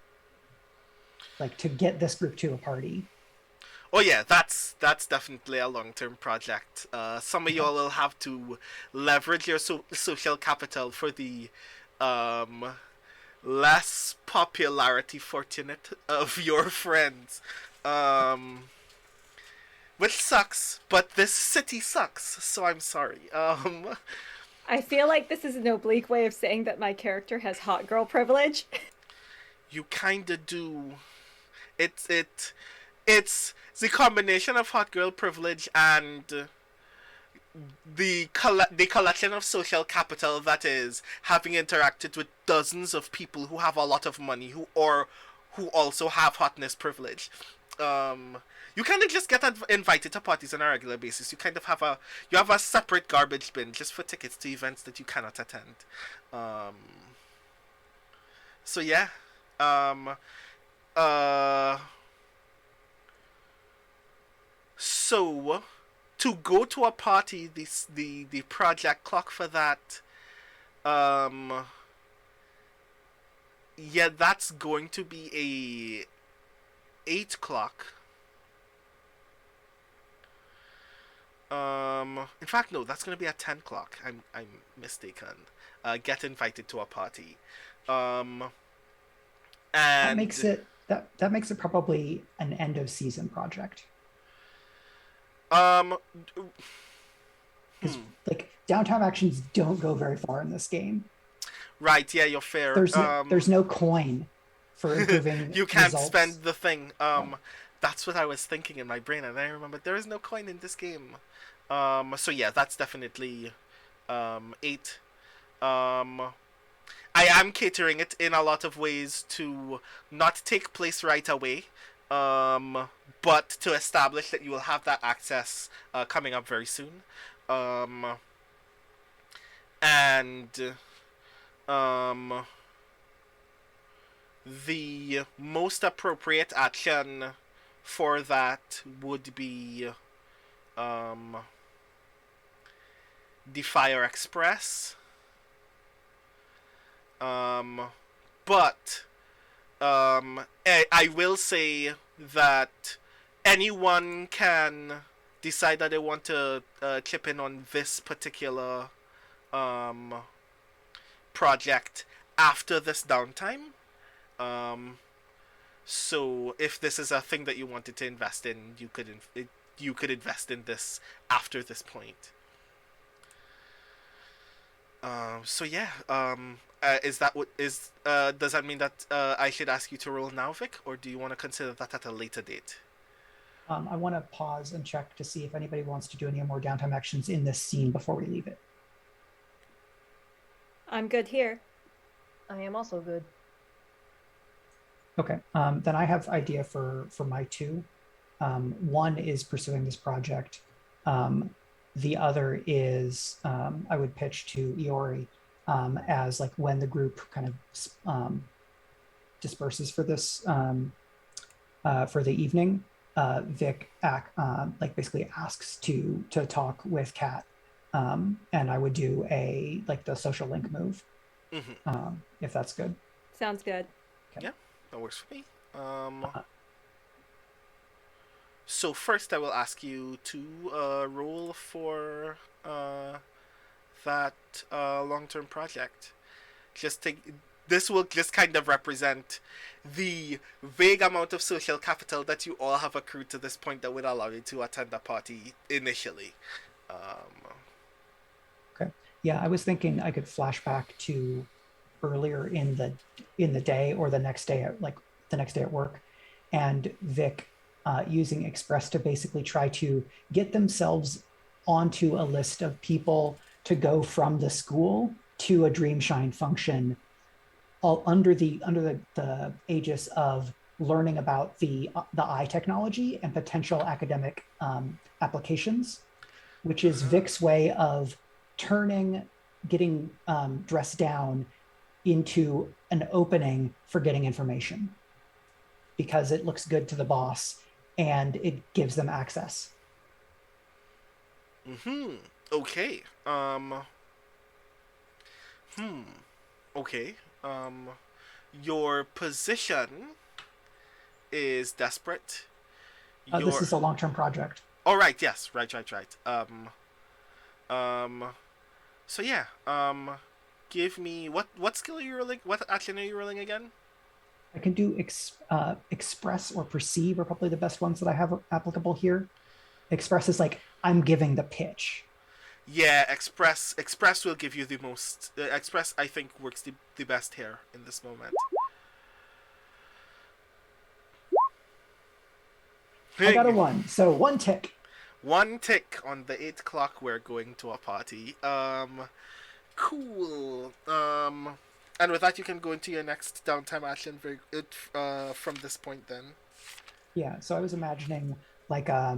Like, to get this group to a party? Oh yeah, that's definitely a long-term project. Some of y'all will have to leverage your social capital for the less popularity fortunate of your friends. Which sucks, but this city sucks, so I'm sorry. I feel like this is an oblique way of saying that my character has hot girl privilege. You kinda do. It's the combination of hot girl privilege and the collection of social capital that is having interacted with dozens of people who have a lot of money who also have hotness privilege. You kind of just get invited to parties on a regular basis. You kind of have a separate garbage bin just for tickets to events that you cannot attend. So yeah. So to go to a party, the project clock for that, yeah, that's going to be a 8 o'clock. In fact, no, that's going to be at 10 o'clock. I'm mistaken. Get invited to a party. And That makes it probably an end of season project. Because like downtime actions don't go very far in this game. Right, yeah, you're fair. There's no coin for improving you can't results. spend the thing. That's what I was thinking in my brain, and I remember there is no coin in this game. So yeah, that's definitely 8. I am catering it in a lot of ways to not take place right away, but to establish that you will have that access coming up very soon. The most appropriate action for that would be the Fire Express. But I will say that anyone can decide that they want to chip in on this particular project after this downtime. So if this is a thing that you wanted to invest in, you could invest in this after this point. So yeah, is that what is? Does that mean that I should ask you to roll now, Vic, or do you want to consider that at a later date? I want to pause and check to see if anybody wants to do any more downtime actions in this scene before we leave it. I'm good here. I am also good. Okay, then I have idea for my 2. One is pursuing this project. The other is I would pitch to Iori as like when the group kind of disperses for this for the evening. Vic like basically asks to talk with Kat, and I would do the social link move, if that's good. Sounds good. Okay. Yeah, that works for me. So first, I will ask you to roll for that long-term project. This will just kind of represent the vague amount of social capital that you all have accrued to this point that would allow you to attend the party initially. Okay. Yeah, I was thinking I could flash back to earlier in the day or the next day at work, and Vic using Express to basically try to get themselves onto a list of people to go from the school to a Dreamshine function, all under the aegis of learning about the eye technology and potential academic applications, which is Vic's way of getting dressed down into an opening for getting information, because it looks good to the boss and it gives them access. Okay. Okay. Your position is desperate. This is a long-term project. Oh, right. Yes. Right. So yeah. Give me what skill are you rolling? What action are you rolling again? I can do express or perceive are probably the best ones that I have applicable here. Express is like I'm giving the pitch. Yeah, express will give you the most. Express, I think, works the best here in this moment. I got a 1, so 1 tick. 1 tick on the 8 o'clock. We're going to a party. Cool. And with that, you can go into your next downtime, Ashlyn, from this point then. Yeah, so I was imagining like a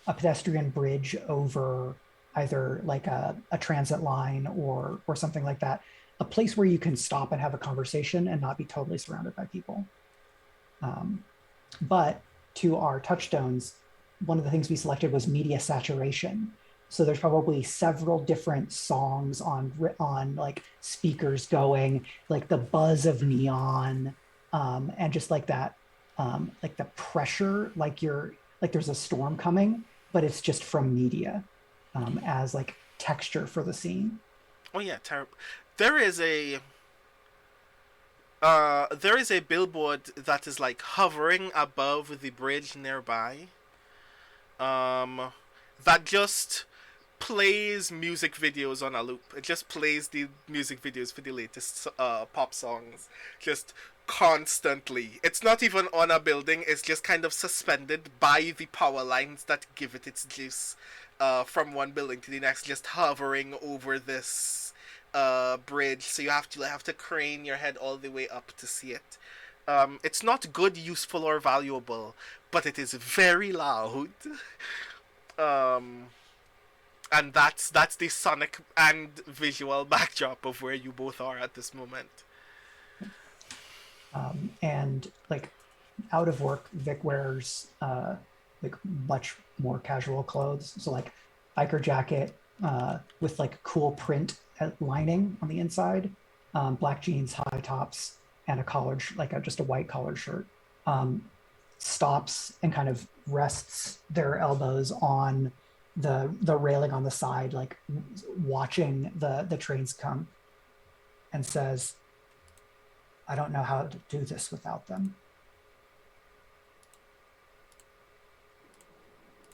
pedestrian bridge over either like a transit line or something like that. A place where you can stop and have a conversation and not be totally surrounded by people. But to our touchstones, one of the things we selected was media saturation. So there's probably several different songs on like speakers going, like the buzz of neon, and just like that, like the pressure, like there's a storm coming, but it's just from media, as like texture for the scene. Oh yeah, terrible. There is a billboard that is like hovering above the bridge nearby. That just plays music videos on a loop. It just plays the music videos for the latest pop songs, just constantly. It's not even on a building. It's just kind of suspended by the power lines that give it its juice, from one building to the next, just hovering over this bridge. So you have to crane your head all the way up to see it. It's not good, useful, or valuable, but it is very loud. And that's the sonic and visual backdrop of where you both are at this moment. And like out of work, Vic wears like much more casual clothes. So like biker jacket with like cool print lining on the inside, black jeans, high tops, and a collared, just a white collared shirt. Stops and kind of rests their elbows on the railing on the side, like watching the trains come, and says, I don't know how to do this without them.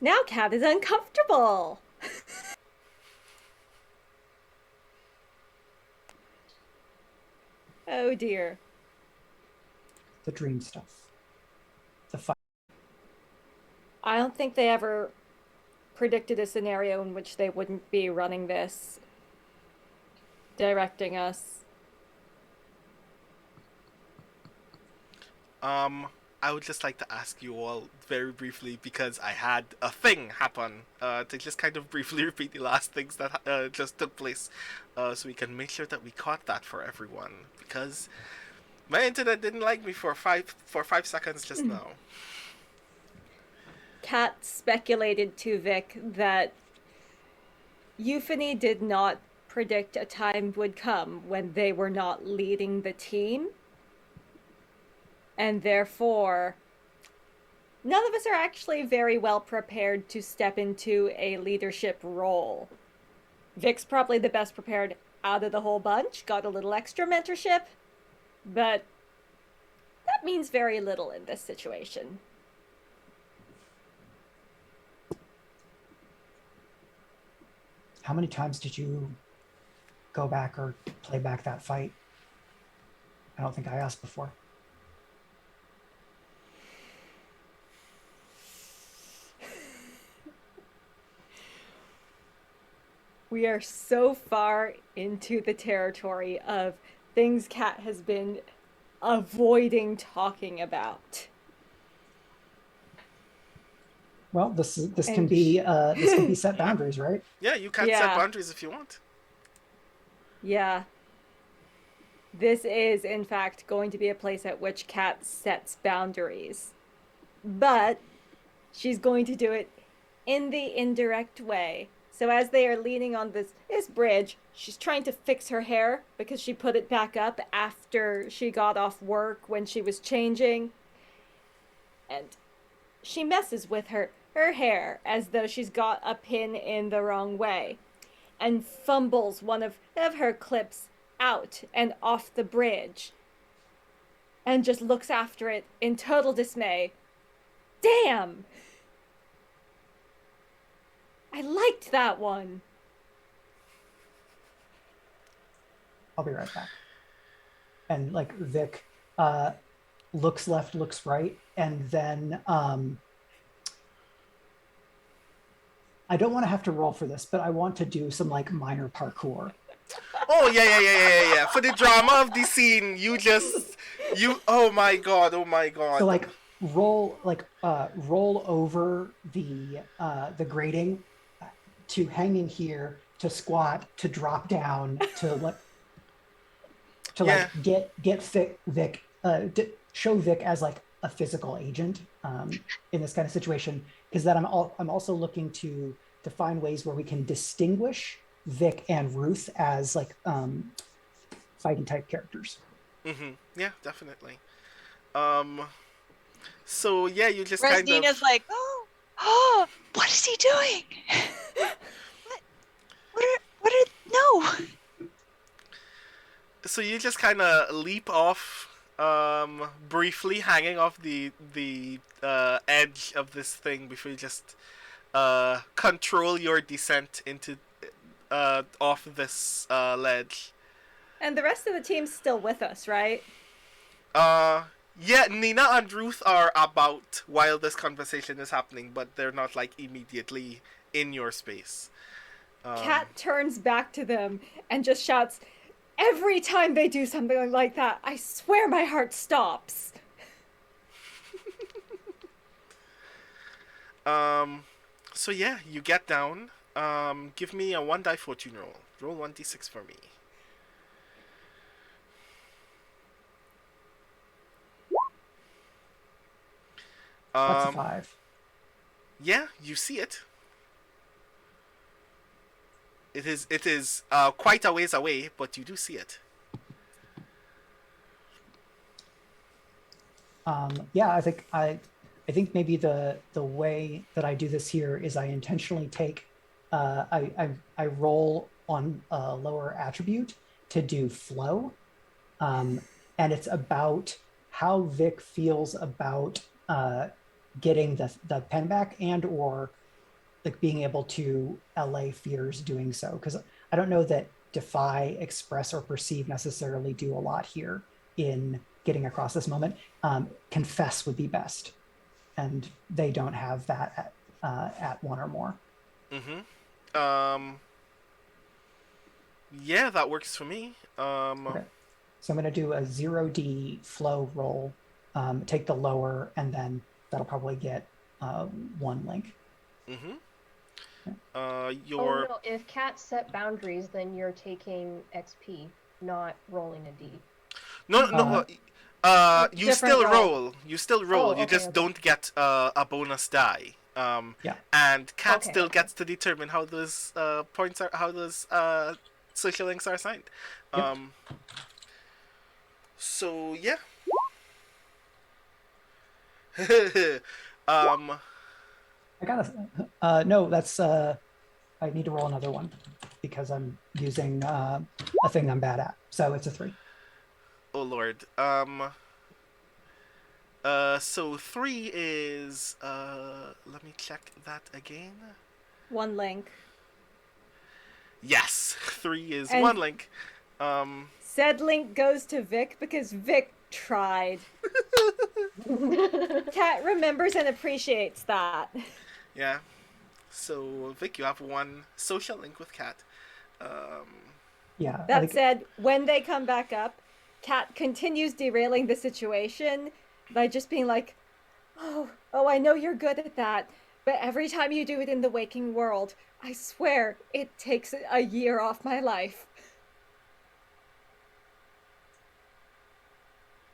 Now Kat is uncomfortable. Oh dear. The dream stuff. The fight. I don't think they ever predicted a scenario in which they wouldn't be running this, directing us. I would just like to ask you all very briefly, because I had a thing happen, to just kind of briefly repeat the last things that just took place, so we can make sure that we caught that for everyone, because my internet didn't like me for five seconds just now. Kat speculated to Vic that Euphony did not predict a time would come when they were not leading the team. And therefore, none of us are actually very well prepared to step into a leadership role. Vic's probably the best prepared out of the whole bunch, got a little extra mentorship, but that means very little in this situation. How many times did you go back or play back that fight? I don't think I asked before. We are so far into the territory of things Kat has been avoiding talking about. Well, this can be set boundaries, right? Yeah, you can set boundaries if you want. Yeah. This is, in fact, going to be a place at which Kat sets boundaries. But she's going to do it in the indirect way. So as they are leaning on this bridge, she's trying to fix her hair because she put it back up after she got off work when she was changing. And she messes with her hair as though she's got a pin in the wrong way and fumbles one of her clips out and off the bridge and just looks after it in total dismay. Damn! I liked that one. I'll be right back. And like Vic looks left, looks right, and then I don't want to have to roll for this, but I want to do some like minor parkour. Oh yeah. For the drama of the scene, oh my god. So like roll over the grating to hanging here, to squat, to drop down, to get Vic, show Vic as like a physical agent in this kind of situation, because that I'm also looking to find ways where we can distinguish Vic and Ruth as like fighting type characters. Mm-hmm. Yeah, definitely. So yeah, you just Whereas kind Nina's of like, oh, what is he doing? No. So you just kind of leap off, briefly hanging off the edge of this thing before you just control your descent into off this ledge. And the rest of the team's still with us, right? Yeah, Nina and Ruth are about while this conversation is happening, but they're not like immediately in your space. Kat turns back to them and just shouts, every time they do something like that, I swear my heart stops. So yeah, you get down. Give me a 1 die fortune roll. Roll 1d6 for me. That's a 5. Yeah, you see it. It is quite a ways away, but you do see it. Yeah, I think maybe the way that I do this here is I intentionally take I roll on a lower attribute to do flow, and it's about how Vic feels about getting the pen back and or like being able to allay fears doing so, because I don't know that defy, express, or perceive necessarily do a lot here in getting across this moment. Confess would be best, and they don't have that at 1 or more. Yeah, that works for me. Okay. So I'm going to do a 0D flow roll, take the lower, and then that'll probably get 1 link. Oh no, if Kat set boundaries, then you're taking XP, not rolling a D. No. You still roll. You still roll. Oh, you just don't get a bonus die. And Kat still gets to determine how those points are, how those social links are assigned. So yeah. I got a no. That's I need to roll another one because I'm using a thing I'm bad at. So it's a 3. Oh Lord. So 3 is let me check that again. 1 link. Yes, 3 is And 1 link. Said link goes to Vic because Vic tried. Kat remembers and appreciates that. Yeah. So Vic, you have 1 social link with Kat. Yeah. That said, when they come back up, Kat continues derailing the situation by just being like, oh, I know you're good at that, but every time you do it in the waking world, I swear it takes a year off my life.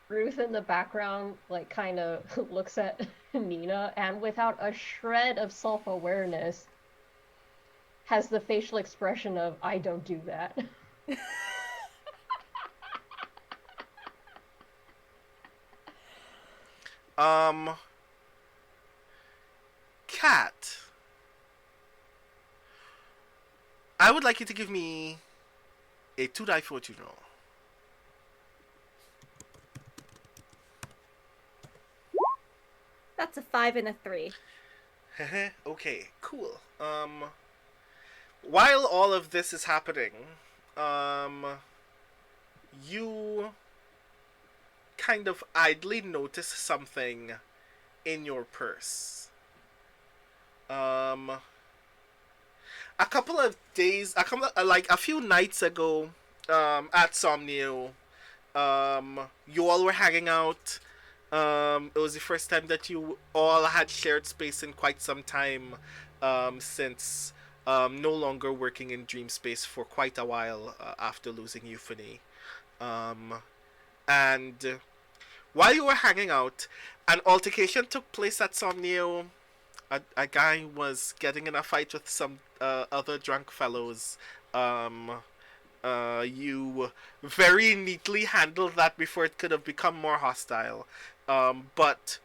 Ruth in the background, like, kind of looks at Nina and without a shred of self-awareness has the facial expression of, I don't do that. Kat, I would like you to give me a 2 die fortune roll. That's a 5 and a 3. Okay, cool. While all of this is happening, you kind of idly notice something in your purse. A few nights ago, at Somnio. You all were hanging out. It was the first time that you all had shared space in quite some time, since no longer working in Dream Space for quite a while after losing Euphony. Um, and while you were hanging out, an altercation took place at Somnio. A guy was getting in a fight with some other drunk fellows. Um, you very neatly handled that before it could have become more hostile. But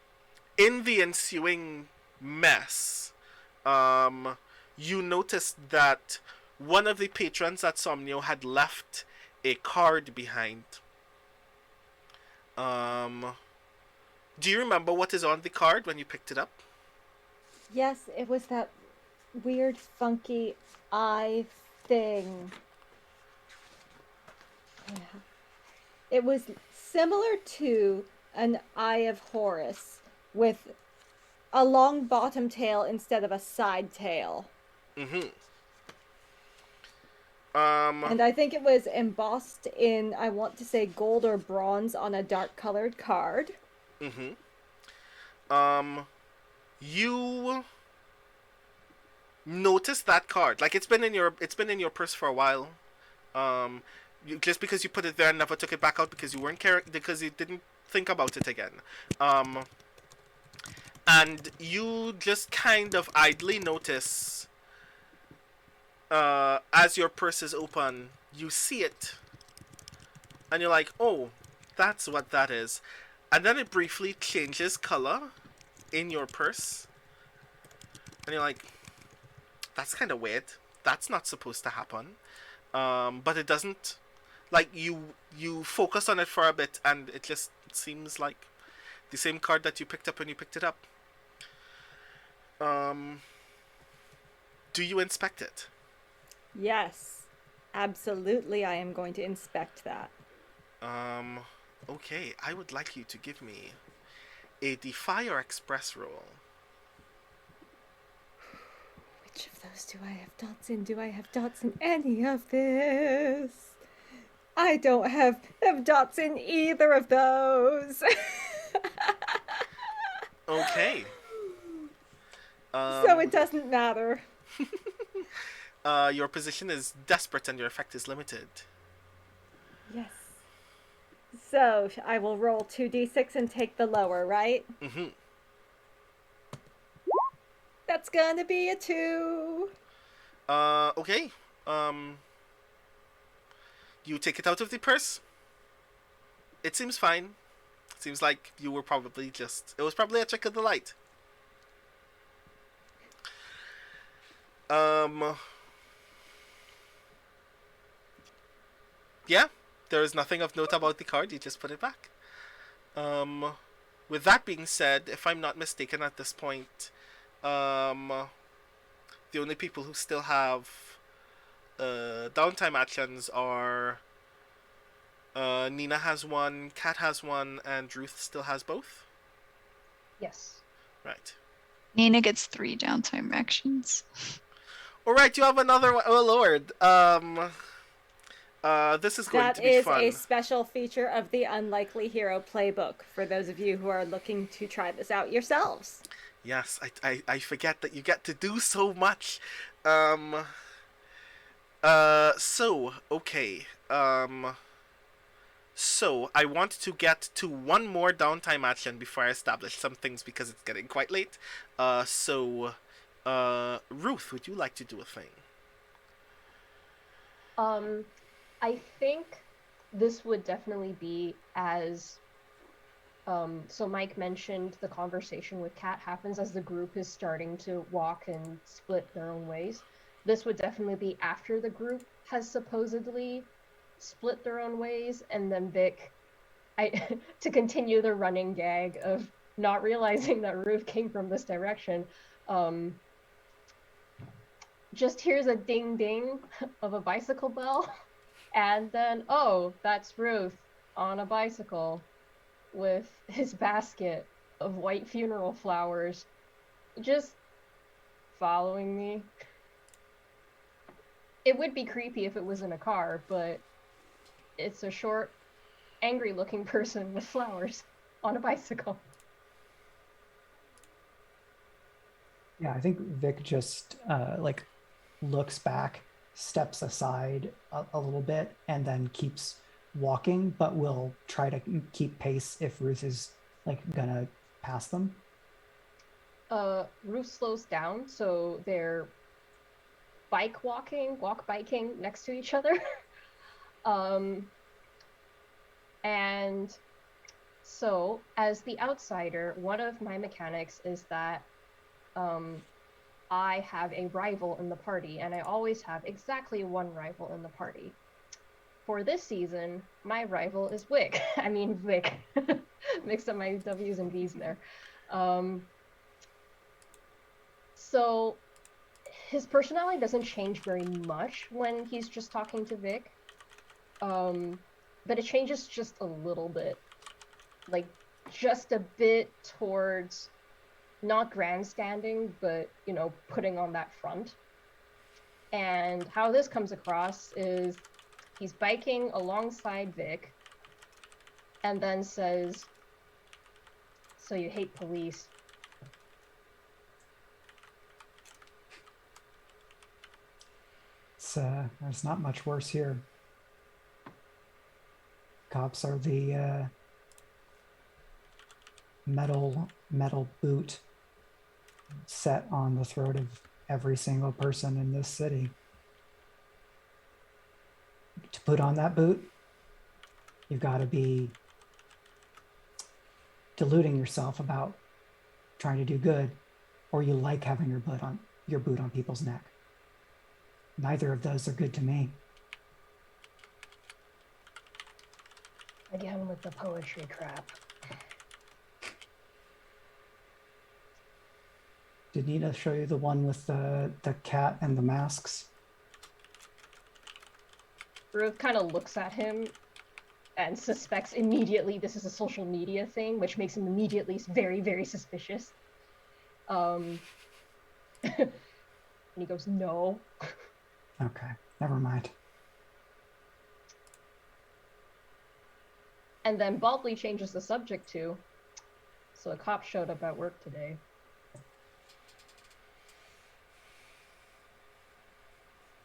in the ensuing mess, you noticed that one of the patrons at Somnio had left a card behind. Um, do you remember what is on the card when you picked it up? Yes, it was that weird, funky eye thing. Yeah. It was similar to an Eye of Horus with a long bottom tail instead of a side tail. Mm-hmm. And I think it was embossed in, I want to say, gold or bronze on a dark colored card. Mm-hmm. You notice that card. Like it's been in your purse for a while. Just because you put it there and never took it back out because you weren't because you didn't think about it again. And you just kind of idly notice, as your purse is open, you see it, and you're like, oh, that's what that is. And then it briefly changes color in your purse, and you're like, that's kind of weird. That's not supposed to happen. But it doesn't. Like you focus on it for a bit, and it just seems like the same card that you picked up when you picked it up. Do you inspect it? Yes, absolutely. I am going to inspect that. Okay. I would like you to give me a Defy or Express roll. Which of those do I have dots in? Do I have dots in any of this? I don't have dots in either of those. Okay. So it doesn't matter. Your position is desperate and your effect is limited. Yes. So I will roll 2d6 and take the lower, right? Mm-hmm. That's gonna be a 2. Okay. You take it out of the purse. It seems fine. It seems like you were probably it was probably a trick of the light. Yeah, there is nothing of note about the card, you just put it back. With that being said, if I'm not mistaken at this point, the only people who still have downtime actions are Nina has one, Kat has one, and Ruth still has both? Yes. Right. Nina gets 3 downtime actions. Alright, you have another one. Oh lord. This is going to be fun. That is a special feature of the Unlikely Hero playbook for those of you who are looking to try this out yourselves. Yes, I forget that you get to do so much. So, okay. So, I want to get to one more downtime action before I establish some things because it's getting quite late. So, Ruth, would you like to do a thing? I think this would definitely be as so Mike mentioned the conversation with Kat happens as the group is starting to walk and split their own ways. This would definitely be after the group has supposedly split their own ways, and then Vic, to continue the running gag of not realizing that Ruth came from this direction, just hears a ding ding of a bicycle bell, and then, oh, that's Ruth on a bicycle with his basket of white funeral flowers, just following me. It would be creepy if it was in a car, but It's a short, angry-looking person with flowers on a bicycle. Yeah, I think Vic just like looks back, steps aside a little bit, and then keeps walking, but will try to keep pace if Ruth is like gonna pass them. Ruth slows down, so they're walk biking next to each other. And so, as the outsider, one of my mechanics is that I have a rival in the party, and I always have exactly one rival in the party. For this season, my rival is Vic. I mean, Vic. Mixed up my W's and V's there. So, his personality doesn't change very much when he's just talking to Vic. But it changes just a little bit. Like, just a bit towards not grandstanding, but, you know, putting on that front. And how this comes across is he's biking alongside Vic and then says, "So you hate police." There's not much worse here. Cops are the metal boot set on the throat of every single person in this city. To put on that boot, you've got to be deluding yourself about trying to do good, or you like having your boot on people's neck. Neither of those are good to me. Again with the poetry crap. Did Nina show you the one with the cat and the masks? Ruth kind of looks at him and suspects immediately this is a social media thing, which makes him immediately very, very suspicious. And he goes, "No." Okay, never mind. And then baldly changes the subject to, "So a cop showed up at work today."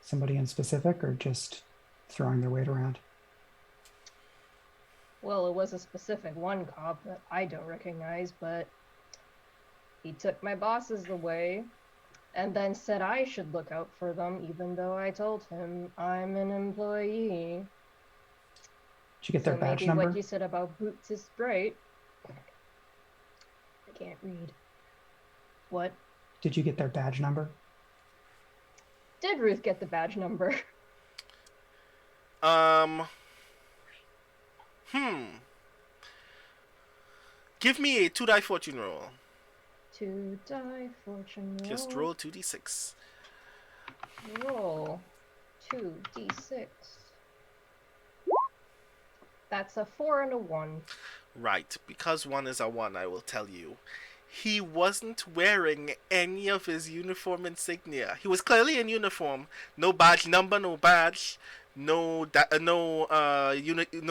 Somebody in specific, or just throwing their weight around? Well, it was a specific one cop that I don't recognize, but he took my bosses away and then said I should look out for them, even though I told him I'm an employee. Did you get their badge maybe number? What you said about boots is right. I can't read. What? Did you get their badge number? Did Ruth get the badge number? Give me a 2-die fortune roll. 2-die fortune roll. Just roll 2d6. Roll 2d6. That's a 4 and a 1. Right, because 1 is a 1, I will tell you. He wasn't wearing any of his uniform insignia. He was clearly in uniform. No badge number, no badge, no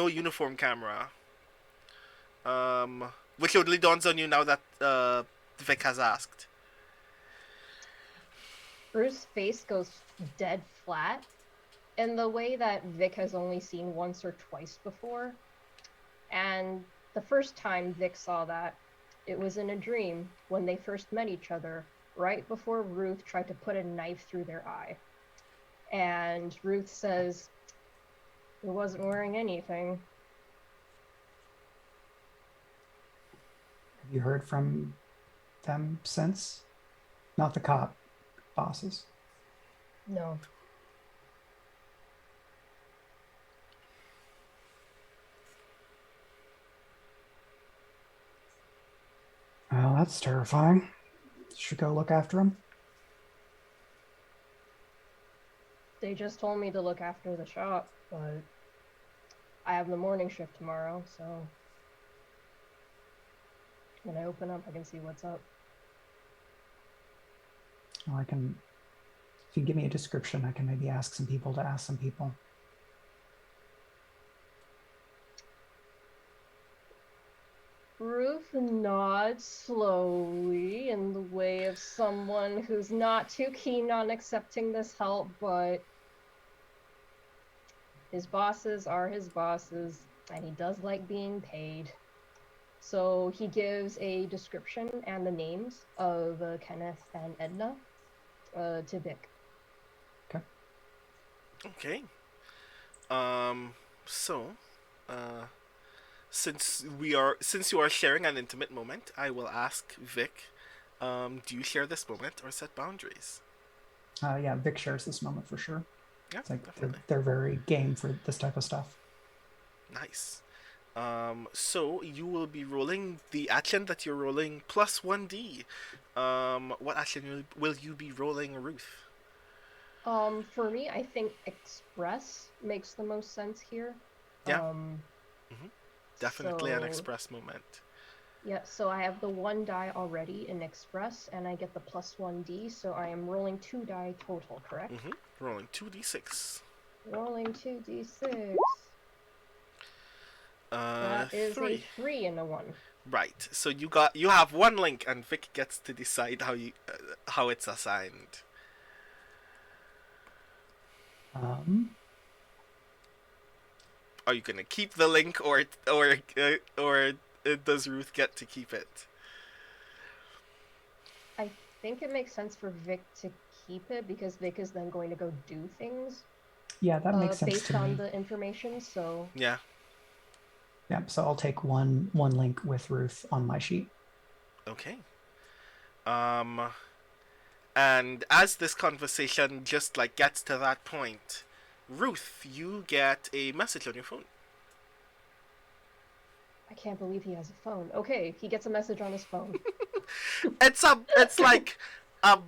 uniform camera. Which only dawns on you now that Vic has asked. Bruce's face goes dead flat in the way that Vic has only seen once or twice before. And the first time Vic saw that, it was in a dream when they first met each other, right before Ruth tried to put a knife through their eye. And Ruth says, "He wasn't wearing anything." Have you heard from them since? Not the cop bosses. No. Well, that's terrifying. Should go look after him. They just told me to look after the shop, but I have the morning shift tomorrow, so when I open up, I can see what's up. Well, if you give me a description, I can maybe ask some people to ask some people. Ruth nods slowly in the way of someone who's not too keen on accepting this help, but his bosses are his bosses, and he does like being paid. So he gives a description and the names of Kenneth and Edna to Vic. Okay. So, since you are sharing an intimate moment, I will ask Vic, do you share this moment or set boundaries? Yeah, Vic shares this moment for sure. Yeah, It's like definitely. they're very game for this type of stuff. Nice. So you will be rolling the action that you're rolling plus 1d. What action will you be rolling, Ruth? For me, I think Express makes the most sense here. Yeah. Definitely an so- express moment. Yeah, so I have the 1 die already in Express, and I get the plus 1d, so I am rolling 2 die total, correct? Rolling 2d6. Rolling 2d6. That is 3. a 3 and a 1. Right. So you have 1 link, and Vic gets to decide how it's assigned. Are you gonna keep the link, or does Ruth get to keep it? I think it makes sense for Vic to keep it, because Vic is then going to go do things Yeah, that makes sense based to on me. the information, so... Yeah. Yeah, so I'll take one link with Ruth on my sheet. Okay. And as this conversation just like gets to that point, Ruth, you get a message on your phone. I can't believe he has a phone. Okay, he gets a message on his phone. It's like a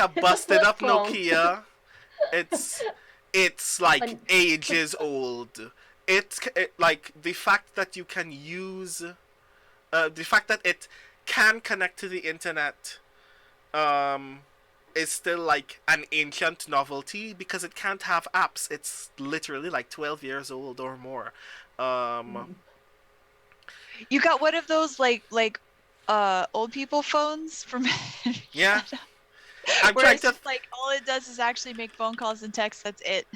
busted up flip phone. Nokia. It's like ages old. It's like the fact that you can use, the fact that it can connect to the internet, is still like an ancient novelty because it can't have apps. It's literally like 12 years old or more. You got one of those like old people phones from Yeah. I'm where trying it's to just like all it does is actually make phone calls and text. That's it.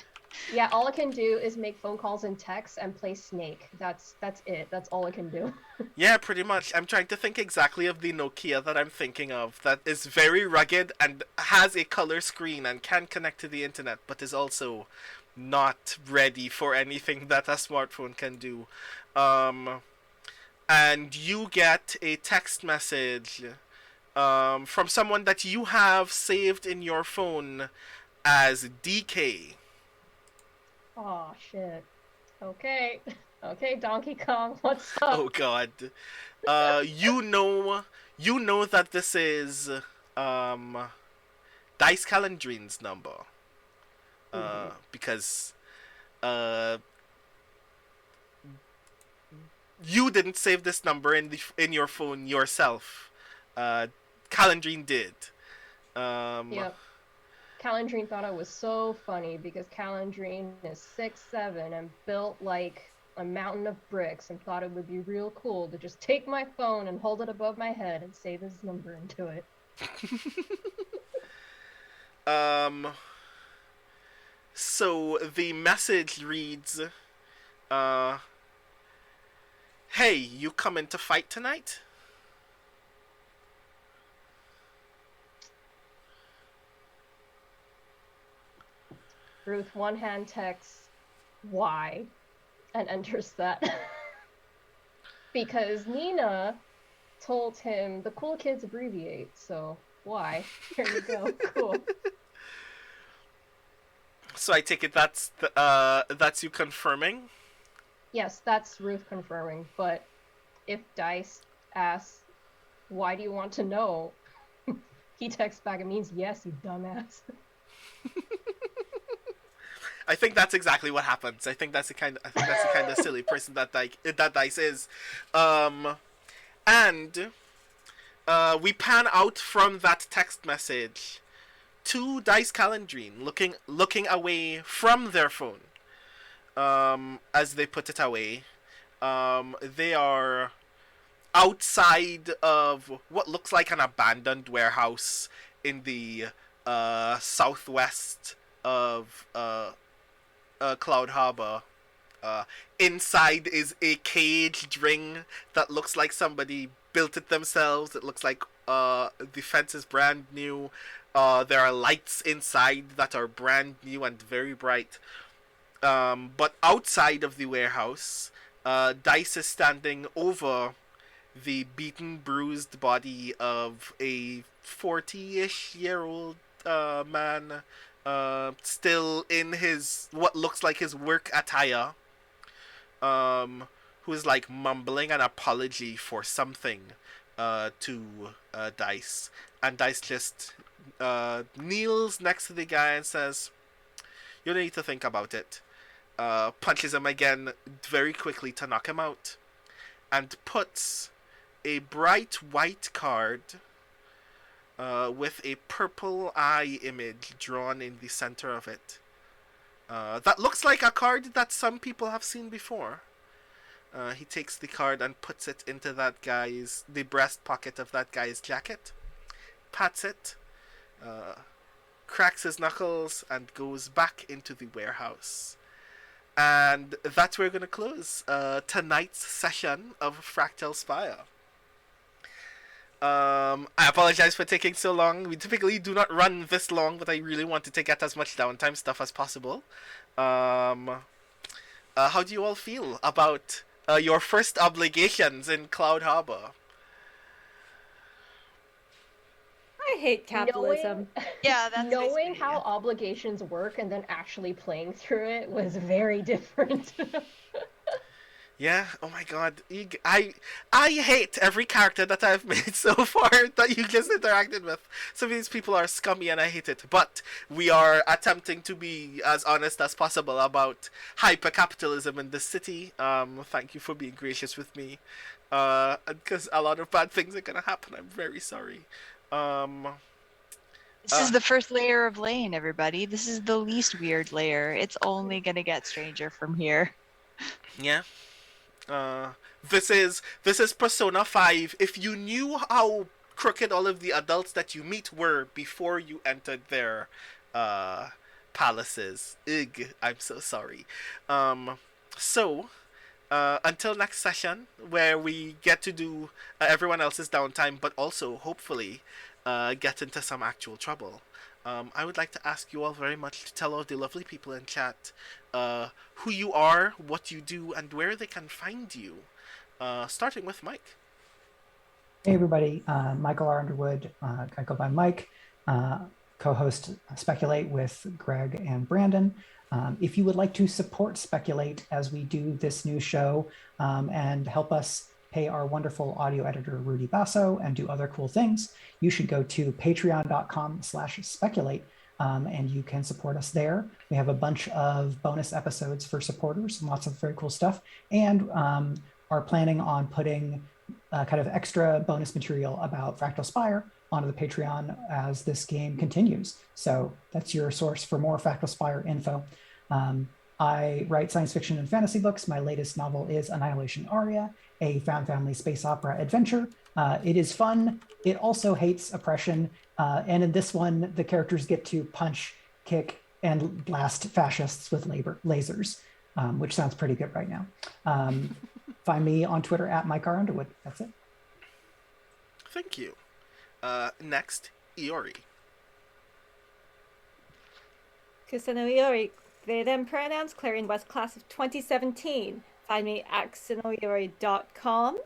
Yeah, all it can do is make phone calls and text and play Snake. That's it. That's all it can do. Yeah, pretty much. I'm trying to think exactly of the Nokia that I'm thinking of that is very rugged and has a color screen and can connect to the internet, but is also not ready for anything that a smartphone can do. And you get a text message from someone that you have saved in your phone as DK. Oh shit. Okay. Okay, Donkey Kong, what's up? Oh god. You know that this is Dice Calandrine's number. Because you didn't save this number in your phone yourself. Calandrine did. Yep. Calandrine thought it was so funny because Calandrine is 6'7" and built like a mountain of bricks and thought it would be real cool to just take my phone and hold it above my head and save his number into it. So the message reads, hey, you coming to fight tonight? Ruth one hand texts why and enters that. Because Nina told him the cool kids abbreviate, so why? Here you go. Cool. So I take it that's you confirming? Yes, that's Ruth confirming, but if Dice asks, why do you want to know? He texts back, it means yes, you dumbass. I think that's exactly what happens. I think that's the kind of silly person that Dice is. And we pan out from that text message to Dice Calandrine looking away from their phone as they put it away, They are outside of what looks like an abandoned warehouse in the southwest of Cloud Harbor. Uh, Inside is a caged ring that looks like somebody built it themselves. It looks like the fence is brand new. There are lights inside that are brand new and very bright. But outside of the warehouse, Dice is standing over the beaten, bruised body of a 40-ish year old man, still in his what looks like his work attire, who is like mumbling an apology for something to Dice. And Dice just kneels next to the guy and says, "You don't need to think about it." Punches him again very quickly to knock him out, and puts a bright white card with a purple eye image drawn in the center of it. That looks like a card that some people have seen before. He takes the card and puts it into the breast pocket of that guy's jacket, pats it, cracks his knuckles, and goes back into the warehouse. And that's where we're going to close tonight's session of Fractal Spire. I apologize for taking so long. We typically do not run this long, but I really wanted to get as much downtime stuff as possible. How do you all feel about your first obligations in Cloud Harbor? I hate capitalism. Yeah, that's Knowing basically how it. obligations work and then actually playing through it was very different. Yeah, oh my god. I hate every character that I've made so far that you just interacted with. Some of these people are scummy and I hate it. But we are attempting to be as honest as possible about hyper-capitalism in this city. Thank you for being gracious with me. Because a lot of bad things are gonna happen. I'm very sorry. This is the first layer of Lane, everybody. This is the least weird layer. It's only gonna get stranger from here. Yeah. This is Persona 5. If you knew how crooked all of the adults that you meet were before you entered their palaces. Ugh, I'm so sorry. So until next session, where we get to do everyone else's downtime, but also hopefully get into some actual trouble. I would like to ask you all very much to tell all the lovely people in chat who you are, what you do, and where they can find you. Starting with Mike. Hey everybody, Michael R. Underwood. I go by Mike, co-host Speculate with Greg and Brandon. If you would like to support Speculate as we do this new show and help us pay our wonderful audio editor, Rudy Basso, and do other cool things, you should go to patreon.com/speculate and you can support us there. We have a bunch of bonus episodes for supporters, lots of very cool stuff, and are planning on putting kind of extra bonus material about Fractal Spire onto the Patreon as this game continues. So that's your source for more Fractal Spire info. I write science fiction and fantasy books. My latest novel is Annihilation Aria, a found family space opera adventure. It is fun. It also hates oppression. And in this one, the characters get to punch, kick, and blast fascists with lasers, which sounds pretty good right now. Find me on Twitter at Mike R. Underwood. That's it. Thank you. Next, Iori. Kusano Iori, they them pronouns, Clarion West class of 2017. Find me at kusanoiori.com.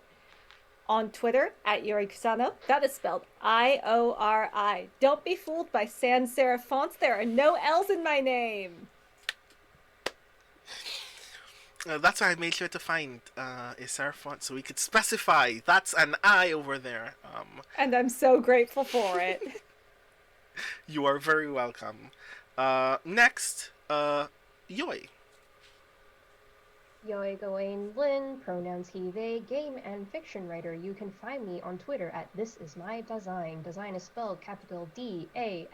On Twitter at Iori Kusano. That is spelled I-O-R-I. Don't be fooled by sans serif fonts. There are no L's in my name. That's why I made sure to find a serif font so we could specify that's an I over there. And I'm so grateful for it. You are very welcome. Next, Jeoi. Jeoi Gawain Lin, pronouns he, they, game and fiction writer. You can find me on Twitter at This Is My Design. Design is spelled capital D-A-S-E-I-N.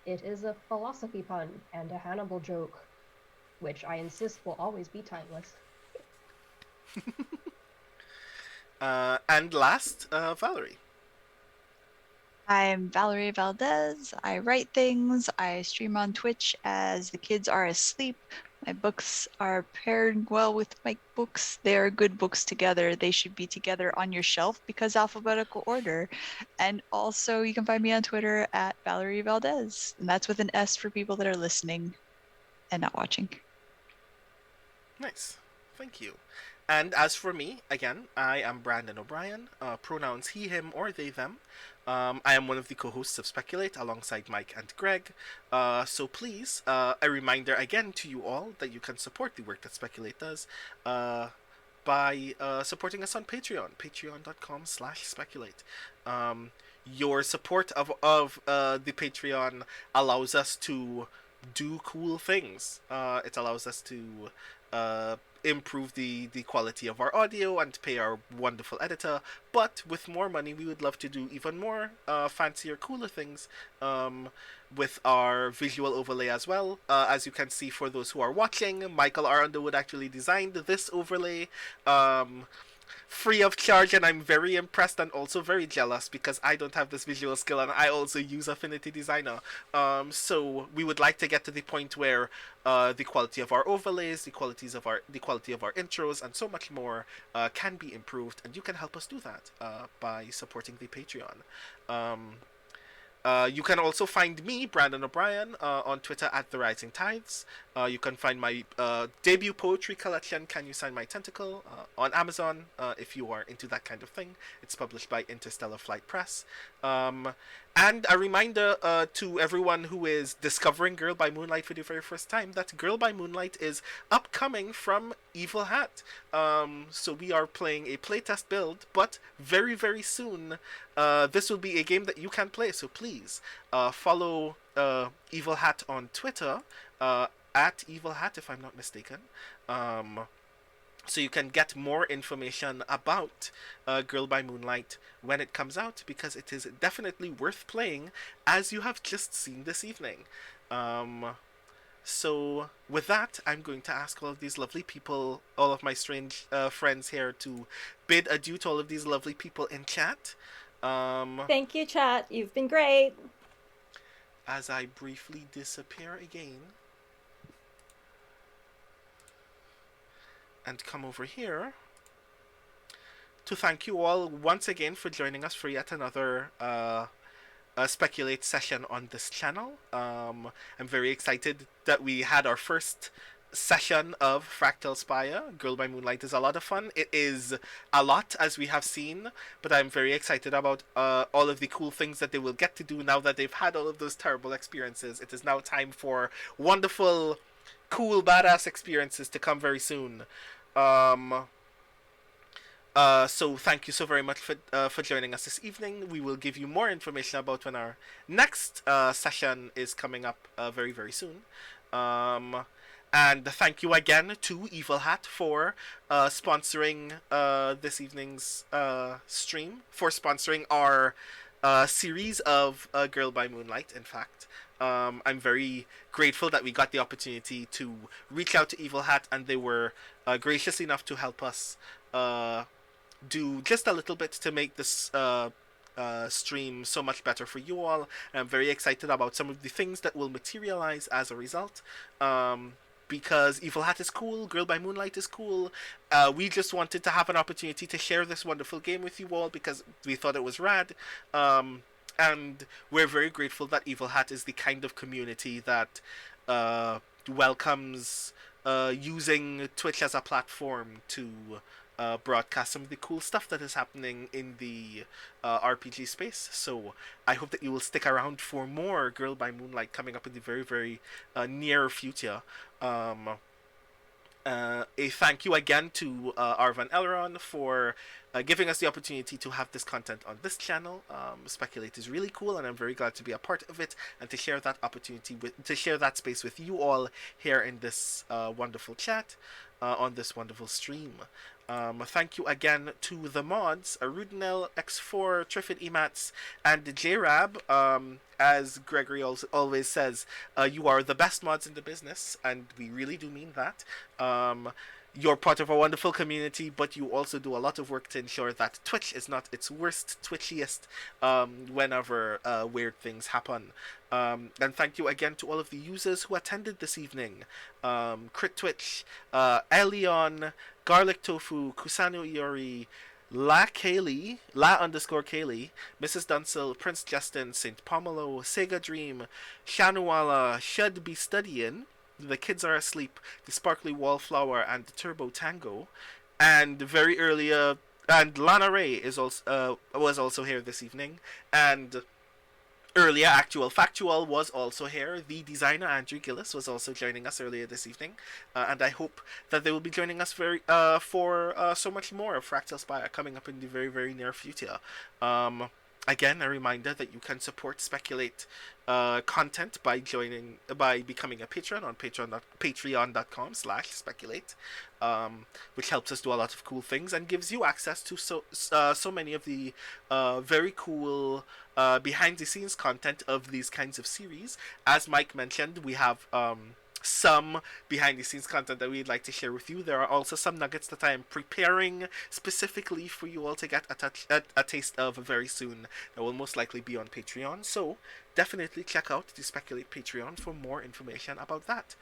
It is a philosophy pun and a Hannibal joke, which I insist will always be timeless. And last, Valerie. I'm Valerie Valdes. I write things. I stream on Twitch as the kids are asleep. My books are paired well with my books. They are good books together. They should be together on your shelf because alphabetical order. And also, you can find me on Twitter at Valerie Valdes. And that's with an S for people that are listening and not watching. Nice. Thank you. And as for me, again, I am Brandon O'Brien. Pronouns he, him, or they, them. I am one of the co-hosts of Speculate alongside Mike and Greg. So please, a reminder again to you all that you can support the work that Speculate does by supporting us on Patreon, patreon.com/speculate. Your support of the Patreon allows us to do cool things. It allows us to improve the quality of our audio and pay our wonderful editor, but with more money we would love to do even more fancier, cooler things with our visual overlay as well. As you can see, for those who are watching, Michael R. Underwood actually designed this overlay free of charge, and I'm very impressed and also very jealous because I don't have this visual skill and I also use Affinity Designer. So we would like to get to the point where the quality of our overlays, the quality of our intros, and so much more can be improved, and you can help us do that by supporting the Patreon. You can also find me, Brandon O'Brien, on Twitter at The Rising Tides. You can find my debut poetry collection, Can You Sign My Tentacle, on Amazon, if you are into that kind of thing. It's published by Interstellar Flight Press. And a reminder to everyone who is discovering Girl by Moonlight for the very first time that Girl by Moonlight is upcoming from Evil Hat. So we are playing a playtest build, but very, very soon this will be a game that you can play. So please follow Evil Hat on Twitter, at Evil Hat if I'm not mistaken. So you can get more information about Girl by Moonlight when it comes out, because it is definitely worth playing, as you have just seen this evening. So with that, I'm going to ask all of these lovely people, all of my strange friends here, to bid adieu to all of these lovely people in chat. Thank you, chat. You've been great. As I briefly disappear again and come over here to thank you all once again for joining us for yet another Speculate session on this channel. I'm very excited that we had our first session of Fractal Spire. Girl by Moonlight is a lot of fun. It is a lot, as we have seen, but I'm very excited about all of the cool things that they will get to do now that they've had all of those terrible experiences. It is now time for wonderful, cool, badass experiences to come very soon. So thank you so very much for joining us this evening. We will give you more information about when our next session is coming up very, very soon. And thank you again to Evil Hat for sponsoring this evening's stream, for sponsoring our series of Girl by Moonlight, in fact. I'm very grateful that we got the opportunity to reach out to Evil Hat, and they were gracious enough to help us do just a little bit to make this stream so much better for you all. And I'm very excited about some of the things that will materialize as a result. Because Evil Hat is cool, Girl by Moonlight is cool. We just wanted to have an opportunity to share this wonderful game with you all because we thought it was rad. And we're very grateful that Evil Hat is the kind of community that welcomes using Twitch as a platform to broadcast some of the cool stuff that is happening in the RPG space. So I hope that you will stick around for more Girl by Moonlight coming up in the very, very near future. A thank you again to Arvan Elron for giving us the opportunity to have this content on this channel. Speculate is really cool, and I'm very glad to be a part of it and to share that opportunity to share that space with you all here in this wonderful chat on this wonderful stream. Thank you again to the mods, Arudinel, X4, Triffid Emats, and JRab. as Gregory always says, you are the best mods in the business, and we really do mean that. You're part of a wonderful community, but you also do a lot of work to ensure that Twitch is not its worst, twitchiest whenever weird things happen. And thank you again to all of the users who attended this evening. Crit Twitch, Elion, Garlic Tofu, Kusano Iori, La Kaylee, Mrs. Dunsel, Prince Justin, Saint Pomelo, Sega Dream, Shanuwala, Should Be Studying, The Kids Are Asleep, The Sparkly Wallflower, and The Turbo Tango. And very early, and Lana Ray is also was also here this evening. And earlier, Actual Factual was also here. The designer Andrew Gillis was also joining us earlier this evening, and I hope that they will be joining us for so much more of Fractal Spire coming up in the very, very near future. Again, a reminder that you can support Speculate content by becoming a patron on patreon.com/speculate, which helps us do a lot of cool things and gives you access to so many of the very cool behind the scenes content of these kinds of series. As Mike mentioned, we have some behind the scenes content that we'd like to share with you. There are also some nuggets that I am preparing specifically for you all to get a taste of very soon, that will most likely be on Patreon. So definitely check out the Speculate Patreon for more information about that.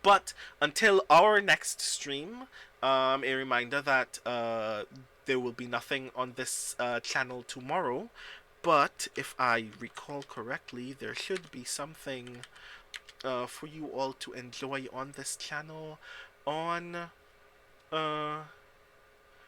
But until our next stream, a reminder that there will be nothing on this channel tomorrow, but if I recall correctly, there should be something for you all to enjoy on this channel on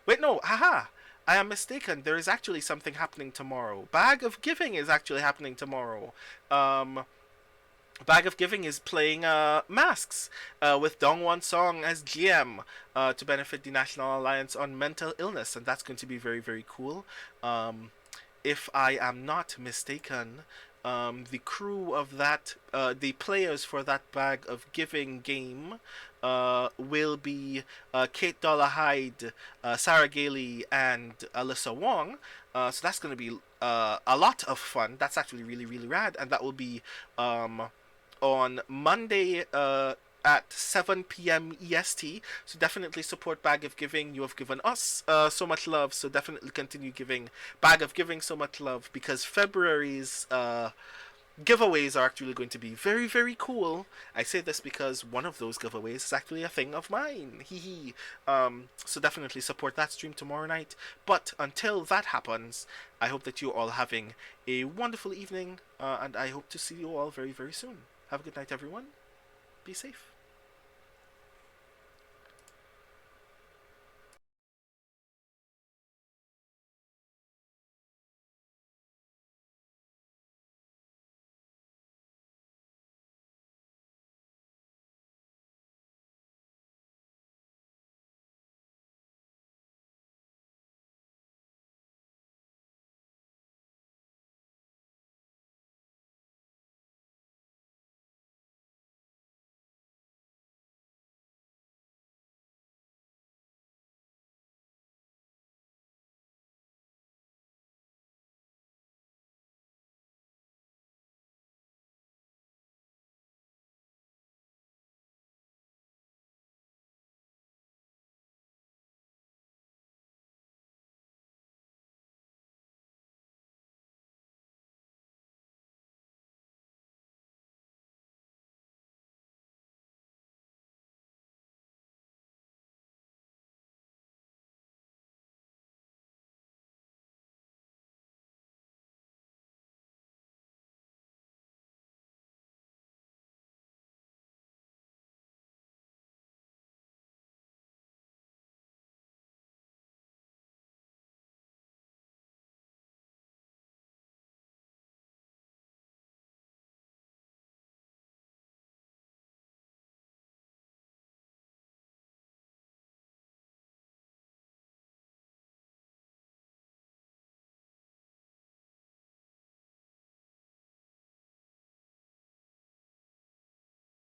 wait, no, haha, I am mistaken. There is actually something happening tomorrow. Bag of Giving is actually happening tomorrow. Bag of Giving is playing Masks with Dongwon Song as GM to benefit the National Alliance on Mental Illness, and that's going to be very, very cool. If I am not mistaken, the crew of that, the players for that Bag of Giving game will be Kate Dollahyde, Sarah Gailey, and Alyssa Wong. So that's going to be a lot of fun. That's actually really, really rad, and that will be on Monday at 7 p.m. EST. So definitely support Bag of Giving. You have given us so much love, so definitely continue giving Bag of Giving so much love, because February's giveaways are actually going to be very, very cool. I say this because one of those giveaways is actually a thing of mine. Hee. So definitely support that stream tomorrow night. But until that happens, I hope that you're all having a wonderful evening, and I hope to see you all very, very soon. Have a good night, everyone. Be safe.